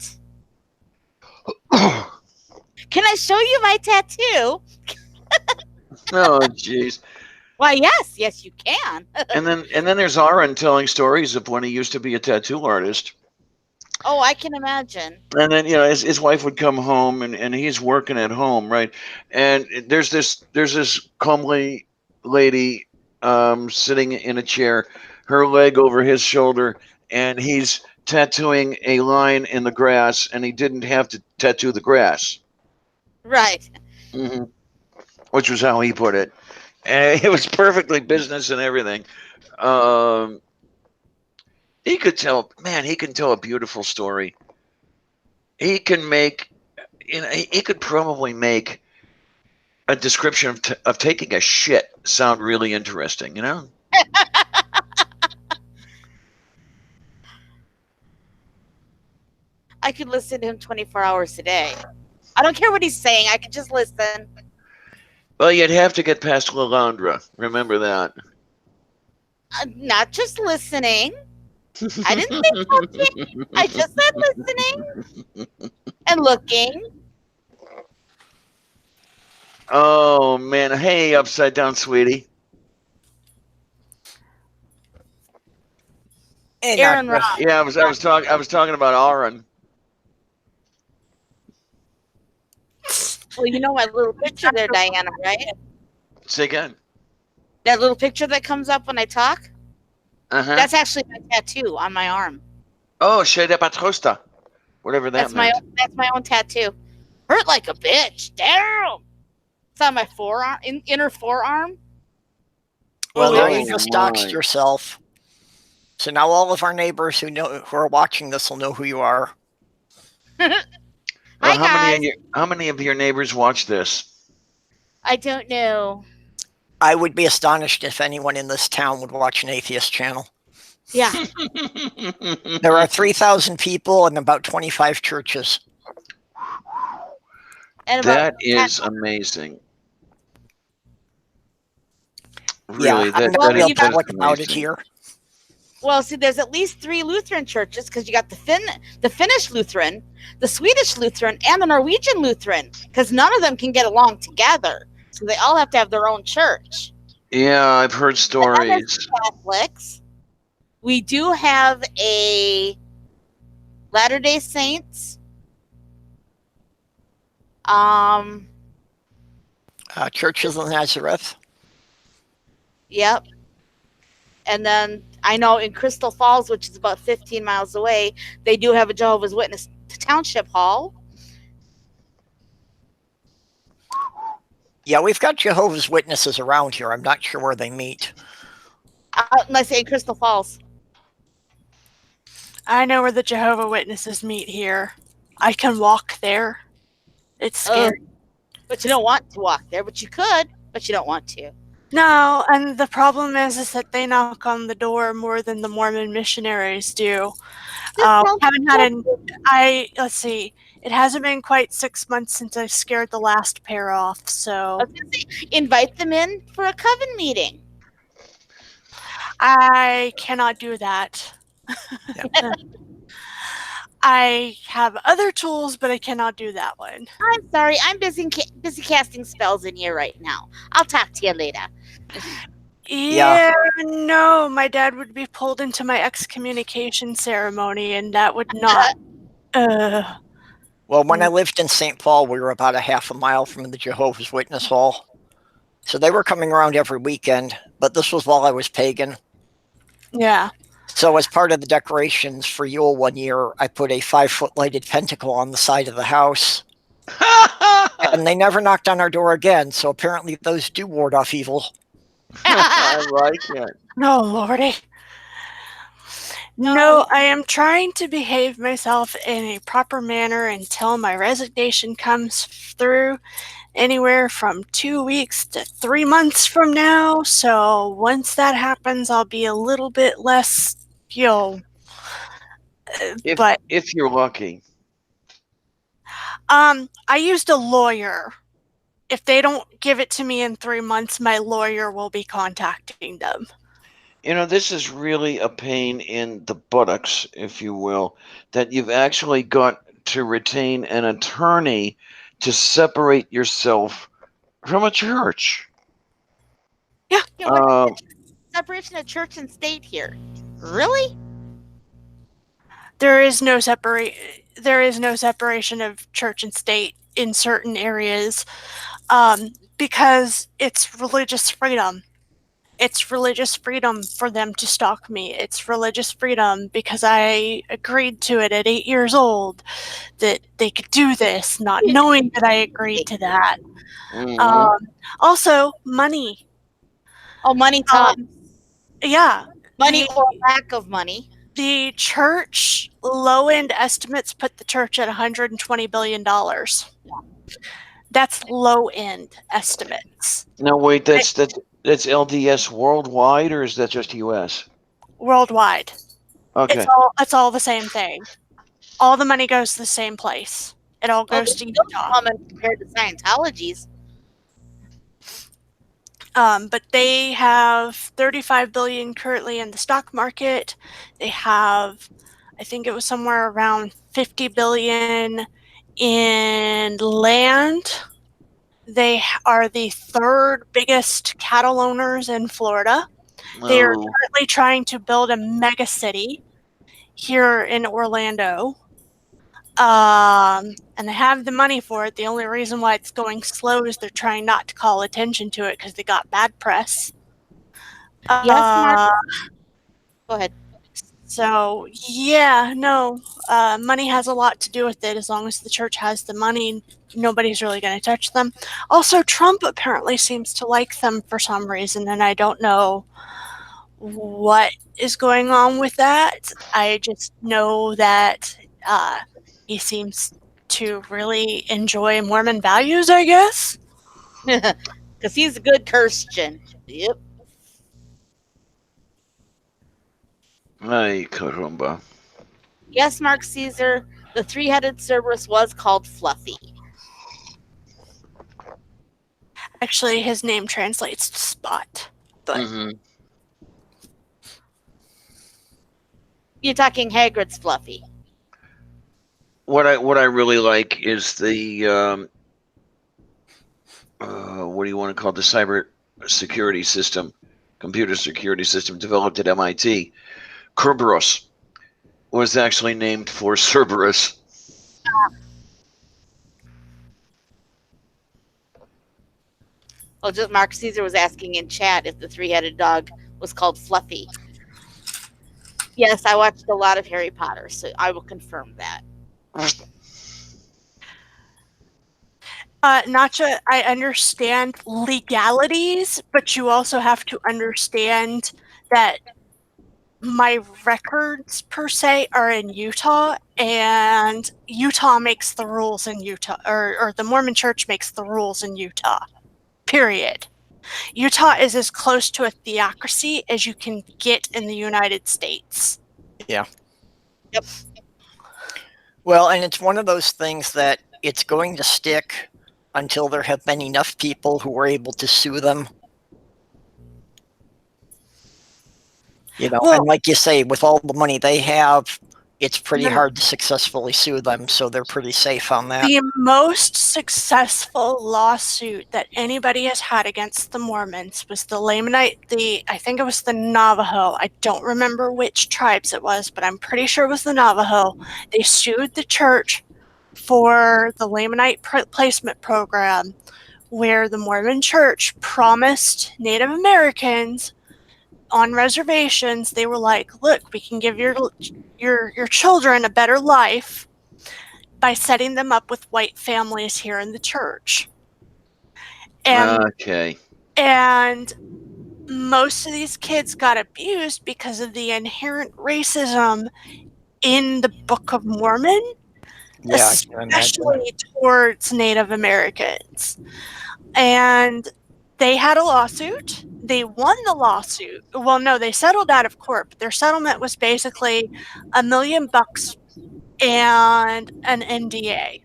Can I show you my tattoo? Oh, jeez. Why, yes, you can. And then there's Aaron telling stories of when he used to be a tattoo artist. Oh, I can imagine. And then, you know, his wife would come home, and he's working at home, right? And there's this comely lady sitting in a chair, her leg over his shoulder, and he's tattooing a line in the grass, and he didn't have to tattoo the grass. Right. Hmm. Which was how he put it. And it was perfectly business and everything. He could tell, man, he can tell a beautiful story. He can make, he could probably make a description of taking a shit sound really interesting, I could listen to him 24 hours a day. I don't care what he's saying. I could just listen. Well, you'd have to get past Lalandra. Remember that. Not just listening. I didn't say talking. I just said listening and looking. Oh man! Hey, upside down, sweetie. Hey, Aaron Knox. Ross. Yeah, I was talking about Aaron. Well, you know my little picture there, Diana, right? Say again. That little picture that comes up when I talk? Uh-huh. That's actually my tattoo on my arm. Oh, Shea de Patrosta. Whatever that meant. That's my own tattoo. Hurt like a bitch. Damn. It's on my forearm, inner forearm. Well, there Oh, you just doxed my. yourself. So now all of our neighbors who are watching this will know who you are. Well, Hi, guys. how many of your neighbors watch this? I don't know. I would be astonished if anyone in this town would watch an atheist channel. Yeah. There are 3,000 people and about 25 churches. And That is amazing. Really, I'm that not real is public about it amazing. here. Well, see, there's at least 3 Lutheran churches because you got the Finnish Lutheran, the Swedish Lutheran, and the Norwegian Lutheran because none of them can get along together. So they all have to have their own church. Yeah, I've heard stories. Catholics. We do have a Latter-day Saints. Churches of Nazareth. Yep. And then I know in Crystal Falls, which is about 15 miles away, they do have a Jehovah's Witness Township Hall. Yeah, we've got Jehovah's Witnesses around here. I'm not sure where they meet. Let's say in Crystal Falls. I know where the Jehovah Witnesses meet here. I can walk there. It's scary. But you don't want to walk there, but you could, but you don't want to. No, and the problem is that they knock on the door more than the Mormon missionaries do. Haven't had let's see. It hasn't been quite 6 months since I scared the last pair off, so I was gonna say, invite them in for a coven meeting. I cannot do that. I have other tools, but I cannot do that one. I'm sorry, I'm busy casting spells in here right now. I'll talk to you later. Yeah, no, my dad would be pulled into my excommunication ceremony, and that would not. Well, when I lived in St. Paul, we were about a half a mile from the Jehovah's Witness Hall. So they were coming around every weekend, but this was while I was pagan. Yeah. So as part of the decorations for Yule one year, I put a 5-foot lighted pentacle on the side of the house. And they never knocked on our door again, so apparently those do ward off evil. I like it. No, Lordy. No, I am trying to behave myself in a proper manner until my resignation comes through, anywhere from 2 weeks to 3 months from now. So once that happens, I'll be a little bit less, if you're lucky. I used a lawyer. If they don't give it to me in 3 months, my lawyer will be contacting them. This is really a pain in the buttocks, if you will, that you've actually got to retain an attorney to separate yourself from a church. Yeah. Separation of church and state here. Really? There is no separation of church and state in certain areas, because it's religious freedom. It's religious freedom for them to stalk me. It's religious freedom because I agreed to it at 8 years old that they could do this, not knowing that I agreed to that. Mhm. Also, money. Money talks. Yeah. Money or lack of money. The church low-end estimates put the church at $120 billion. That's low-end estimates. Now wait, that's LDS worldwide, or is that just U.S.? Worldwide. Okay. It's all the same thing. All the money goes to the same place. It all goes to Utah. Common compared to Scientology's. But they have 35 billion currently in the stock market. They have, I think it was somewhere around 50 billion in land. They are the third biggest cattle owners in Florida. They are currently trying to build a mega city here in Orlando. And they have the money for it. The only reason why it's going slow is they're trying not to call attention to it because they got bad press. Yes, Mark. Go ahead. So, yeah, no, money has a lot to do with it. As long as the church has the money, nobody's really going to touch them. Also, Trump apparently seems to like them for some reason, and I don't know what is going on with that. I just know that he seems to really enjoy Mormon values, I guess. Because he's a good Christian. Yep. Ay, caramba. Yes, Mark Caesar. The three-headed Cerberus was called Fluffy. Actually, his name translates to Spot. But You're talking Hagrid's Fluffy. What I really like is the what do you want to call it? The cyber security system, computer security system developed at MIT. Kerberos was actually named for Cerberus. Well, just Mark Caesar was asking in chat if the three-headed dog was called Fluffy. Yes, I watched a lot of Harry Potter, so I will confirm that. Nacha, I understand legalities, but you also have to understand that my records, per se, are in Utah, and Utah makes the rules in Utah, or the Mormon Church makes the rules in Utah, period. Utah is as close to a theocracy as you can get in the United States. Yeah. Yep. Well, and it's one of those things that it's going to stick until there have been enough people who are able to sue them. You know, and like you say, with all the money they have, it's pretty hard to successfully sue them, so they're pretty safe on that. The most successful lawsuit that anybody has had against the Mormons was the Lamanite, I think it was the Navajo. I don't remember which tribes it was, but I'm pretty sure it was the Navajo. They sued the church for the Lamanite placement program, where the Mormon Church promised Native Americans on reservations. They were like, look, we can give your children a better life by setting them up with white families here in the church. And most of these kids got abused because of the inherent racism in the Book of Mormon, especially towards Native Americans. And they had a lawsuit. They won the lawsuit. Well, no, they settled out of court. But their settlement was basically $1 million and an NDA.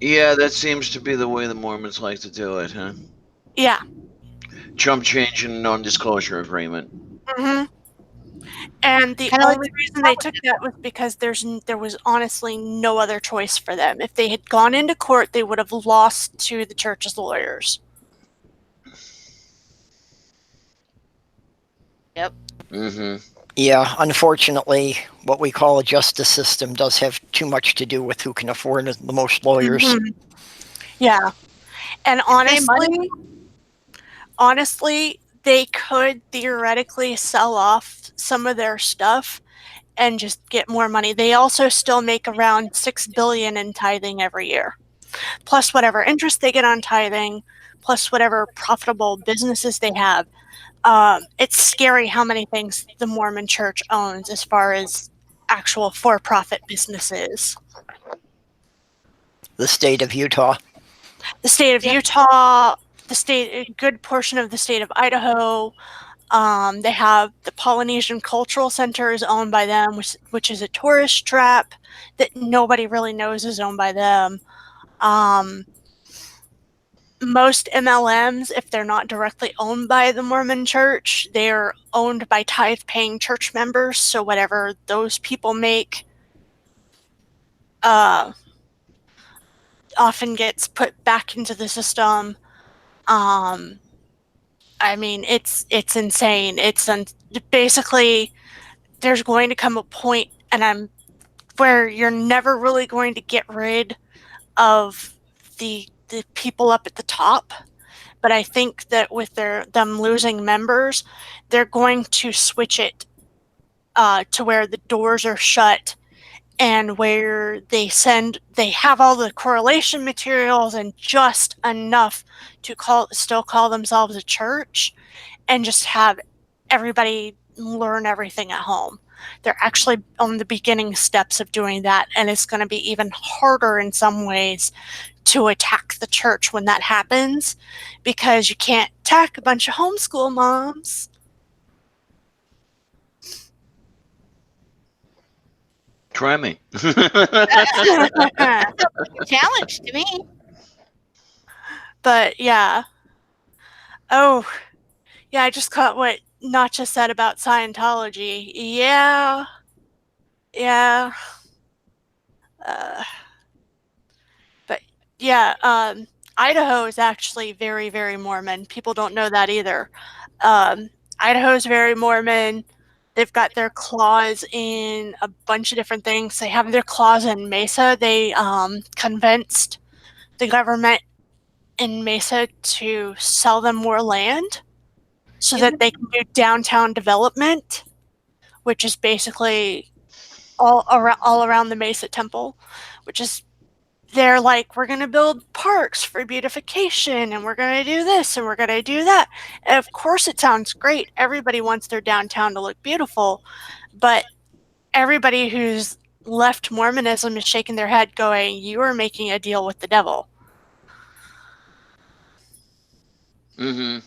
Yeah, that seems to be the way the Mormons like to do it, huh? Yeah. Chump change and non-disclosure agreement. Mm-hmm. And the only reason they took that was because there was honestly no other choice for them. If they had gone into court, they would have lost to the church's lawyers. Yep. Yeah, unfortunately, what we call a justice system does have too much to do with who can afford the most lawyers. Yeah. And honestly, honestly, they could theoretically sell off some of their stuff and just get more money. They also still make around $6 billion in tithing every year, plus whatever interest they get on tithing, plus whatever profitable businesses they have. It's scary how many things the Mormon Church owns as far as actual for-profit businesses. The state of Utah. The state of Utah, a good portion of the state of Idaho. They have the Polynesian Cultural Center is owned by them, which is a tourist trap that nobody really knows is owned by them. Most MLMs, if they're not directly owned by the Mormon Church, they're owned by tithe-paying church members. So whatever those people make often gets put back into the system. I mean, it's insane. Basically, there's going to come a point, where you're never really going to get rid of the people up at the top. But I think that with them losing members, they're going to switch it to where the doors are shut and where they have all the correlation materials and just enough to still call themselves a church and just have everybody learn everything at home. They're actually on the beginning steps of doing that, and it's going to be even harder in some ways to attack the church when that happens, because you can't attack a bunch of homeschool moms. Try me. Challenge to me. But yeah. Oh, yeah, I just caught what Nacha said about Scientology. Yeah. But yeah, Idaho is actually very, very Mormon. People don't know that either. Idaho is very Mormon. They've got their claws in a bunch of different things. They have their claws in Mesa. They convinced the government in Mesa to sell them more land so that they can do downtown development, which is basically all around the Mesa Temple, which is they're like, we're going to build parks for beautification, and we're going to do this, and we're going to do that. And of course, it sounds great. Everybody wants their downtown to look beautiful, but everybody who's left Mormonism is shaking their head going, you are making a deal with the devil. Mm-hmm.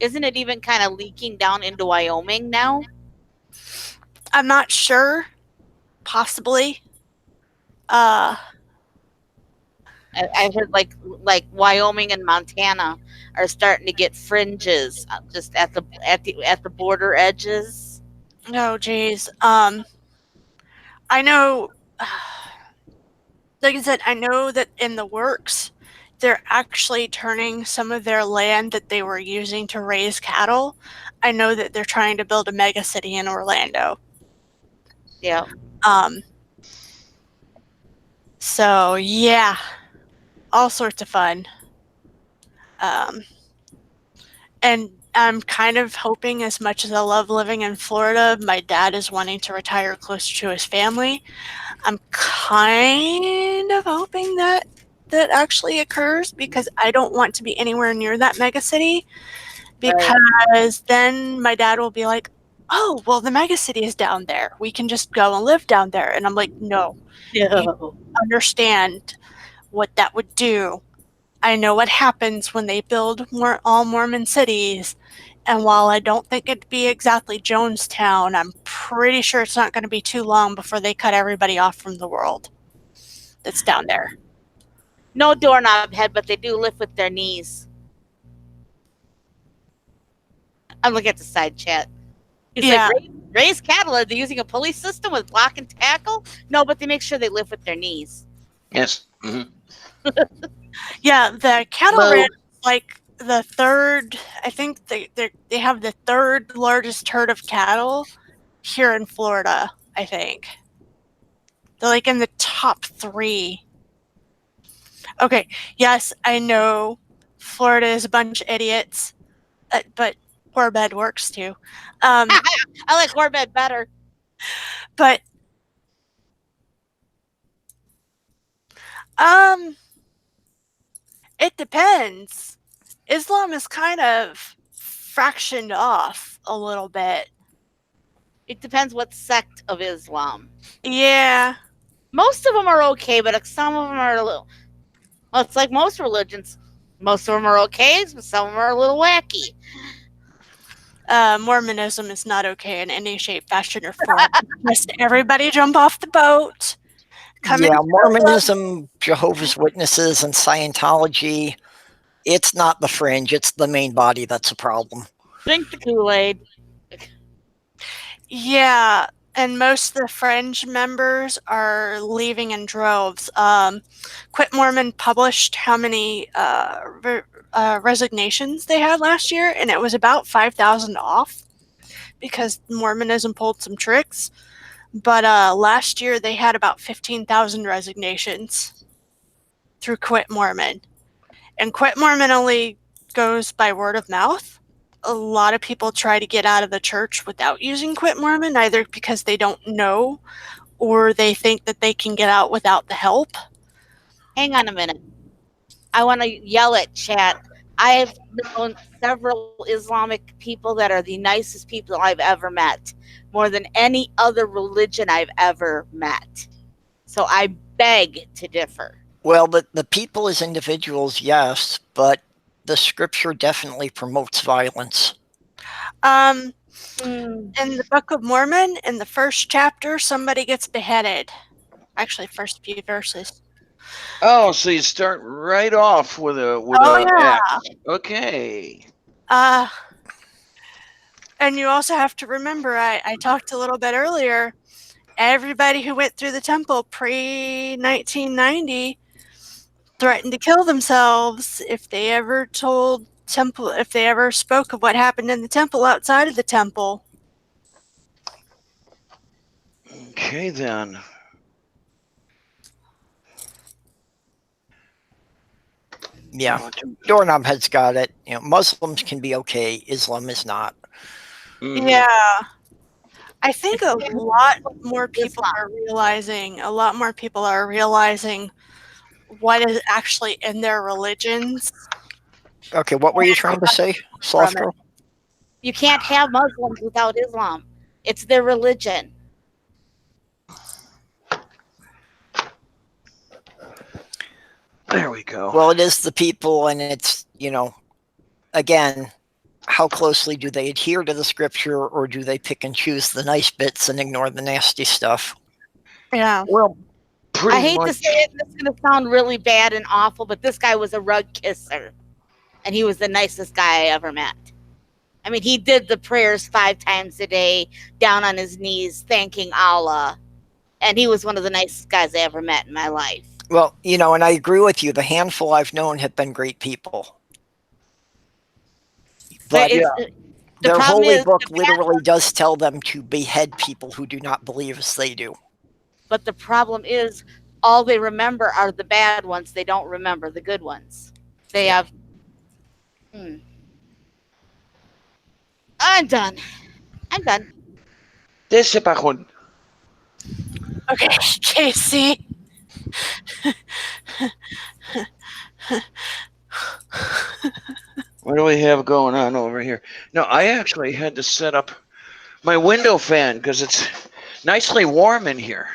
Isn't it even kind of leaking down into Wyoming now? I'm not sure. Possibly. I heard like Wyoming and Montana are starting to get fringes just at the border edges. Oh, geez. I know. Like I said, I know that in the works, they're actually turning some of their land that they were using to raise cattle. I know that they're trying to build a mega city in Orlando. Yeah. So yeah, all sorts of fun. And I'm kind of hoping, as much as I love living in Florida, my dad is wanting to retire closer to his family. I'm kind of hoping that actually occurs, because I don't want to be anywhere near that mega city, because then my dad will be like, oh, well, the mega city is down there. We can just go and live down there. And I'm like, no. You understand what that would do. I know what happens when they build all Mormon cities. And while I don't think it'd be exactly Jonestown, I'm pretty sure it's not going to be too long before they cut everybody off from the world that's down there. No doorknob head, but they do lift with their knees. I'm looking at the side chat. He's like, raise cattle. Are they using a pulley system with block and tackle? No, but they make sure they lift with their knees. Yes. Mm-hmm. Yeah, the cattle ranch is like the third. I think they have the third largest herd of cattle here in Florida. I think they're like in the top 3. Okay, yes, I know Florida is a bunch of idiots, but Warbed works too. I like Corbett better. But it depends. Islam is kind of fractioned off a little bit. It depends what sect of Islam. Yeah. Most of them are okay, but some of them are a little. Well, it's like most religions. Most of them are okay, but some of them are a little wacky. Mormonism is not okay in any shape, fashion, or form. Just everybody jump off the boat. Yeah, Mormonism, Jehovah's Witnesses, and Scientology, it's not the fringe, it's the main body that's a problem. Drink the Kool-Aid. Yeah, and most of the fringe members are leaving in droves. Quit Mormon published how many resignations they had last year, and it was about 5,000 off because Mormonism pulled some tricks. But last year they had about 15,000 resignations through Quit Mormon. And Quit Mormon only goes by word of mouth. A lot of people try to get out of the church without using Quit Mormon, either because they don't know or they think that they can get out without the help. Hang on a minute. I want to yell at chat. I've known several Islamic people that are the nicest people I've ever met, more than any other religion I've ever met. So I beg to differ. Well, the people as individuals, yes, but the scripture definitely promotes violence. In the Book of Mormon, in the first chapter, somebody gets beheaded. Actually, first few verses. Oh, so you start right off with a yeah. X. Okay. And you also have to remember, I talked a little bit earlier, everybody who went through the temple pre-1990 threatened to kill themselves if they ever spoke of what happened in the temple outside of the temple. Okay, then. Yeah, Doorknob has got it. You know, Muslims can be okay, Islam is not. Mhm. Yeah. I think a lot more people are realizing what is actually in their religions. Okay, what were you trying to say, Sloth Girl? You can't have Muslims without Islam. It's their religion. There we go. Well, it is the people, and it's, you know, again, how closely do they adhere to the scripture, or do they pick and choose the nice bits and ignore the nasty stuff? Yeah. Well, pretty I hate much. to say it, it's going to sound really bad and awful, but this guy was a rug kisser. And he was the nicest guy I ever met. I mean, he did the prayers 5 times a day, down on his knees, thanking Allah. And he was one of the nicest guys I ever met in my life. Well, you know, and I agree with you. The handful I've known have been great people. But their holy book literally does tell them to behead people who do not believe as they do. But the problem is, all they remember are the bad ones. They don't remember the good ones. They have... I'm done. Okay, Casey. What do we have going on over here? No, I actually had to set up my window fan because it's nicely warm in here.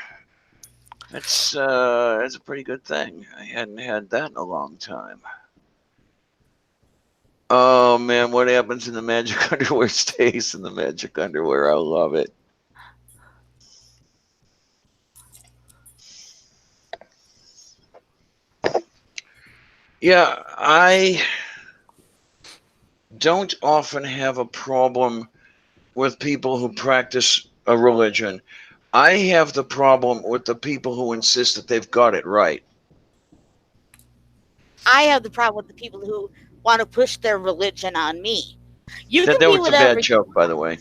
That's a pretty good thing. I hadn't had that in a long time. Oh man, what happens in the magic underwear stays in the magic underwear. I love it. Yeah, I don't often have a problem with people who practice a religion. I have the problem with the people who insist that they've got it right. I have the problem with the people who want to push their religion on me. You That can be was a whatever bad joke, by the way.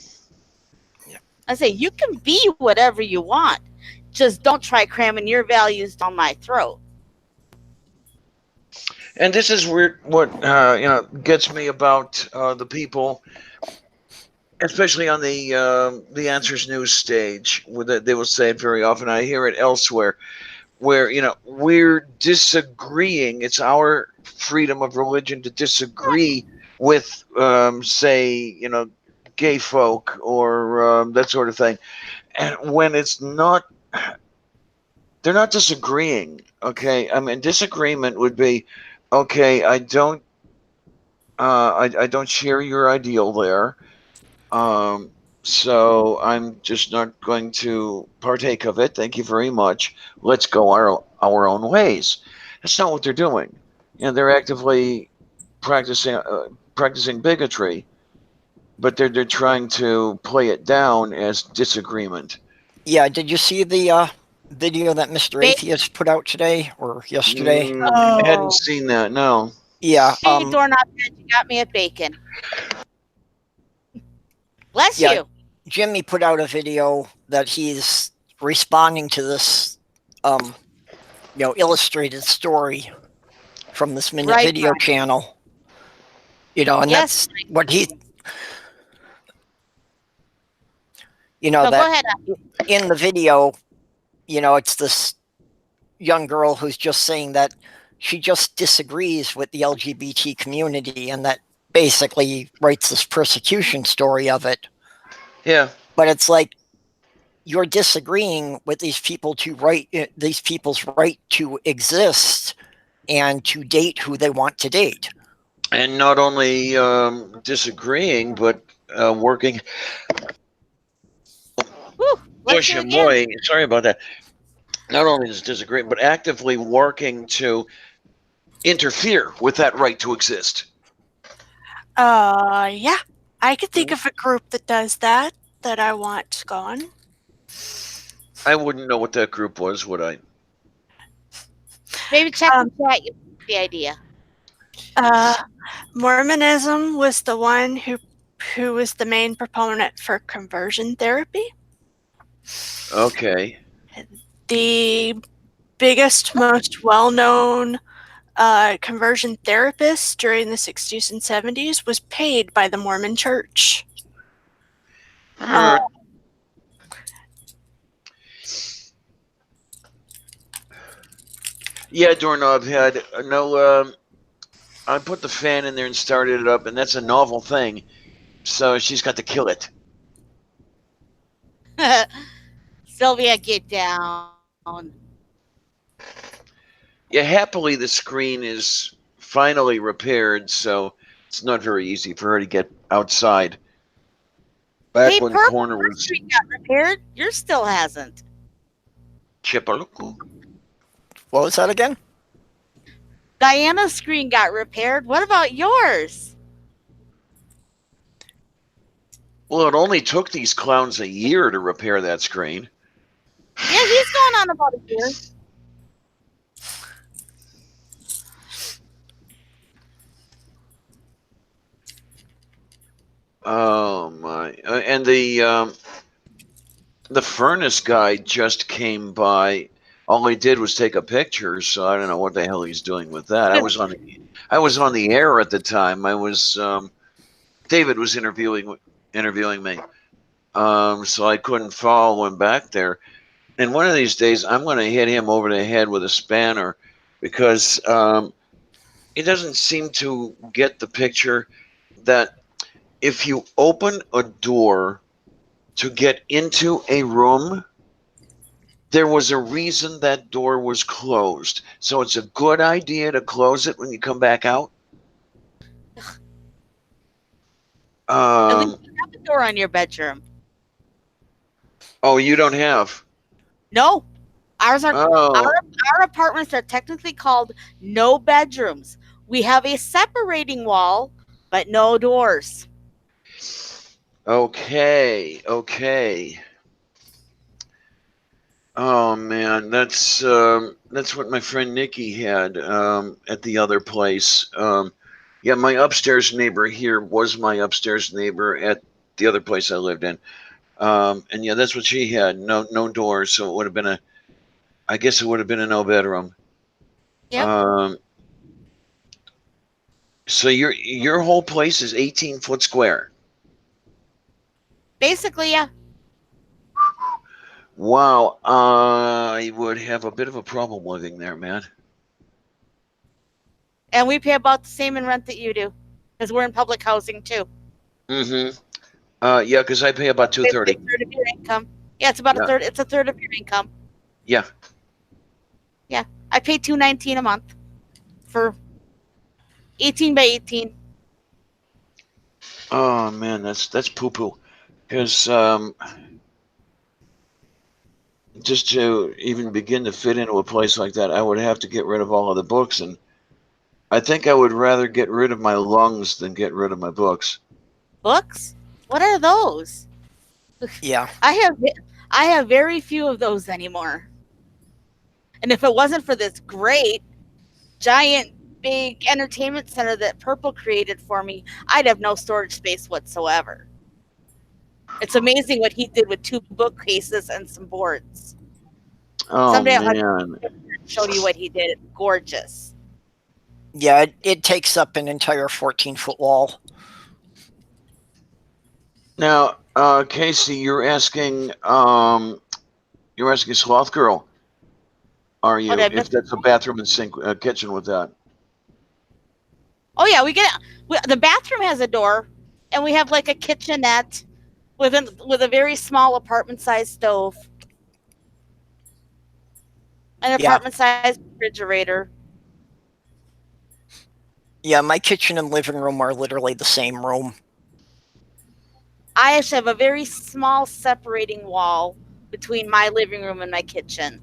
I say you can be whatever you want. Just don't try cramming your values down my throat. And this is weird. What gets me about the people, especially on the Answers News stage, they will say it very often. I hear it elsewhere, where we're disagreeing. It's our freedom of religion to disagree with, say, gay folk or that sort of thing. And when it's not, they're not disagreeing. Okay, I mean, disagreement would be, okay, I don't share your ideal there. Um, so I'm just not going to partake of it. Thank you very much. Let's go our own ways. That's not what they're doing. They're actively practicing bigotry, but they're trying to play it down as disagreement. Yeah, did you see the video that Mr. Ba- Atheist put out today or yesterday? I hadn't Oh. seen that. No. Yeah, Hey, doorknob, you got me at bacon. Bless Yeah. you. Jimmy put out a video that he's responding to this, illustrated story from this Minute Right, Video right. channel. And Yes. that's what he, No, go that ahead. in the video, it's this young girl who's just saying that she just disagrees with the LGBT community and that basically writes this persecution story of it. Yeah. But it's like you're disagreeing with these people's right to exist and to date who they want to date. And not only disagreeing, but working. Whew, bless Push you and again. boy, sorry about that. Not only is disagreeing, but actively working to interfere with that right to exist. Yeah. I could think of a group that does that I want gone. I wouldn't know what that group was, would I? Maybe check the chat. You get the idea. Mormonism was the one who was the main proponent for conversion therapy. Okay. The biggest, most well-known conversion therapist during the 60s and 70s was paid by the Mormon Church. Yeah, doorknob had no. I put the fan in there and started it up, and that's a novel thing. So she's got to kill it. Sylvia, get down. Yeah, happily the screen is finally repaired, so it's not very easy for her to get outside. Back Hey, when Purple, corner your was screen got repaired. Yours still hasn't. Chipaluku. What was that again? Diana's screen got repaired. What about yours? Well, it only took these clowns a year to repair that screen. Yeah, he's going on about a year. Oh my! And the furnace guy just came by. All he did was take a picture, so I don't know what the hell he's doing with that. I was on the air at the time. David was interviewing me, so I couldn't follow him back there. And one of these days, I'm going to hit him over the head with a spanner because he doesn't seem to get the picture that if you open a door to get into a room, there was a reason that door was closed. So it's a good idea to close it when you come back out. At least you have a door on your bedroom. Oh, you don't have? No. Ours are Oh. our apartments are technically called no bedrooms. We have a separating wall, but no doors. Okay. Oh man, that's what my friend Nikki had at the other place. Yeah, my upstairs neighbor here was my upstairs neighbor at the other place I lived in. And yeah, that's what she had. No doors, so it would have been I guess it would have been a no bedroom. Yep. So your whole place is 18-foot square. Basically, yeah. Wow, I would have a bit of a problem living there, man. And we pay about the same in rent that you do, because we're in public housing too. Mm-hmm. Yeah, because I pay about Basically, $230. a third of your income. Yeah, it's about a Yeah. third. It's a third of your income. Yeah. Yeah, I pay $219 a month for 18 by 18. Oh man, that's poo poo. Because just to even begin to fit into a place like that, I would have to get rid of all of the books, and I think I would rather get rid of my lungs than get rid of my books. Books? What are those? Yeah. I have very few of those anymore. And if it wasn't for this great, giant, big entertainment center that Purple created for me, I'd have no storage space whatsoever. It's amazing what he did with 2 bookcases and some boards. Oh Someday I'll have man. to show you what he did. It's gorgeous. Yeah, it takes up an entire 14-foot wall. Now, Casey, you're asking Sloth Girl, are you? What I If missed? that's a bathroom and sink, kitchen with that. Oh yeah, the bathroom has a door, and we have like a kitchenette with a very small apartment-sized stove, an Yeah. apartment-sized refrigerator. Yeah, my kitchen and living room are literally the same room. I actually have a very small separating wall between my living room and my kitchen.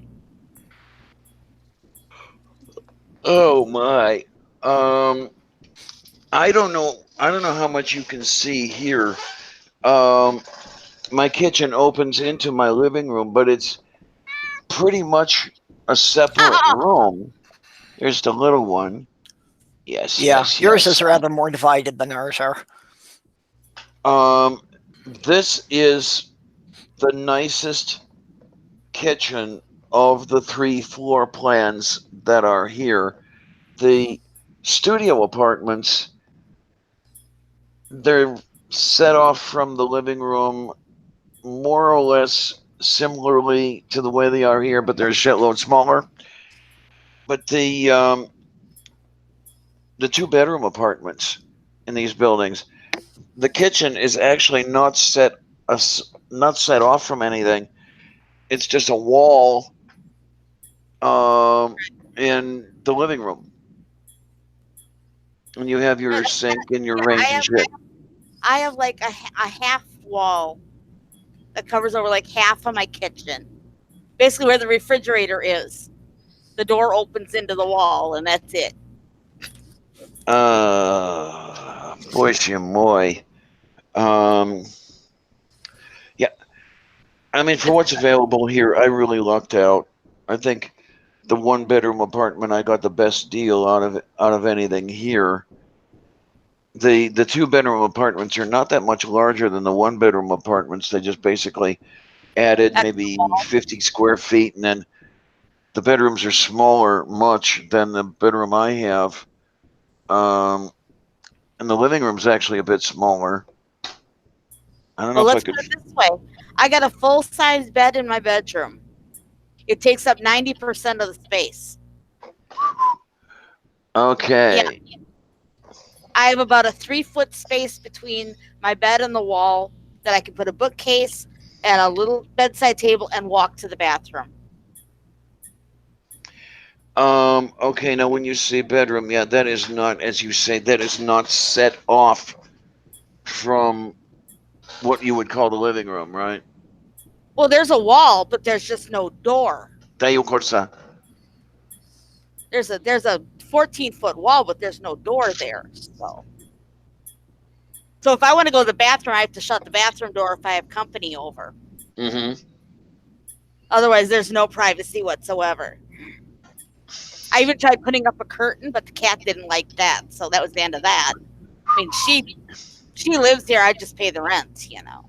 Oh my. I don't know. I don't know how much you can see here. My kitchen opens into my living room, but it's pretty much a separate room. There's the little one. Yes, Yeah, yes, yours yes. is rather more divided than ours are. This is the nicest kitchen of the 3 floor plans that are here. The studio apartments, they're set off from the living room more or less similarly to the way they are here, but they're a shitload smaller. But the 2-bedroom apartments in these buildings, the kitchen is actually not set off from anything. It's just a wall in the living room, and you have your sink and your range and shit. I have like a half wall that covers over like half of my kitchen. Basically where the refrigerator is. The door opens into the wall and that's it. Boy, moi. Yeah. I mean, for what's available here, I really lucked out. I think the 1-bedroom apartment, I got the best deal out of anything here. The 2-bedroom apartments are not that much larger than the 1-bedroom apartments. They just basically added maybe 50 square feet, and then the bedrooms are smaller much than the bedroom I have. And the living room's actually a bit smaller. I don't know Well, if I let's could. put it this way. I got a full-size bed in my bedroom. It takes up 90% of the space. Okay. Yeah. I have about a 3-foot space between my bed and the wall that I can put a bookcase and a little bedside table and walk to the bathroom. Okay, now when you say bedroom, yeah, that is not, as you say, that is not set off from what you would call the living room, right? Well, there's a wall, but there's just no door. Tayo Corsa. There's a 14-foot wall, but there's no door there. So if I want to go to the bathroom, I have to shut the bathroom door if I have company over. Mm-hmm. Otherwise, there's no privacy whatsoever. I even tried putting up a curtain, but the cat didn't like that, so that was the end of that. I mean, she lives here. I just pay the rent, you know.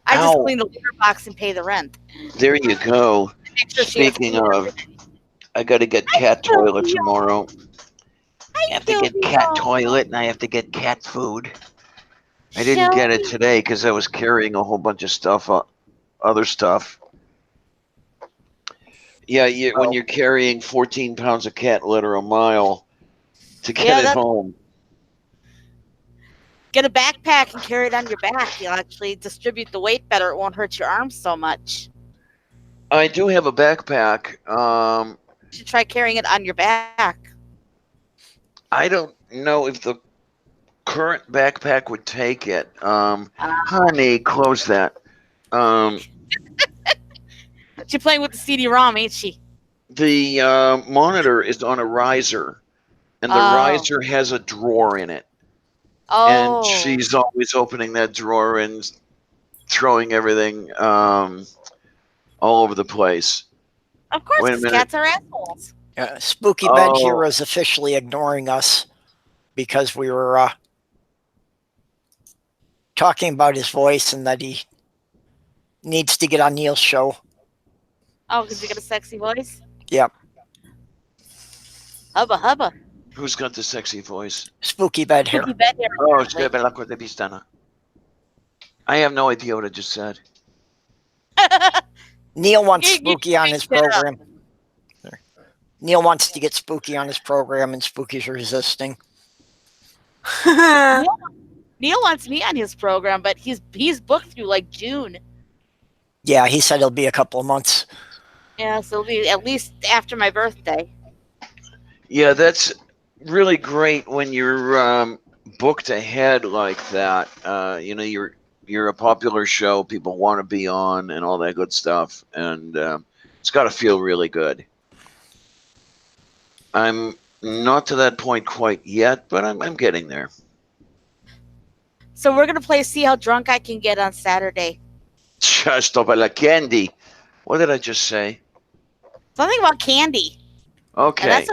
I just Ow. clean the litter box and pay the rent. There you go. Make sure she has Speaking food. of, I got to get cat toilet tomorrow. I have to get Shelby, cat toilet, and I have to get cat food. I didn't get it today because I was carrying a whole bunch of stuff, other stuff. Yeah, when you're carrying 14 pounds of cat litter a mile to get it home. Get a backpack and carry it on your back. You'll actually distribute the weight better. It won't hurt your arms so much. I do have a backpack. You should try carrying it on your back. I don't know if the current backpack would take it. Honey, close that. She's playing with the CD-ROM, ain't she? The monitor is on a riser, and the riser has a drawer in it. And she's always opening that drawer and throwing everything all over the place. Of course, because cats are assholes. Spooky Bed here is officially ignoring us because we were talking about his voice and that he needs to get on Neil's show. Oh, because you got a sexy voice? Yep. Hubba hubba. Who's got the sexy voice? Spooky Bed here. Spooky Bed here. Oh, I have no idea what I just said. Neil wants Spooky on his program. Neil wants to get Spooky on his program, and Spooky's resisting. Neil wants me on his program, but he's booked through like June. Yeah, he said it'll be a couple of months. Yeah, so it'll be at least after my birthday. Yeah, that's really great when you're booked ahead like that. You're a popular show, people want to be on, and all that good stuff, and it's got to feel really good. I'm not to that point quite yet, but I'm getting there. So we're gonna play See How Drunk I Can Get on Saturday. Stop it, like candy. What did I just say? Something about candy. Okay.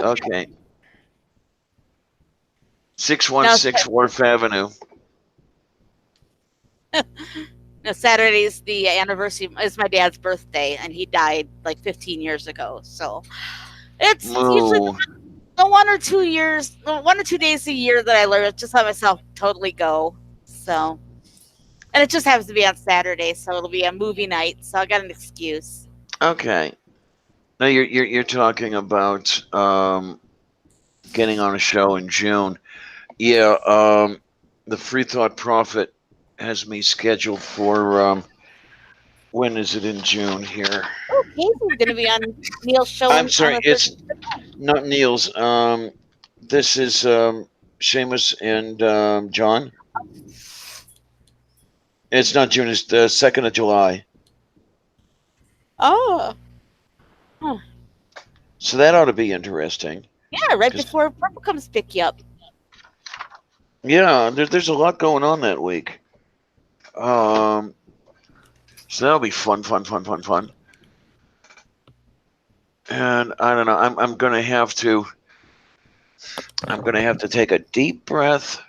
616 Wharf Avenue. No, Saturday is the anniversary. It's my dad's birthday, and he died like 15 years ago. So it's usually the 1 or 2 days a year that I just let myself totally go. So, and it just happens to be on Saturday, so it'll be a movie night. So I got an excuse. Okay. Now you're talking about getting on a show in June. Yeah. The Free Thought Prophet has me scheduled for when is it in June here? Oh, Casey's gonna be on Neil's show. I'm sorry, it's not Neil's. This is Seamus and John. It's not June. It's the 2nd of July. Oh. Huh. So that ought to be interesting. Yeah, right before Purple comes pick you up. Yeah, there's a lot going on that week. So that'll be fun. And I don't know. I'm gonna have to take a deep breath,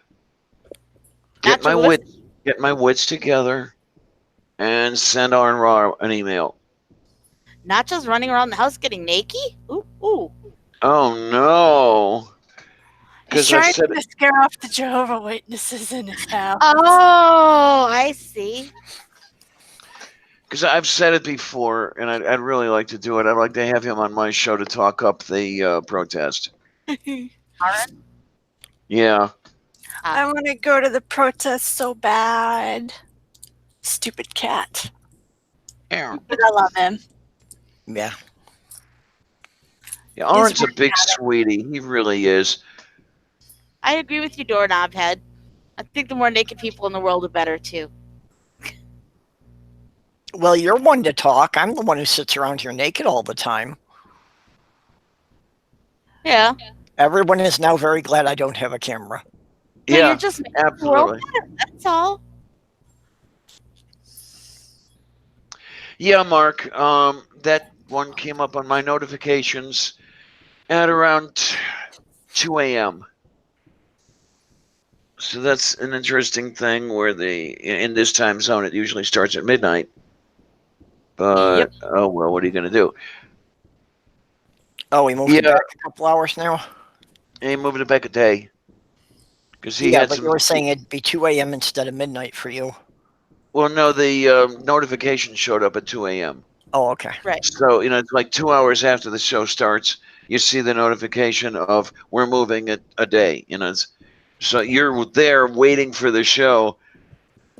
get my wits together, and send Aaron an email. Not just running around the house getting naked? Ooh. Oh no. He's trying to scare off the Jehovah's Witnesses in his house. Oh, I see. Because I've said it before, and I'd really like to do it. I'd like to have him on my show to talk up the protest. Aaron? Yeah. I want to go to the protest so bad. Stupid cat. Aaron. But I love him. Yeah. Yeah, Aaron's a big sweetie. He really is. I agree with you, Doorknob Head. I think the more naked people in the world, the better, too. Well, you're one to talk. I'm the one who sits around here naked all the time. Yeah. Everyone is now very glad I don't have a camera. So yeah, you're just making absolutely. the world better. That's all. Yeah, Mark. That one came up on my notifications at around 2 a.m. So that's an interesting thing where in this time zone, it usually starts at midnight. But, oh, well, what are you going to do? Oh, he moved it back a couple hours now? And he moved it back a day. Because he Yeah, had but some. you were saying it'd be 2 a.m. instead of midnight for you. Well, no, the notification showed up at 2 a.m. Oh, okay. Right. So, it's like 2 hours after the show starts, you see the notification of we're moving it a day. So you're there waiting for the show,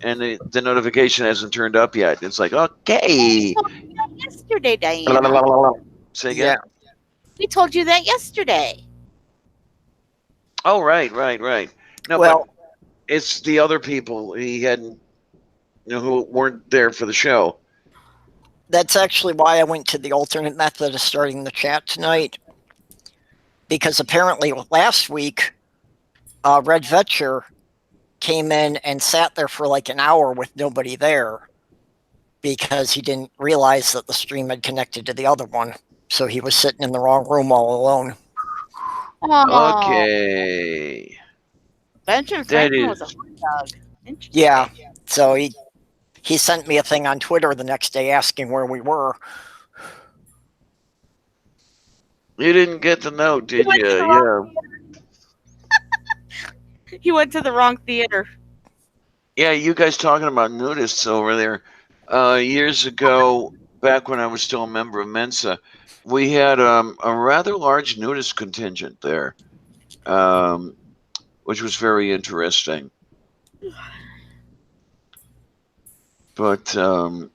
and the notification hasn't turned up yet. It's like, okay. We told you that yesterday, Diana. Say again? Yeah. We told you that yesterday. Oh, right. No, Well, but it's the other people he hadn't, who weren't there for the show. that's actually why I went to the alternate method of starting the chat tonight. Because apparently last week, Red Vetcher came in and sat there for like an hour with nobody there because he didn't realize that the stream had connected to the other one. So he was sitting in the wrong room all alone. Oh, Okay. Benjamin That Franklin was a is. hot dog. Interesting. Yeah. So he sent me a thing on Twitter the next day asking where we were. You didn't get the note, did went to the you? wrong Yeah. He went to the wrong theater. Yeah, you guys talking about nudists over there. Years ago, back when I was still a member of Mensa, we had a rather large nudist contingent there, which was very interesting. But there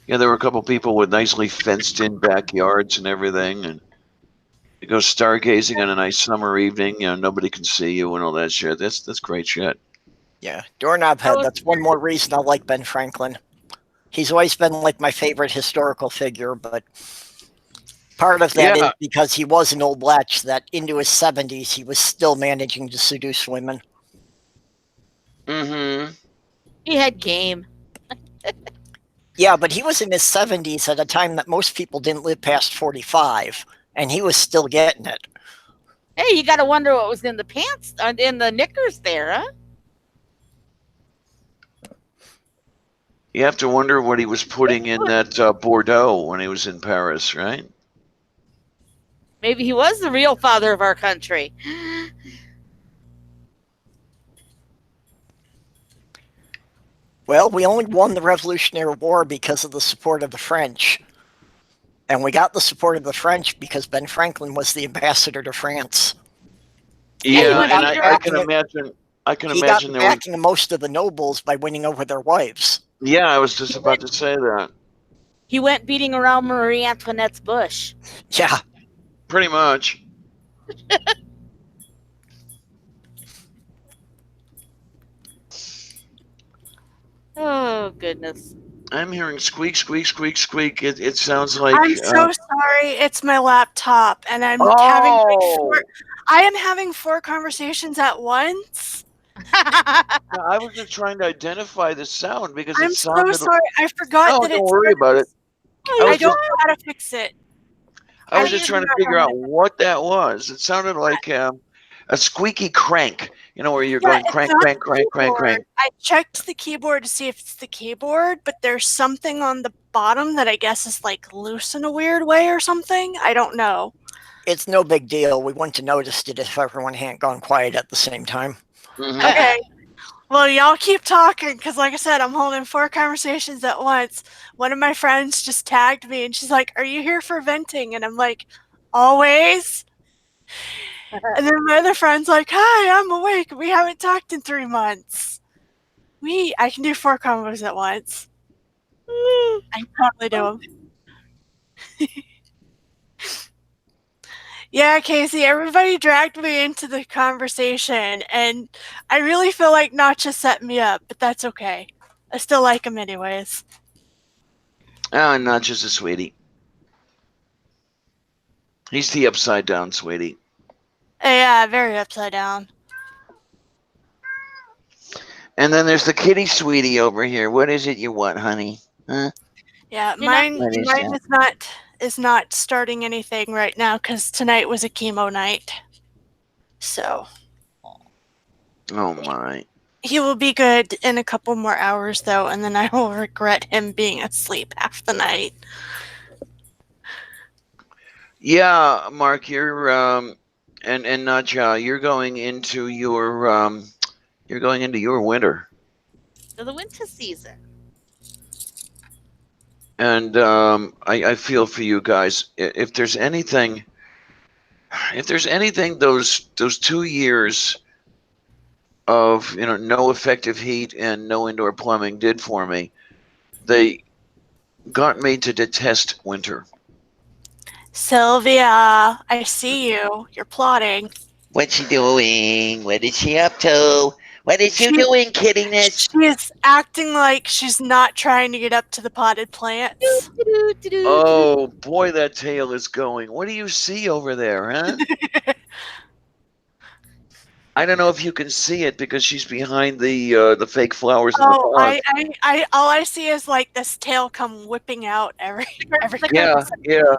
were a couple people with nicely fenced-in backyards and everything, and you go stargazing on a nice summer evening. Nobody can see you and all that shit. That's great shit. Yeah, Doorknob Head, that's one more reason I like Ben Franklin. He's always been like my favorite historical figure, but part of that is because he was an old lech that into his 70s he was still managing to seduce women. Mm-hmm. He had game. Yeah, but he was in his 70s at a time that most people didn't live past 45, and he was still getting it. Hey, you got to wonder what was in the pants, in the knickers there, huh? You have to wonder what he was putting in that Bordeaux when he was in Paris, right? Maybe he was the real father of our country. Well, we only won the Revolutionary War because of the support of the French. And we got the support of the French because Ben Franklin was the ambassador to France. Yeah, and I can imagine. He got the backing of most of the nobles by winning over their wives. Yeah, I was just about to say that. He went beating around Marie Antoinette's bush. Yeah. Pretty much. Oh, goodness. I'm hearing squeak, squeak, squeak, squeak. It sounds like... I'm so sorry. It's my laptop, and I'm having 4 conversations at once. I was just trying to identify the sound because it sounded... I'm so sorry. I forgot that it's... Don't worry about it. I don't know how to fix it. I was just trying to figure out what that was. It sounded like a squeaky crank, where you're going crank, crank, crank, crank, crank. I checked the keyboard to see if it's the keyboard, but there's something on the bottom that I guess is like loose in a weird way or something. I don't know. It's no big deal. We wouldn't have noticed it if everyone hadn't gone quiet at the same time. Mm-hmm. Okay. Well, y'all keep talking because, like I said, I'm holding 4 conversations at once. One of my friends just tagged me, and she's like, "Are you here for venting?" And I'm like, "Always." And then my other friend's like, "Hi, I'm awake. We haven't talked in 3 months." I can do 4 combos at once. I can totally do them. Yeah, Casey, everybody dragged me into the conversation, and I really feel like Nacha set me up, but that's okay. I still like him anyways. Oh, not just a sweetie. He's the upside down sweetie. Yeah, very upside down. And then there's the kitty sweetie over here. What is it you want, honey? Huh? Yeah, mine is not starting anything right now because tonight was a chemo night. So. Oh my. He will be good in a couple more hours though, and then I will regret him being asleep half the night. Yeah, Mark, and Nacha, you're going into your winter. So the winter season. And I feel for you guys. If there's anything those 2 years of no effective heat and no indoor plumbing did for me, they got me to detest winter. Sylvia, I see you. You're plotting. What's she doing? What is she up to? What is you She- doing, kittiness? She's acting like she's not trying to get up to the potted plants. Oh boy, that tail is going. What do you see over there, huh? I don't know if you can see it because she's behind the fake flowers in the Oh, pond. all I see is like this tail come whipping out every Yeah, yeah.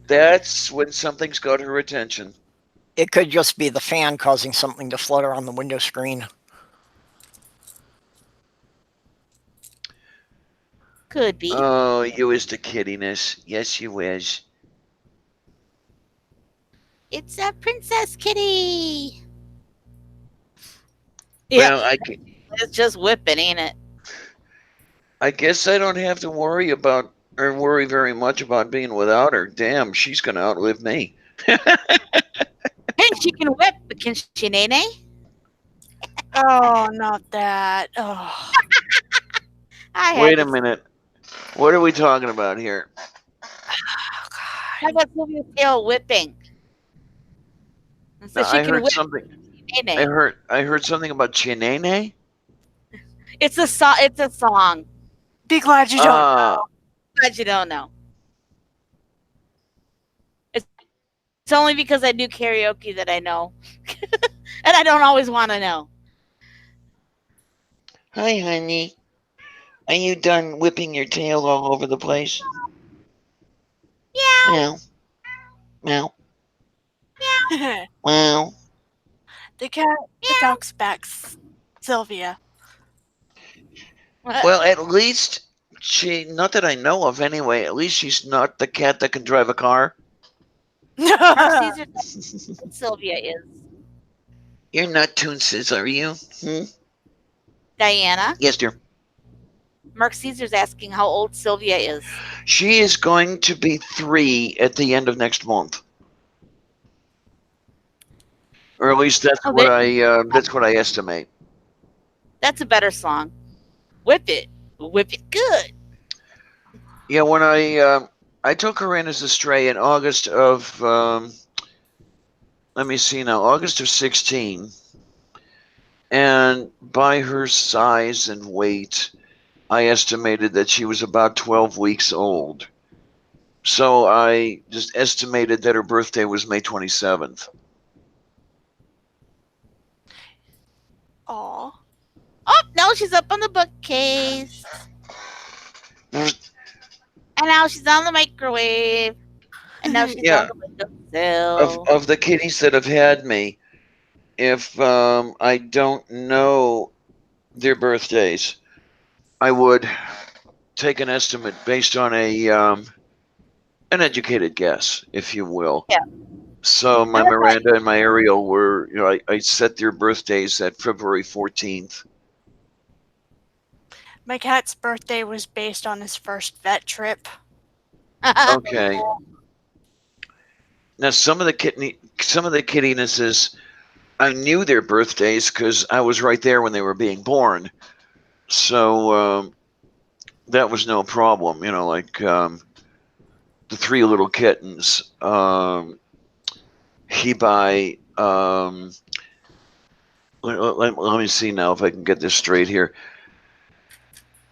That's when something's got her attention. It could just be the fan causing something to flutter on the window screen. Could be. Oh, you is the kittiness. Yes, you is. It's a princess kitty. Well, Yeah, it's just whipping, ain't it? I guess I don't have to worry about or worry very much about being without her. Damn, she's gonna outlive me. Hey, she can whip, but can she nay nay? Oh, not that. Oh. Wait a minute. What are we talking about here? How about Sylvia's tail whipping? So No, she I can heard whip something. nay. I heard something about chinene. It's a song. It's a song. Be glad you don't know. Glad you don't know. It's only because I do karaoke that I know, and I don't always want to know. Hi, honey. Are you done whipping your tail all over the place? Yeah. Meow. Meow. Wow. The dog's back, Sylvia. Well, at least not that I know of anyway, at least she's not the cat that can drive a car. Mark Caesar, Sylvia is. You're not Toonses, are you? Diana. Yes, dear. Mark Caesar's asking how old Sylvia is. She is going to be 3 at the end of next month. Or at least that's what I estimate. That's a better song. Whip it good. Yeah, when I took her in as a stray in August of let me see now, August of 16, and by her size and weight, I estimated that she was about 12 weeks old. So I just estimated that her birthday was May 27th. Aw. Oh, now she's up on the bookcase. And now she's on the microwave. And now she's on the windowsill. Of the kitties that have had me, if I don't know their birthdays, I would take an estimate based on an educated guess, if you will. Yeah. So my Miranda and my Ariel were, I set their birthdays at February 14th. My cat's birthday was based on his first vet trip. Okay. Now some of the kittinesses, I knew their birthdays because I was right there when they were being born. So that was no problem. Like the 3 little kittens. Hebi. Let me see now if I can get this straight here.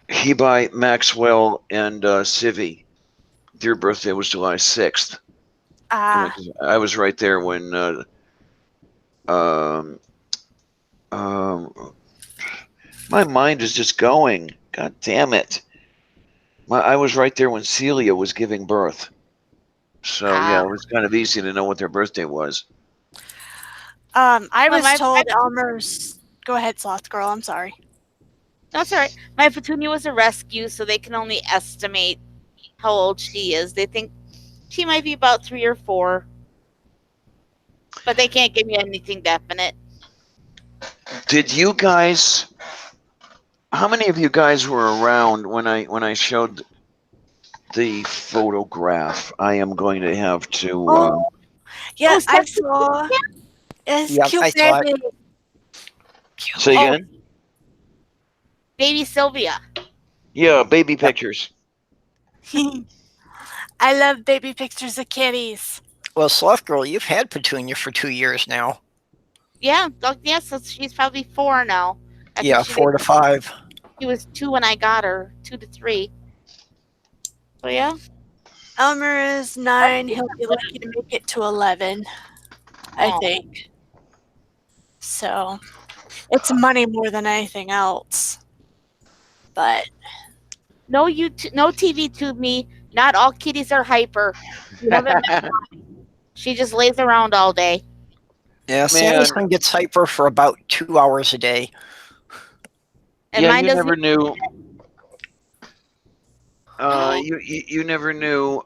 Hebi, Maxwell, and Civi. Their birthday was July 6th. I was right there when my mind is just going. God damn it. I was right there when Celia was giving birth. So yeah, it was kind of easy to know what their birthday was. I was told Elmer's. Go ahead, Sloth Girl. I'm sorry. That's all right. My Petunia was a rescue, so they can only estimate how old she is. They think She might be about 3 or 4, but they can't give me anything definite. Did you guys? How many of you guys were around when I showed the photograph? I am going to have to. Oh, yeah, Oh, I Stephanie, saw. It's Yep, cute, I saw it. baby. Say Oh. again. baby Sylvia. Yeah, baby pictures. I love baby pictures of kitties. Well, Sloth Girl, you've had Petunia for 2 years now. Yeah, so she's probably 4 now. I think Yeah, 4 to 5. She was 2 when I got her, 2 to 3. So yeah. Elmer is 9. He'll be lucky to make it to 11, I Aw. think. So it's money more than anything else. But No no TV tube me. Not all kitties are hyper. You haven't met She just lays around all day. Yeah, Man. Sanderson gets hyper for about 2 hours a day. And Yeah, mine you doesn't never knew. oh, You never knew.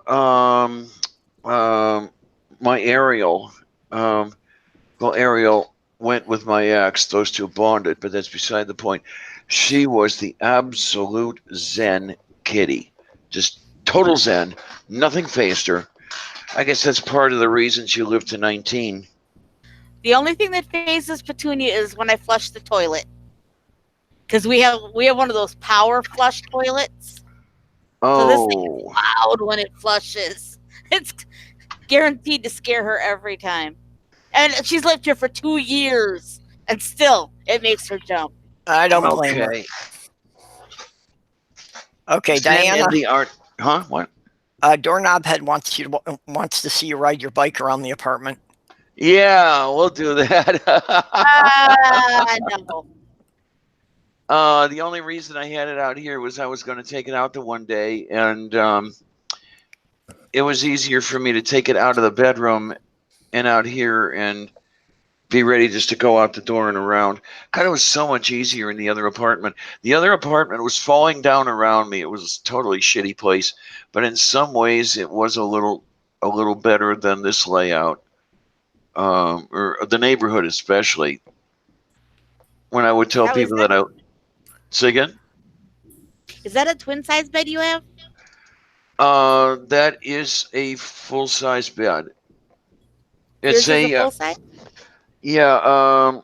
My Ariel. Well, Ariel went with my ex. Those two bonded, but that's beside the point. She was the absolute Zen kitty, just total Zen. Nothing phased her. I guess that's part of the reason she lived to 19. The only thing that phases Petunia is when I flush the toilet. Because we have one of those power flush toilets. So this thing is Oh, loud when it flushes. It's guaranteed to scare her every time. And she's lived here for 2 years, and still it makes her jump. I don't blame her. okay. Okay, Zen Diana. in the art, huh? What? Doorknob Head wants to see you ride your bike around the apartment. Yeah, we'll do that. No. The only reason I had it out here was I was going to take it out the one day, and it was easier for me to take it out of the bedroom and out here and be ready just to go out the door and around. God, it was so much easier in the other apartment. The other apartment was falling down around me. It was a totally shitty place, but in some ways it was a little better than this layout, or the neighborhood especially. When I would tell Now, people that I say again. is that a twin size bed you have? That is a full-size bed. Yours is a full size? Yeah,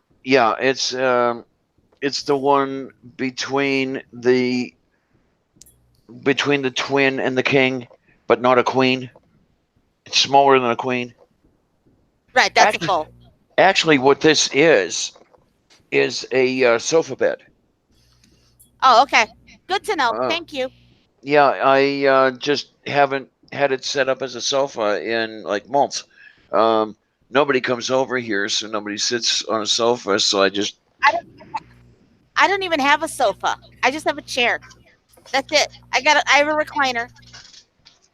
it's the one between the twin and the king, but not a queen. It's smaller than a queen. Right, that's a full. Actually, what this is a sofa bed. Oh, okay. Good to know. Uh, Thank you. Yeah, I just haven't had it set up as a sofa in like months. Nobody comes over here, so nobody sits on a sofa. So I just I don't even have a sofa. I just have a chair. That's it. I have a recliner.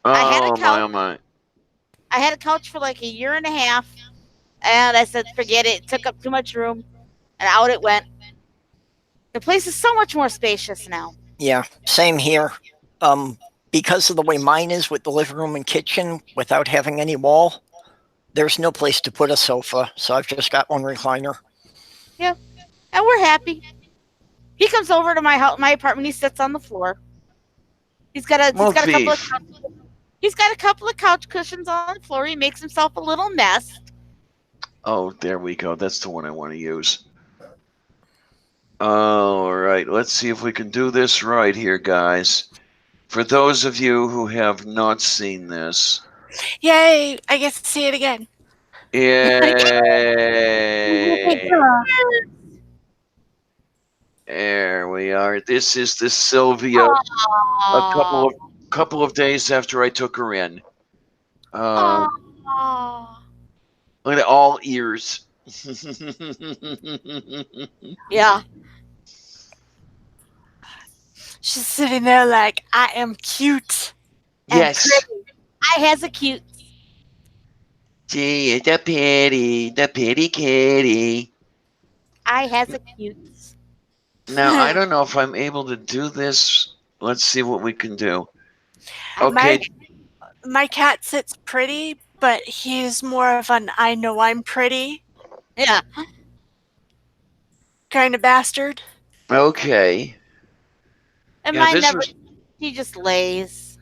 I had a couch. oh my. I had a couch for like a year and a half, and I said, forget it. It took up too much room, and out it went. The place is so much more spacious now. Yeah, same here. Because of the way mine is with the living room and kitchen, without having any wall, there's no place to put a sofa, so I've just got one recliner. Yeah, and we're happy. He comes over to my apartment. He sits on the floor. He's got a couple of couch cushions on the floor. He makes himself a little nest. Oh, there we go. That's the one I want to use. All right, let's see if we can do this right here, guys. For those of you who have not seen this, yay! I get to see it again. yay! There we are. This is the Sylvia. A couple of days after I took her in. Look at all ears. Yeah. She's sitting there like, I am cute. Yes. I has a cute. Gee, the pretty kitty. I has a cute. Now, I don't know if I'm able to do this. Let's see what we can do. Okay. My cat sits pretty, but he's more of an I know I'm pretty Yeah. kind of bastard. Okay. And Yeah, mine never. He just lays.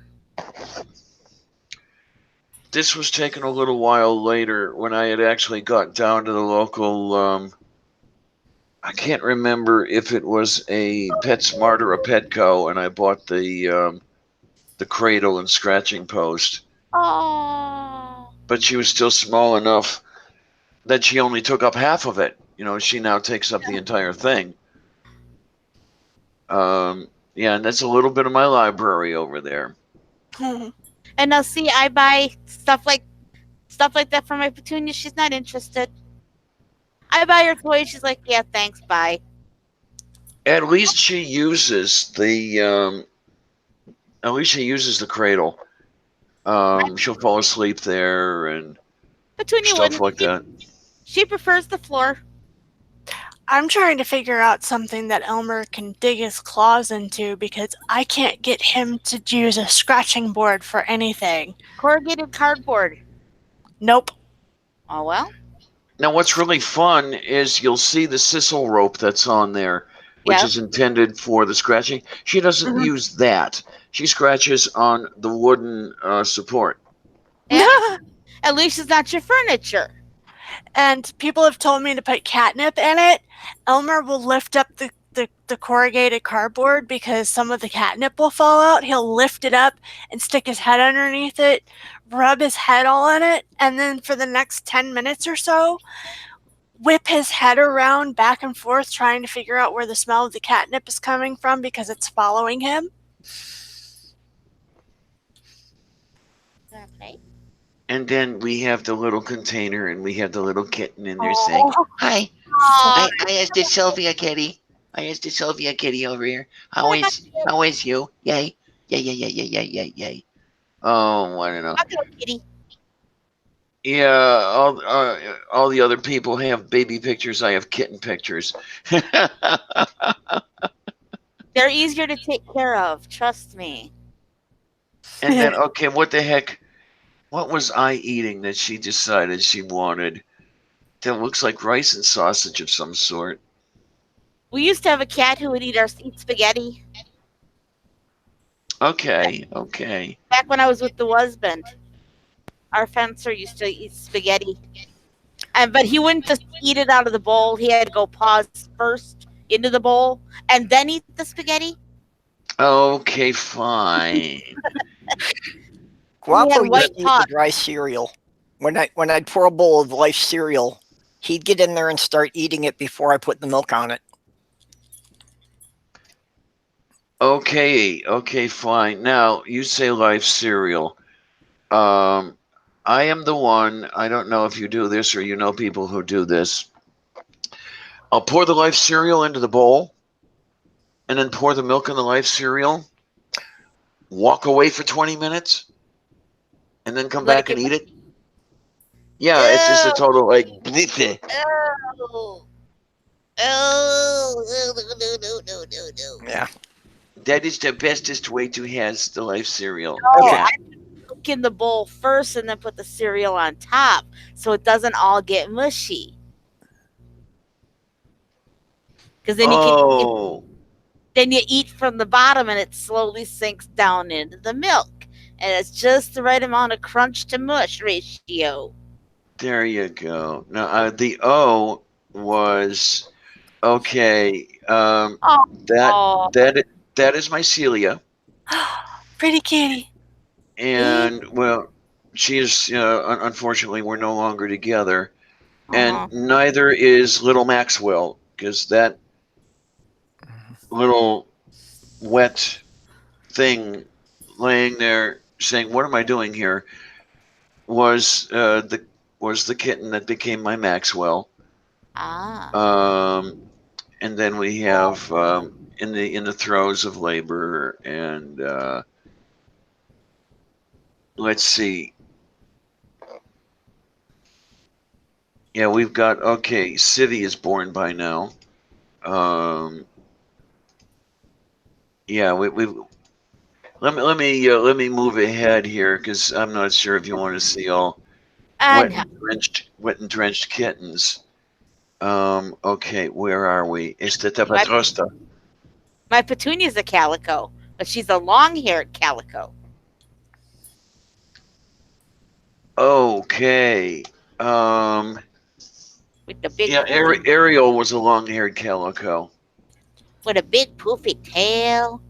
this was taken a little while later when I had actually got down to the local. I can't remember if it was a PetSmart or a Petco, and I bought the cradle and scratching post. Oh. But she was still small enough that she only took up half of it. You know, she now takes up the entire thing. Yeah, and that's a little bit of my library over there. And now, see, I buy stuff like that for my Petunia. She's not interested. I buy her toys. She's like, yeah, thanks, bye. At least she uses the cradle. She'll fall asleep there and Petunia stuff wouldn't. like that. She prefers the floor. I'm trying to figure out something that Elmer can dig his claws into because I can't get him to use a scratching board for anything. Corrugated cardboard. Nope. Oh, well. Now, what's really fun is you'll see the sisal rope that's on there, which Yes. is intended for the scratching. She doesn't Mhm. use that. She scratches on the wooden support. Yeah. At least it's not your furniture. And people have told me to put catnip in it. Elmer will lift up the corrugated cardboard because some of the catnip will fall out. He'll lift it up and stick his head underneath it, rub his head all in it, and then for the next 10 minutes or so, whip his head around back and forth trying to figure out where the smell of the catnip is coming from because it's following him. Okay. And then we have the little container and we have the little kitten in there saying, Hi. Oh, I asked the Sylvia kitty. I asked the Sylvia kitty over here. How is you? Yay. Yay, yay, yay, yay, yay, yay, yay. oh, I don't know. Hello, kitty. Yeah, all the other people have baby pictures. I have kitten pictures. They're easier to take care of. Trust me. And then, okay, what the heck? What was I eating that she decided she wanted? That looks like rice and sausage of some sort. We used to have a cat who would eat spaghetti. Okay. Back when I was with the husband, our fencer used to eat spaghetti. But he wouldn't just eat it out of the bowl. He had to go pause first into the bowl and then eat the spaghetti. Okay, fine. Guapo white used to eat the hot. dry cereal. When I'd pour a bowl of Life cereal, he'd get in there and start eating it before I put the milk on it. Okay, fine. Now, you say Life cereal. I am the one, I don't know if you do this or you know people who do this. I'll pour the Life cereal into the bowl and then pour the milk in the Life cereal, walk away for 20 minutes, and then come back and eat it. Yeah, it's just a total like. Oh, no. Yeah. That is the bestest way to has the Life cereal. Okay. I cook in the bowl first and then put the cereal on top so it doesn't all get mushy. Because then then you eat from the bottom and it slowly sinks down into the milk. And it's just the right amount of crunch to mush ratio. There you go. Now the O was okay. That is my Celia, Pretty kitty. and well, she is. Unfortunately, we're no longer together, and neither is little Maxwell, because that little wet thing laying there saying, "What am I doing here?" was the kitten that became my Maxwell. And then we have in the throes of labor, and let's see. Yeah, we've got City is born by now. Yeah, let me move ahead here because I'm not sure if you want to see all No. wet and drenched kittens. Okay, where are we? Esta My, patrosta. my Petunia's a calico, but she's a long-haired calico. Okay. With the big Yeah, poofy, Ariel was a long-haired calico. with a big poofy tail.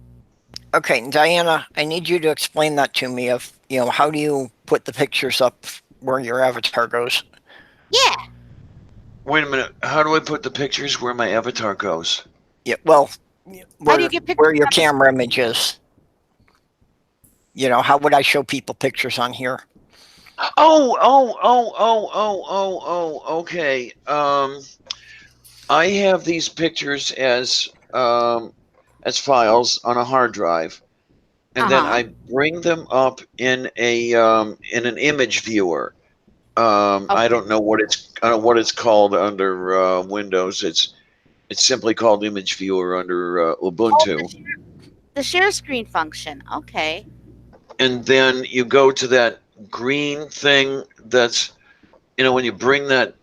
Okay, Diana, I need you to explain that to me. Of how do you put the pictures up where your avatar goes? Yeah. Wait a minute. How do I put the pictures where my avatar goes? Yeah, well, How do where you get pictures where your on the camera image is. How would I show people pictures on here? Okay. I have these pictures as files on a hard drive, and then Uh-huh. I bring them up in an image viewer. I Okay. don't know what it's called under Windows. It's simply called image viewer under Oh, Ubuntu. the share screen function. Okay. And then you go to that green thing that's when you bring that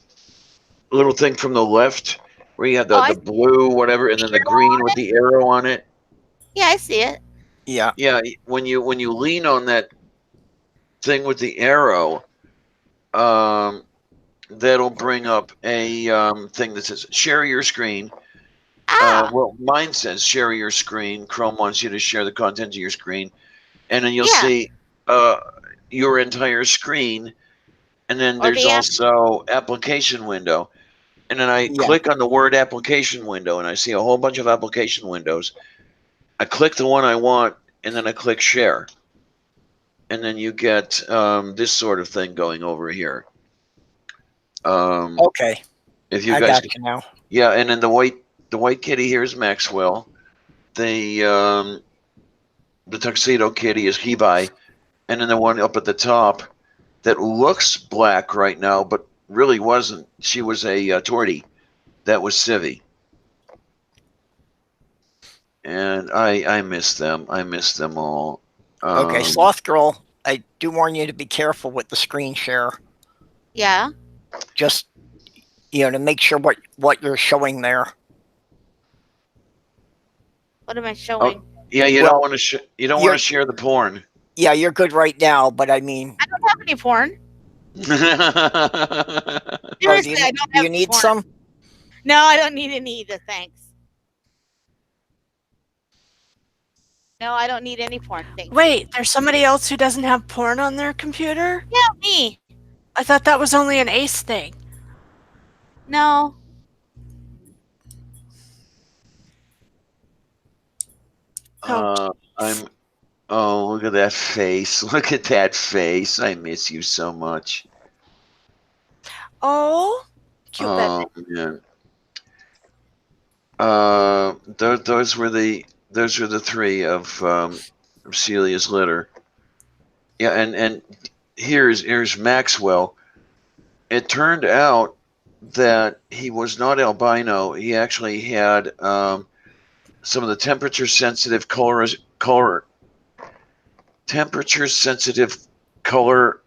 little thing from the left where you have Oh, the blue whatever and then the green with the arrow on it. yeah, I see it. Yeah, Yeah, when you lean on that thing with the arrow, um, that'll bring up a thing that says share your screen. Ah, Well, mine says share your screen. Chrome wants you to share the content of your screen, and then you'll yeah. see your entire screen. And then Or there's the app. also application window. And then I yeah, click on the word application window, and I see a whole bunch of application windows. I click the one I want, and then I click share. And then you get this sort of thing going over here. okay, If you I guys, got you now. yeah, and then the white kitty here is Maxwell. The tuxedo kitty is Hebai, and then the one up at the top that looks black right now, but really wasn't. She was a tortie. That was Civi. And I miss them. I miss them all. Okay, Sloth Girl, I do warn you to be careful with the screen share. Yeah. Just to make sure what you're showing there. What am I showing? Yeah, you Well, don't want to you don't want to share the porn. Yeah, you're good right now, but I mean, I don't have any porn. oh, Seriously, I don't do have you any need porn. some? No, I don't need any either. Thanks. No, I don't need any porn. Thanks. Wait, there's somebody else who doesn't have porn on their computer? Yeah, me. I thought that was only an Ace thing. No. I'm. Oh, look at that face! Look at that face! I miss you so much. Oh, cute Oh baby. man. Those were the three of Celia's litter. Yeah, and here's Maxwell. It turned out that he was not albino. He actually had some of the temperature sensitive color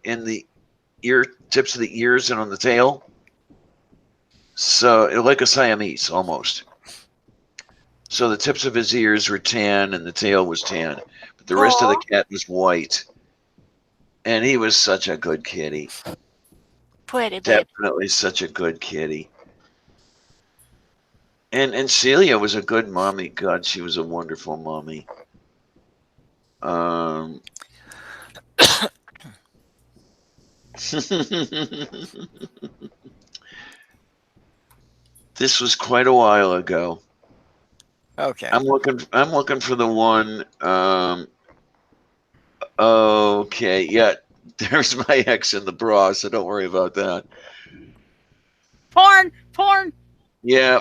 in the ear tips of the ears and on the tail. So like a Siamese almost. So the tips of his ears were tan and the tail was tan, but the rest of the cat was white. And he was such a good kitty. Pretty baby. Definitely such a good kitty. And Celia was a good mommy. God, she was a wonderful mommy. This was quite a while ago. Okay. I'm looking for the one. Okay, yeah. There's my ex in the bra, so don't worry about that. Porn. Yeah.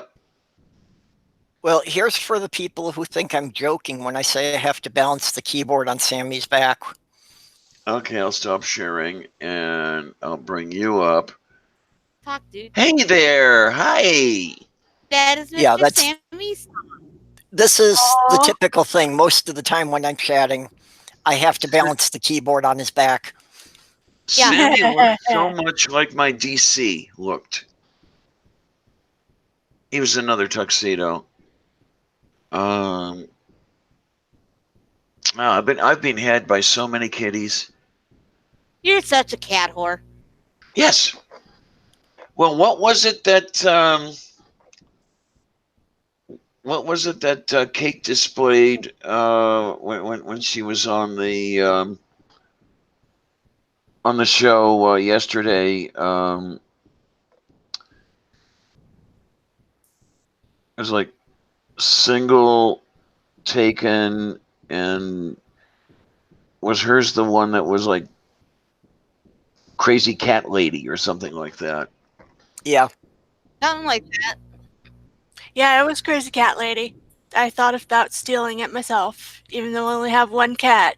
Well, here's for the people who think I'm joking when I say I have to balance the keyboard on Sammy's back. Okay, I'll stop sharing and I'll bring you up. Talk, dude. Hey there. Hi. That is Mr. Yeah, Sammy's. This is the typical thing most of the time when I'm chatting. I have to balance the keyboard on his back. Yeah. Sammy looked so much like my DC looked. He was another tuxedo. Wow, I've been had by so many kitties. You're such a cat whore. Yes. Well, what was it that Kate displayed when she was on the show yesterday? It was like single, taken, and was hers the one that was like crazy cat lady or something like that? Yeah. Something like that. Yeah, it was Crazy Cat Lady. I thought about stealing it myself, even though I only have one cat.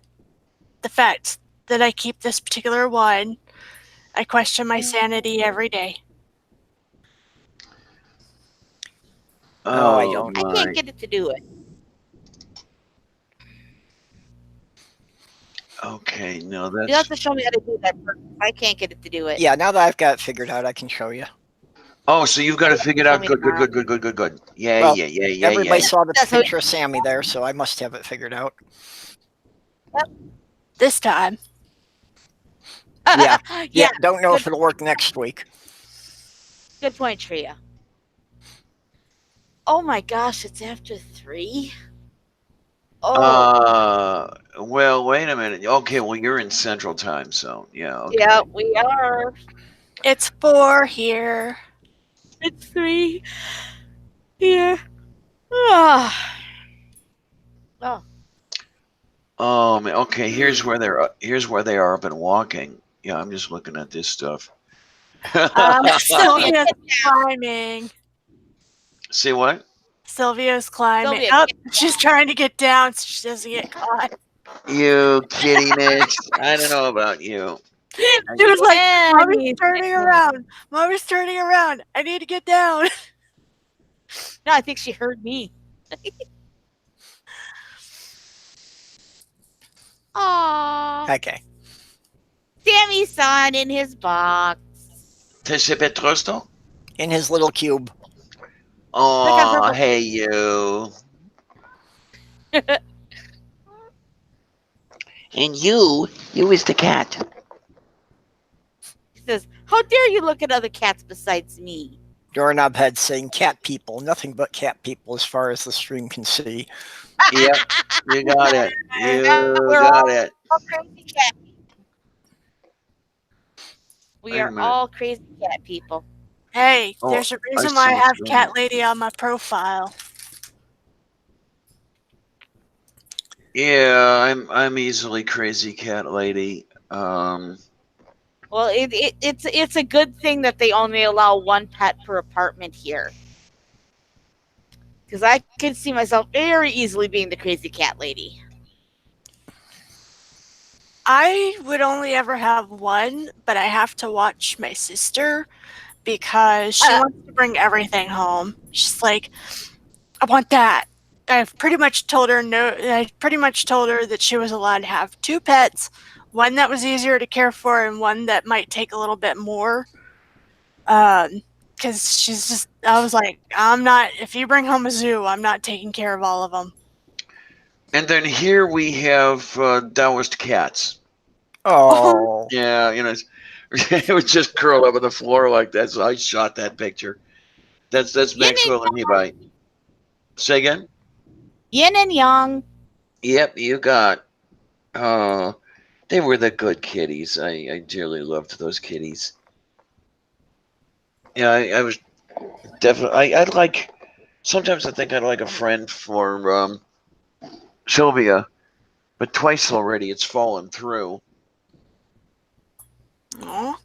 The fact that I keep this particular one, I question my sanity every day. Oh, I Oh don't. I my. can't get it to do it. Okay, no, You have that's. to show me how to do that first. I can't get it to do it. Yeah, now that I've got it figured out, I can show you. Oh, so you've got it figured Show out. me Good, good, tomorrow. good, good, good, good, good. Yay, Well, yeah, yeah, yeah, Everybody yeah. saw the That's what- picture of Sammy there, so I must have it figured out. This time. Yeah. yeah. Yeah, don't know if good- it'll work next week. Good point, Tria. Oh my gosh, it's after 3? Oh, Well, wait a minute. Okay, well, you're in Central Time Zone. Yeah, okay. yeah, we are. It's 4 here. It's 3 here. Ah. Oh, Oh, man. Okay, here's where they are up and walking. Yeah, I'm just looking at this stuff. Sylvia's climbing. See what? Sylvia's climbing. Sylvia, Oh, she's trying to get down so she doesn't get caught. You kittiness. I don't know about you. She was like, Yeah, Mommy's turning around. Mommy's turning around. I need to get down. no, I think she heard me. Aww. Okay. Sammy's son in his box. Te sei Petrosto? In his little cube. Oh, hey, you. And you is the cat. He says, how dare you look at other cats besides me? Doorknob head saying cat people. Nothing but cat people as far as the stream can see. Yep, you got it. You We're got it. all crazy cat. We Wait a are minute. all crazy cat people. Hey, Oh, there's a reason see why I what's have going Cat on. Lady on my profile. Yeah, I'm easily crazy cat lady. Well, it's a good thing that they only allow one pet per apartment here. Because I can see myself very easily being the crazy cat lady. I would only ever have one, but I have to watch my sister because she wants to bring everything home. She's like, I want that. I've pretty much told her no. I pretty much told her that she was allowed to have 2 pets, one that was easier to care for and one that might take a little bit more. Because she's just, I was like, I'm not, if you bring home a zoo, I'm not taking care of all of them. And then here we have Taoist cats. Oh. Yeah, you know, it was just curled up on the floor like that. So I shot that picture. That's Maxwell and Hibite. Say again? Yin and yang. Yep, you got. Oh, they were the good kitties. I dearly loved those kitties. Yeah, I was definitely. I'd like. Sometimes I think I'd like a friend for Sylvia, but twice already it's fallen through. Aw.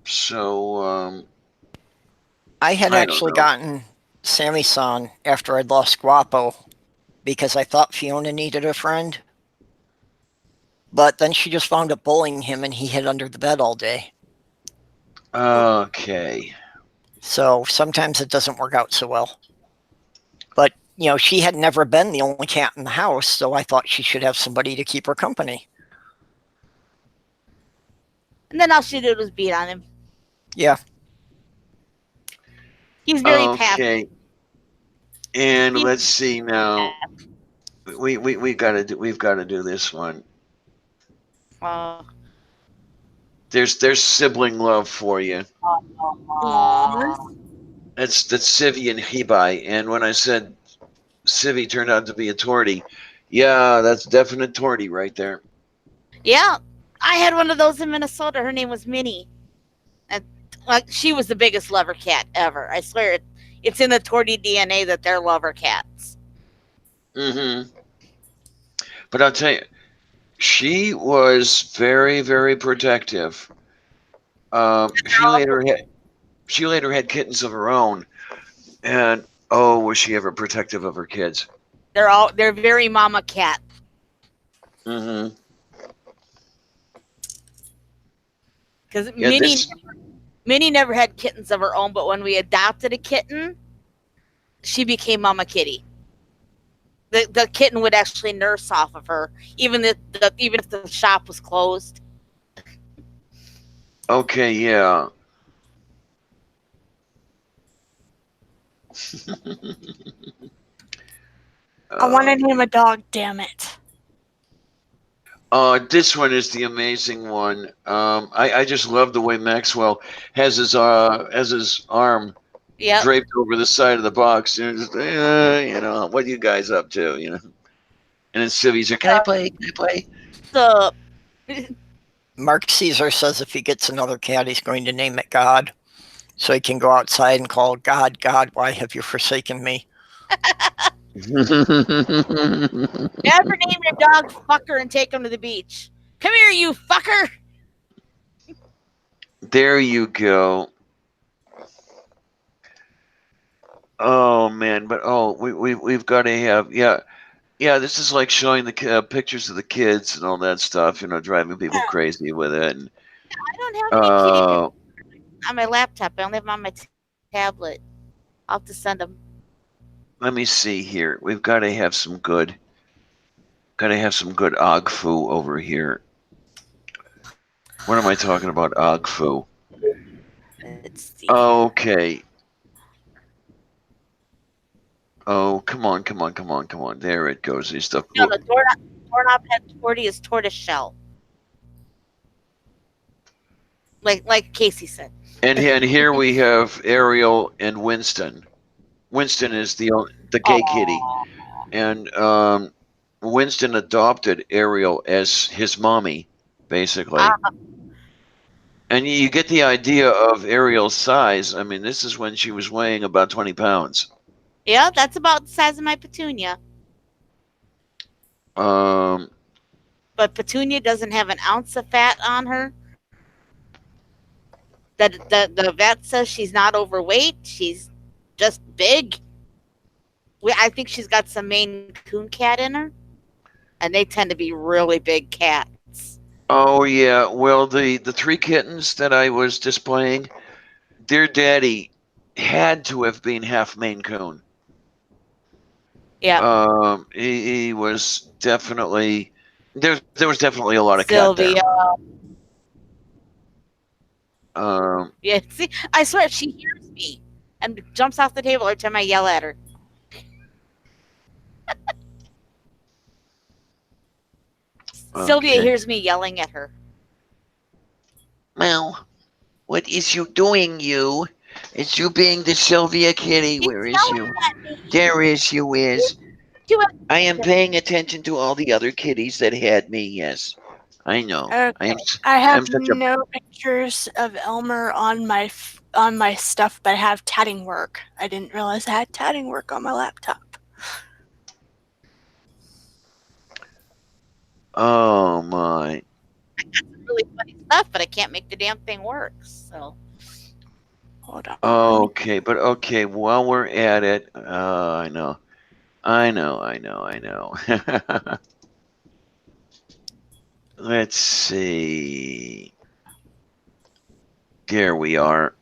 So I had I don't actually know. gotten Sammy-san after I'd lost Guapo because I thought Fiona needed a friend. But then she just wound up bullying him and he hid under the bed all day. Okay. So sometimes it doesn't work out so well. But, you know, she had never been the only cat in the house, so I thought she should have somebody to keep her company. And then all she did was beat on him. Yeah. He's very passive. Okay. And He's let's see now. We've got to do this one. uh, There's sibling love for you. Aw. That's Civi and Hebai. And when I said Civi turned out to be a tortie, yeah, that's definite tortie right there. yeah, I had one of those in Minnesota. Her name was Minnie. And like she was the biggest lover cat ever. I swear it's in the tortie DNA that they're lover cats. Mm-hmm. But I'll tell you, she was very, very protective. She later had kittens of her own, and oh, was she ever protective of her kids? They're very mama cat. Mm-hmm. Because Yeah, Minnie never had kittens of her own, but when we adopted a kitten, she became Mama Kitty. The kitten would actually nurse off of her, even if the shop was closed. Okay, yeah. I want to name a dog, damn it. This one is the amazing one. I just love the way Maxwell has his arm Yep. draped over the side of the box. And just, what are you guys up to? You know. And then Civi's like, can I play? Can I play? The Mark Caesar says if he gets another cat, he's going to name it God. So he can go outside and call God, God, why have you forsaken me? Never name your dog fucker and take him to the beach. Come here, you fucker. There you go. Oh man, but we've got to have this is like showing the pictures of the kids and all that stuff, driving people crazy with it. And, I don't have any kitty pictures on my laptop. I only have them on my tablet. I'll have to send them. let me see here. We've got to have some good Ogfu over here. What am I talking about, Ogfu? Let's see. Okay. Oh, come on. There it goes. These stuff. No, the doorknob had tortie is tortoise shell. Like Casey said. And here we have Ariel and Winston. Winston is the gay kitty, and Winston adopted Ariel as his mommy, basically. And you get the idea of Ariel's size. I mean, this is when she was weighing about 20 pounds. Yeah, that's about the size of my Petunia. But Petunia doesn't have an ounce of fat on her. The vet says she's not overweight. She's just big. I think she's got some Maine Coon cat in her, and they tend to be really big cats. Oh yeah, well the 3 kittens that I was displaying, their daddy had to have been half Maine Coon. Yeah. He was definitely there was definitely a lot of Sylvia. cat there. Yeah, see, I swear she hears me and jumps off the table every time I yell at her. Sylvia Okay. hears me yelling at her. Well, what is you doing, you? It's you being the Sylvia kitty. Where is you? There is you is. I am paying attention to all the other kitties that had me, yes. I know. Okay. I have no pictures of Elmer on my stuff, but I have tatting work. I didn't realize I had tatting work on my laptop. Oh my. That's really funny stuff, but I can't make the damn thing work. So hold on. Okay, but okay, while we're at it, I know. Let's see. There we are.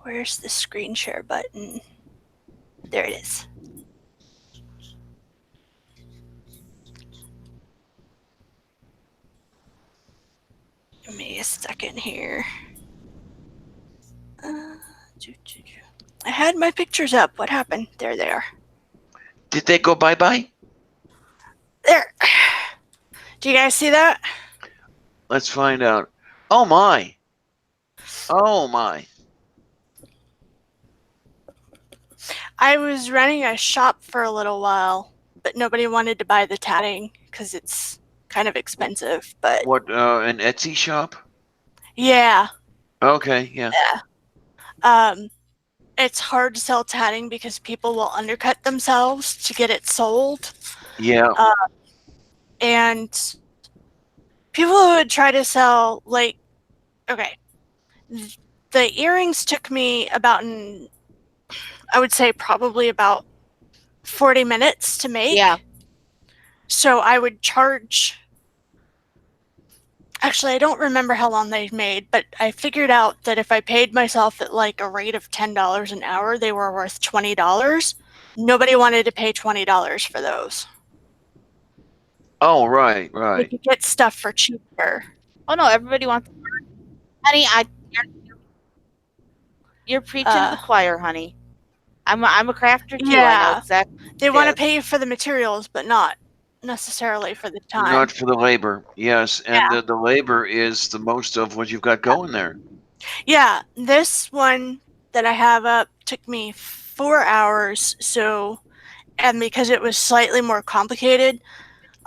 Where's the screen share button? There it is. Give me a second here. I had my pictures up. What happened? There they are. Did they go bye-bye? There. Do you guys see that? Let's find out. Oh my. Oh my. I was running a shop for a little while, but nobody wanted to buy the tatting because it's kind of expensive. But What, an Etsy shop? yeah, Okay, yeah. it's hard to sell tatting because people will undercut themselves to get it sold. Yeah. And people who would try to sell, like, okay, the earrings took me about I would say probably about 40 minutes to make. Yeah. So I would charge, actually, I don't remember how long they made, but I figured out that if I paid myself at like a rate of $10 an hour, they were worth $20. Nobody wanted to pay $20 for those. Oh, right, You right. could get stuff for cheaper. Oh no, everybody wants. Honey, you're preaching to the choir, honey. I'm a crafter too. I know Yeah. exactly. They want to pay you for the materials, but not necessarily for the time. Not for the labor. Yes, and the labor is the most of what you've got going there. Yeah, this one that I have up took me 4 hours. So, and because it was slightly more complicated,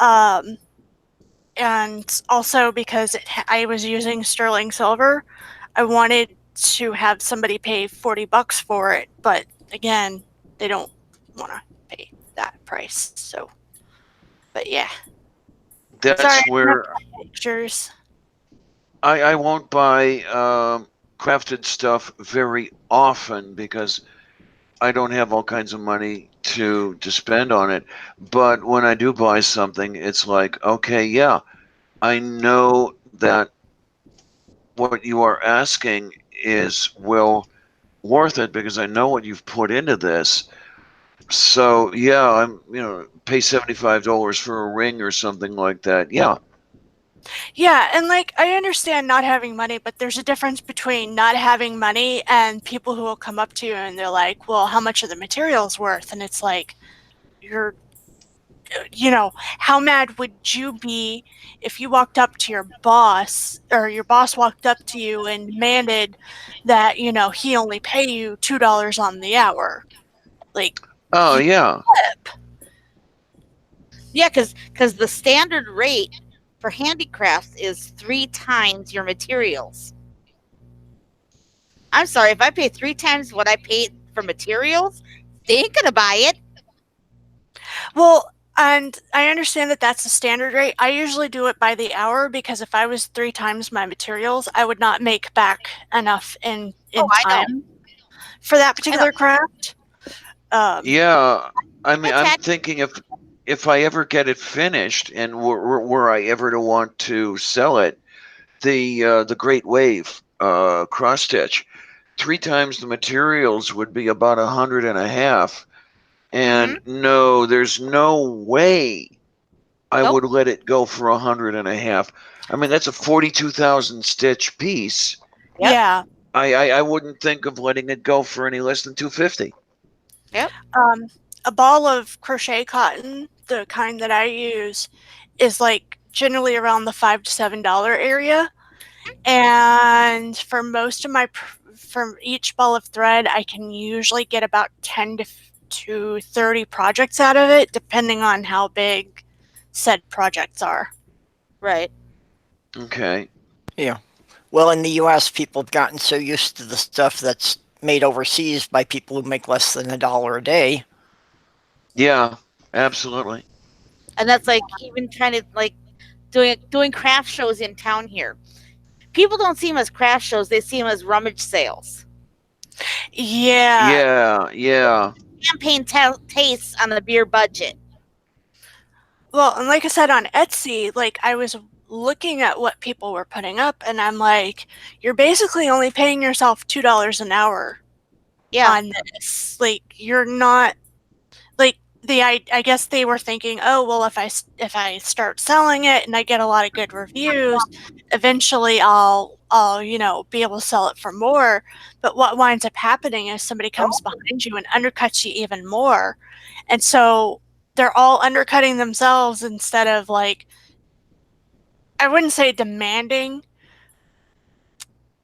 and also because I was using sterling silver, I wanted to have somebody pay $40 for it, but again, they don't want to pay that price. So, but yeah. That's Sorry, where pictures. I won't buy crafted stuff very often because I don't have all kinds of money to spend on it. But when I do buy something, it's like, okay, yeah, I know that what you are asking is well worth it because I know what you've put into this. So yeah, I'm pay $75 for a ring or something like that. Yeah. Yeah, and like I understand not having money, but there's a difference between not having money and people who will come up to you and they're like, "Well, how much are the materials worth?" And it's like, how mad would you be if you walked up to your boss or your boss walked up to you and demanded that, he only pay you $2 on the hour? Like, Oh yeah. Yeah, because the standard rate for handicrafts is 3 times your materials. I'm sorry, if I pay 3 times what I paid for materials, they ain't gonna buy it. Well, and I understand that that's the standard rate. I usually do it by the hour because if I was 3 times my materials, I would not make back enough in time for that particular craft. Yeah, I mean, I'm thinking if I ever get it finished and were I ever to want to sell it, the Great Wave cross stitch, 3 times the materials would be about $100.50. And no, there's no way I would let it go for $100.50. I mean, that's a 42,000 stitch piece. Yep. Yeah. I wouldn't think of letting it go for any less than $250. Yep. A ball of crochet cotton, the kind that I use, is like generally around the $5 to $7 area. And for most of from each ball of thread, I can usually get about 10 to 30 projects out of it, depending on how big said projects are. Right. Okay. Yeah. Well, in the U.S., people have gotten so used to the stuff that's made overseas by people who make less than $1 a day. Yeah, absolutely. And that's like even trying to like doing craft shows in town here. People don't see them as craft shows; they see them as rummage sales. Yeah. Yeah. Champagne tastes on the beer budget. Well, and like I said on Etsy, like I was looking at what people were putting up, and I'm like, you're basically only paying yourself $2 an hour on this. Like, you're not, like, I guess they were thinking, oh well, if I start selling it and I get a lot of good reviews, eventually I'll be able to sell it for more. But what winds up happening is somebody comes behind you and undercuts you even more, and so they're all undercutting themselves instead of, like, I wouldn't say demanding,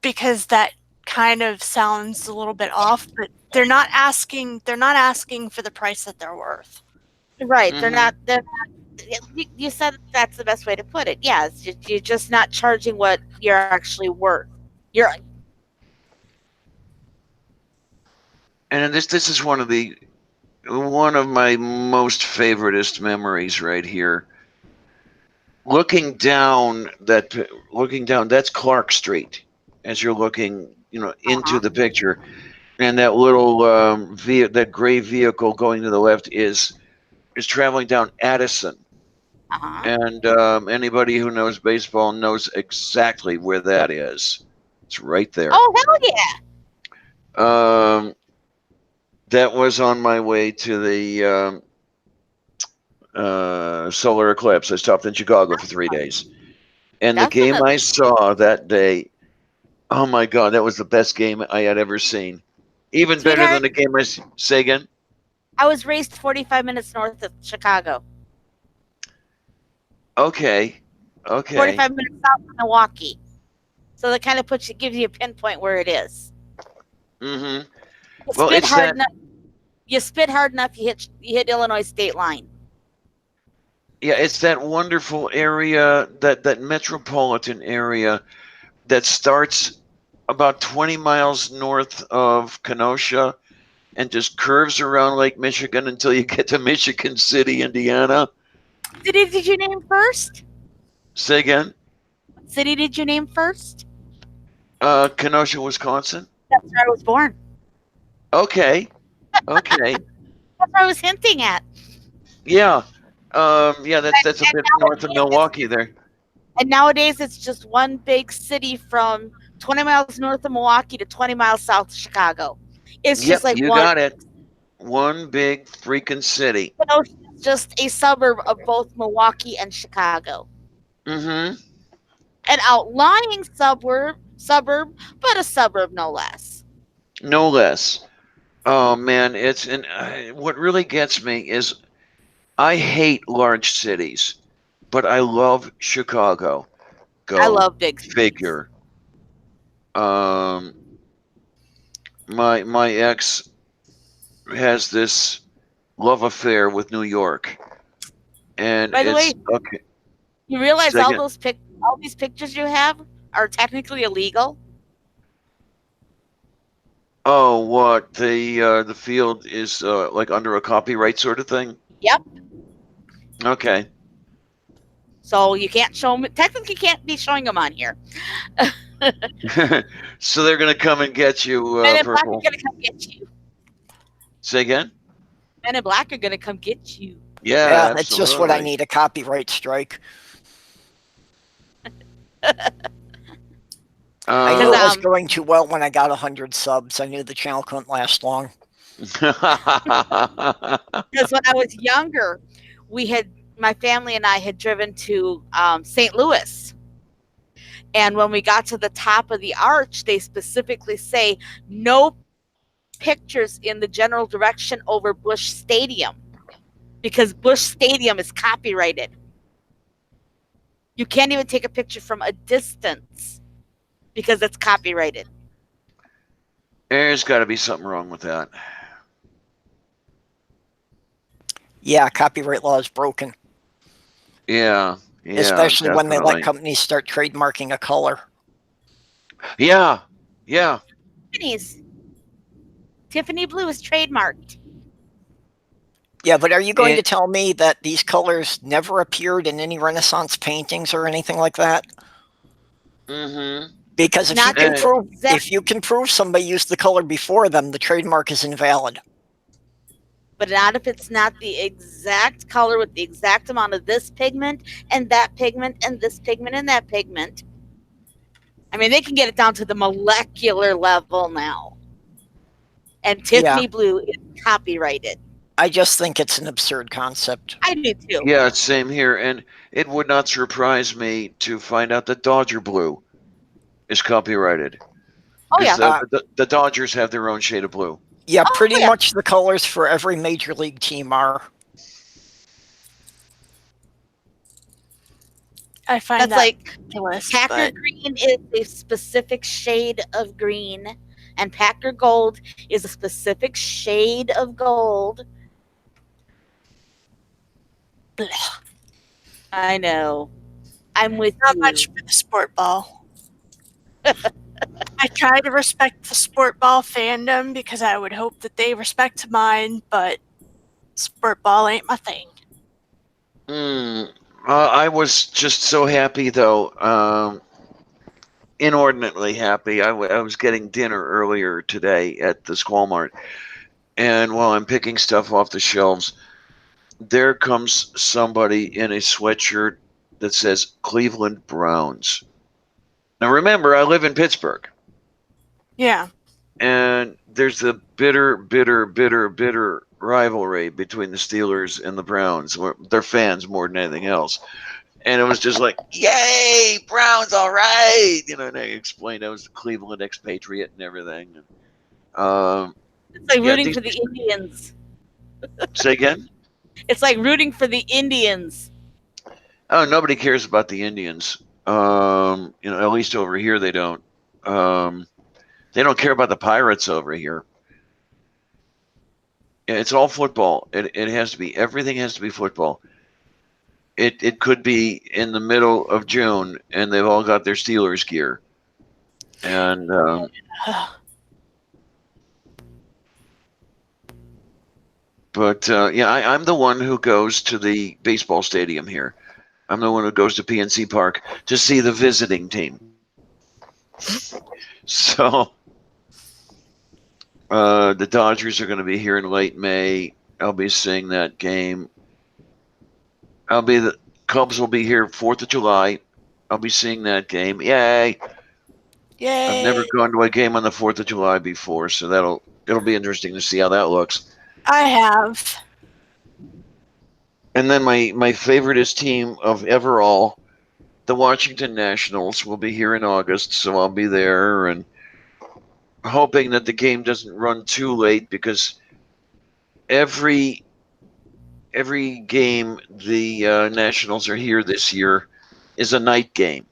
because that kind of sounds a little bit off, but they're not asking for the price that they're worth. Right. Mhm. They're not. You said that's the best way to put it. Yeah, you're just not charging what you're actually worth. You're And this is one of my most favoritist memories right here. Looking down, that's Clark Street as you're looking, into the picture, and that little that gray vehicle going to the left is traveling down Addison. And anybody who knows baseball knows exactly where that is. It's right there. Oh hell yeah! That was on my way to the solar eclipse. I stopped in Chicago for 3 days. And the game I saw that day, oh my God, that was the best game I had ever seen. Even better than the game say again? I was raised 45 minutes north of Chicago. Okay. 45 minutes south of Milwaukee. So that kind of gives you a pinpoint where it is. Mm-hmm. You spit hard enough, you hit Illinois state line. Yeah, it's that wonderful area, that metropolitan area that starts about 20 miles north of Kenosha and just curves around Lake Michigan until you get to Michigan City, Indiana. City did you name first? Say again? What city did you name first? Kenosha, Wisconsin. That's where I was born. Okay. That's what I was hinting at. Yeah. That's a bit north of Milwaukee there. And nowadays it's just one big city from 20 miles north of Milwaukee to 20 miles south of Chicago. It's just like you got it. One big freaking city. It's just a suburb of both Milwaukee and Chicago. Mm-hmm. An outlying suburb, but a suburb no less. No less. Oh man, what really gets me is I hate large cities, but I love Chicago. I love big figure. My ex has this love affair with New York, and by the way, okay. You realize all these pictures you have are technically illegal? Oh, what the field is like under a copyright sort of thing? Yep. Okay. So you can't show them. Technically, can't be showing them on here. So they're gonna come and get you, Men in Purple. Black are gonna come get you. Say again? Men in Black are gonna come get you. Yeah, that's just what I need, a copyright strike. I knew it was going too well when I got 100 subs. I knew the channel couldn't last long. Because when I was younger, my family and I had driven to St. Louis. And when we got to the top of the arch, they specifically say no pictures in the general direction over Busch Stadium, because Busch Stadium is copyrighted. You can't even take a picture from a distance because it's copyrighted. There's got to be something wrong with that. Yeah, copyright law is broken. Yeah, especially definitely. when they let companies start trademarking a color. Yeah. Tiffany blue is trademarked. Yeah, but are you going to tell me that these colors never appeared in any Renaissance paintings or anything like that? Mm-hmm. Because if you can prove somebody used the color before them, the trademark is invalid. But not if it's not the exact color with the exact amount of this pigment and that pigment and this pigment and that pigment. I mean, they can get it down to the molecular level now. And Tiffany blue is copyrighted. I just think it's an absurd concept. I do too. Yeah, same here. And it would not surprise me to find out that Dodger blue is copyrighted. Oh yeah. The Dodgers have their own shade of blue. Yeah, Oh, pretty yeah. much the colors for every major league team are. I find That's that like ridiculous. Packer But green is a specific shade of green, and Packer gold is a specific shade of gold. bleh, I know. I'm with not you. much for the sport ball. I try to respect the sport ball fandom because I would hope that they respect mine, but sport ball ain't my thing. I was just so happy, though. Inordinately happy. I was getting dinner earlier today at the Squall Mart, and while I'm picking stuff off the shelves, there comes somebody in a sweatshirt that says Cleveland Browns. Now remember, I live in Pittsburgh, Yeah. and there's the bitter rivalry between the Steelers and the Browns. They're fans more than anything else. And it was just like, yay, Browns, all right. And I explained I was the Cleveland expatriate and everything. It's like Yeah, rooting for the Indians. Say again? It's like rooting for the Indians. Oh, nobody cares about the Indians. At least over here they don't. They don't care about the Pirates over here. It's all football. It has to be. Everything has to be football. It could be in the middle of June, and they've all got their Steelers gear. And I'm the one who goes to the baseball stadium here. I'm the one who goes to PNC Park to see the visiting team. So the Dodgers are going to be here in late May. I'll be seeing that game. The Cubs will be here 4th of July. I'll be seeing that game. Yay! Yay. I've never gone to a game on the 4th of July before, so it'll be interesting to see how that looks. I have. And then my favoriteest team of ever all, the Washington Nationals, will be here in August, so I'll be there and hoping that the game doesn't run too late, because every game the Nationals are here this year is a night game.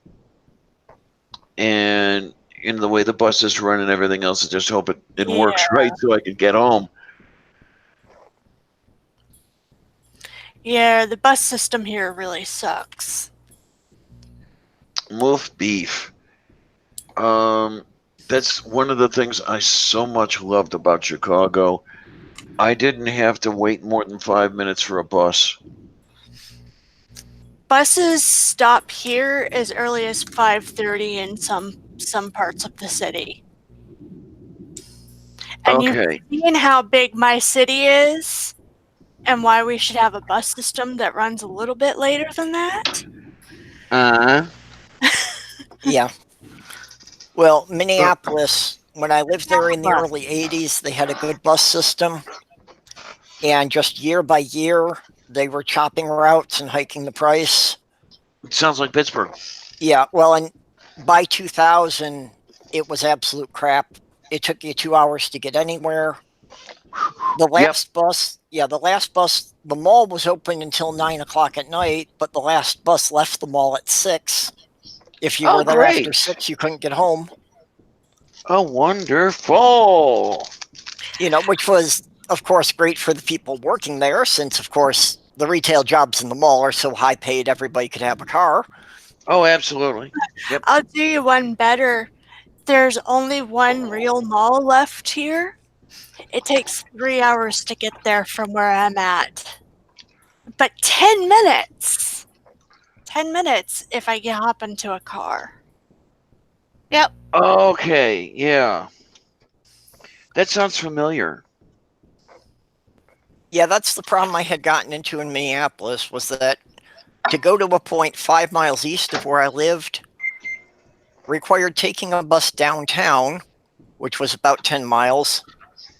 And in the way the buses run and everything else, I just hope it works right so I can get home. Yeah, the bus system here really sucks. Moof beef. That's one of the things I so much loved about Chicago. I didn't have to wait more than 5 minutes for a bus. Buses stop here as early as 5:30 in some parts of the city. And Okay. you've seen how big my city is and why we should have a bus system that runs a little bit later than that. Yeah. Well, Minneapolis, when I lived there in the early 80s, they had a good bus system. And just year by year, they were chopping routes and hiking the price. It sounds like Pittsburgh. Yeah, well, and by 2000, it was absolute crap. It took you 2 hours to get anywhere. The last bus, the mall was open until 9 o'clock at night, but the last bus left the mall at 6. If you were there after 6, you couldn't get home. Oh, wonderful. Which was, of course, great for the people working there, since, of course, the retail jobs in the mall are so high paid, everybody could have a car. Oh, absolutely. Yep. I'll do you one better. There's only one real mall left here. It takes 3 hours to get there from where I'm at. But 10 minutes. 10 minutes if I hop into a car. Yep. Okay, yeah. That sounds familiar. Yeah, that's the problem I had gotten into in Minneapolis, was that to go to a point 5 miles east of where I lived required taking a bus downtown, which was about 10 miles,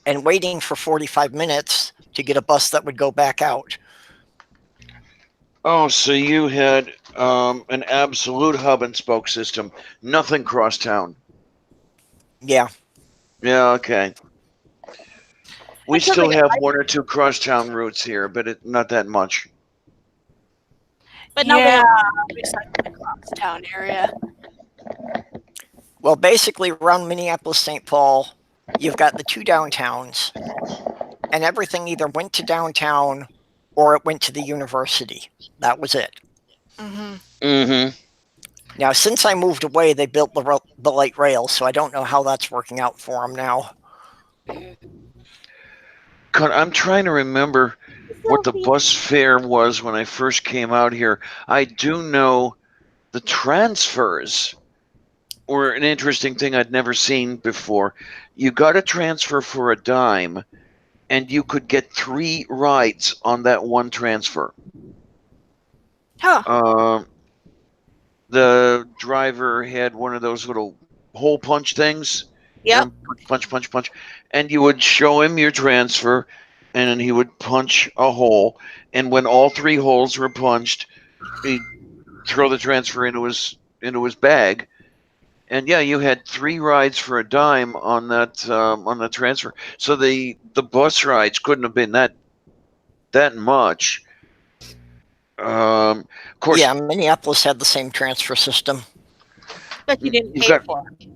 and waiting for 45 minutes to get a bus that would go back out. Oh, so you had an absolute hub and spoke system, nothing cross town. Yeah. Yeah, okay. We Until still they have got one or two cross town routes here, but not that much. But now they yeah, have recycling across town area. Well, basically around Minneapolis, St. Paul, you've got the two downtowns, and everything either went to downtown or it went to the university. That was it. Mm-hmm. Mm-hmm. Now, since I moved away, they built the light rail, so I don't know how that's working out for them now. I'm trying to remember what the bus fare was when I first came out here. I do know the transfers were an interesting thing I'd never seen before. You got a transfer for a dime, and you could get 3 rides on that one transfer. Huh. The driver had one of those little hole punch things. Yep. Punch, punch, punch. And you would show him your transfer, and then he would punch a hole. And when all 3 holes were punched, he'd throw the transfer into his bag. And yeah, you had 3 rides for a dime on that transfer. So the bus rides couldn't have been that much. Of course, Yeah, Minneapolis had the same transfer system. But you didn't You've pay got- for it.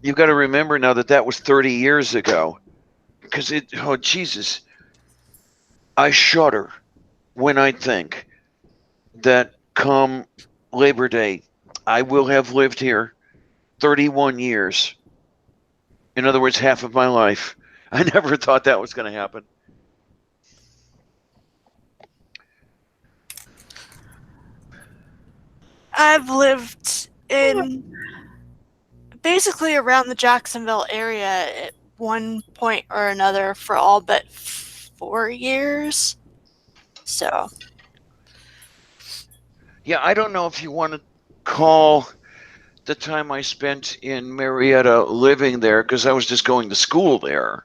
you've got to remember now that was 30 years ago. Because oh Jesus, I shudder when I think that come Labor Day, I will have lived here 31 years. In other words, half of my life. I never thought that was going to happen. I've lived in basically around the Jacksonville area at one point or another for all but 4 years. So, Yeah, I don't know if you want to call the time I spent in Marietta living there, because I was just going to school there.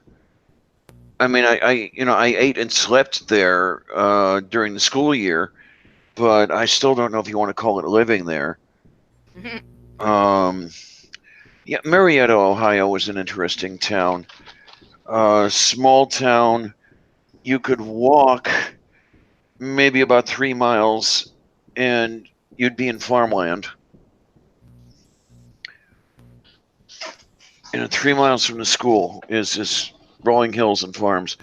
I mean, I ate and slept there during the school year, but I still don't know if you want to call it living there. Yeah, Marietta, Ohio was an interesting town. Small town. You could walk maybe about 3 miles and you'd be in farmland. 3 miles from the school is just rolling hills and farms.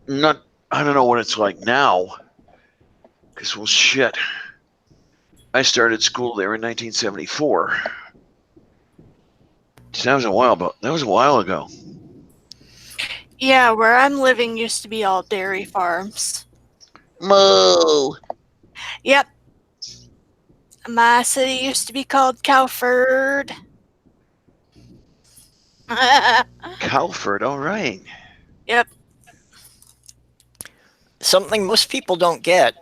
I don't know what it's like now. Because, well, shit. I started school there in 1974. That was a while ago. yeah, where I'm living used to be all dairy farms. Moo. Yep. My city used to be called Cowford. Calford, all right. Yep. Something most people don't get.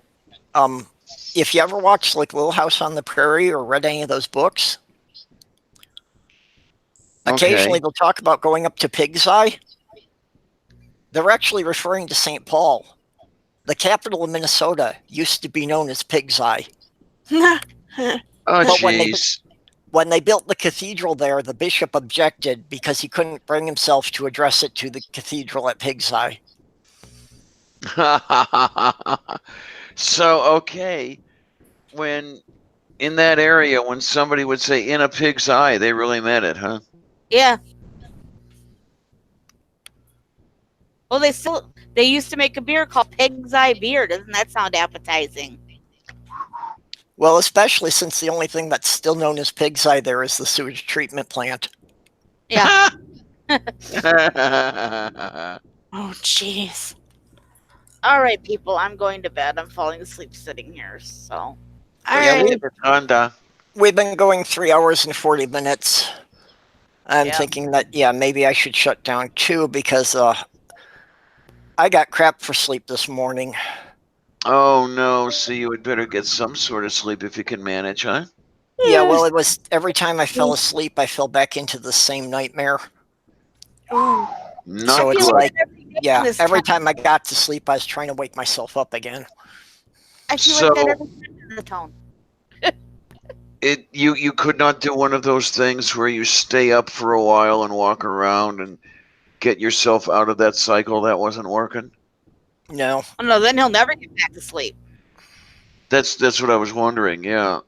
If you ever watched like Little House on the Prairie or read any of those books, occasionally they'll talk about going up to Pig's Eye. They're actually referring to St. Paul. The capital of Minnesota used to be known as Pig's Eye. Oh, But jeez. when they built the cathedral there, the bishop objected because he couldn't bring himself to address it to the cathedral at Pig's Eye. So, okay. When in that area, when somebody would say in a pig's eye, they really meant it, huh? Yeah. Well, they used to make a beer called Pig's Eye Beer. Doesn't that sound appetizing? Well, especially since the only thing that's still known as Pig's Eye there is the sewage treatment plant. Yeah. Oh, jeez. All right, people. I'm going to bed. I'm falling asleep sitting here. So. All Yeah, right. Uganda. We've been going 3 hours and 40 minutes. I'm Yeah. thinking that, yeah, maybe I should shut down too because I got crap for sleep this morning. Oh no, so you had better get some sort of sleep if you can manage, huh? Yeah, well, it was every time I fell asleep, I fell back into the same nightmare. Ooh. Not So it's good. like, every day yeah, on this every town. time I got to sleep, I was trying to wake myself up again. I feel So- like that every time in the town. You could not do one of those things where you stay up for a while and walk around and get yourself out of that cycle. That wasn't working. No. Oh no, then he'll never get back to sleep. That's what I was wondering. Yeah.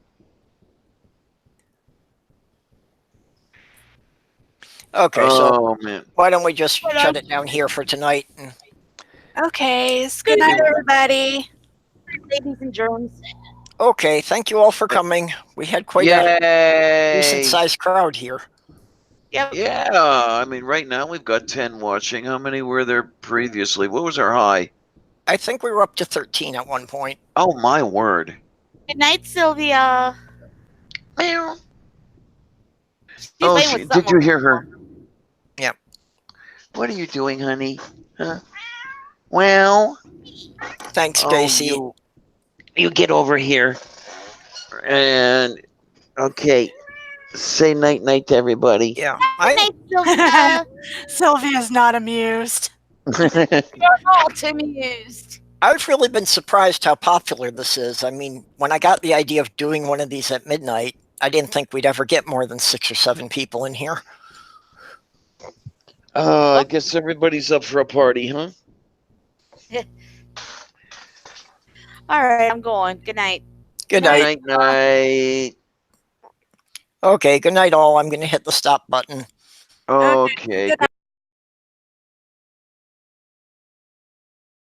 Okay, so Oh man. why don't we just What shut up? it down here for tonight? Okay, good night, everybody. Ladies and germs. Okay, thank you all for coming. We had quite a decent Yay! sized crowd here. Yep. Yeah. I mean, right now we've got 10 watching. How many were there previously? What was our high? I think we were up to 13 at one point. Oh my word. Good night, Sylvia. Meow. She's Oh, playing with did something you over hear there. her? What are you doing, honey? Huh? Well, Thanks, Oh, Stacy. you get over here. And Okay. Say night night to everybody. Yeah, Good night, Sylvia. Sylvia's not amused. You're all amused. I've really been surprised how popular this is. I mean, when I got the idea of doing one of these at midnight, I didn't think we'd ever get more than 6 or 7 people in here. I guess everybody's up for a party, huh? All right, I'm going. Good night. Good night. Night night. Okay, good night, all. I'm going to hit the stop button. Okay. Good Good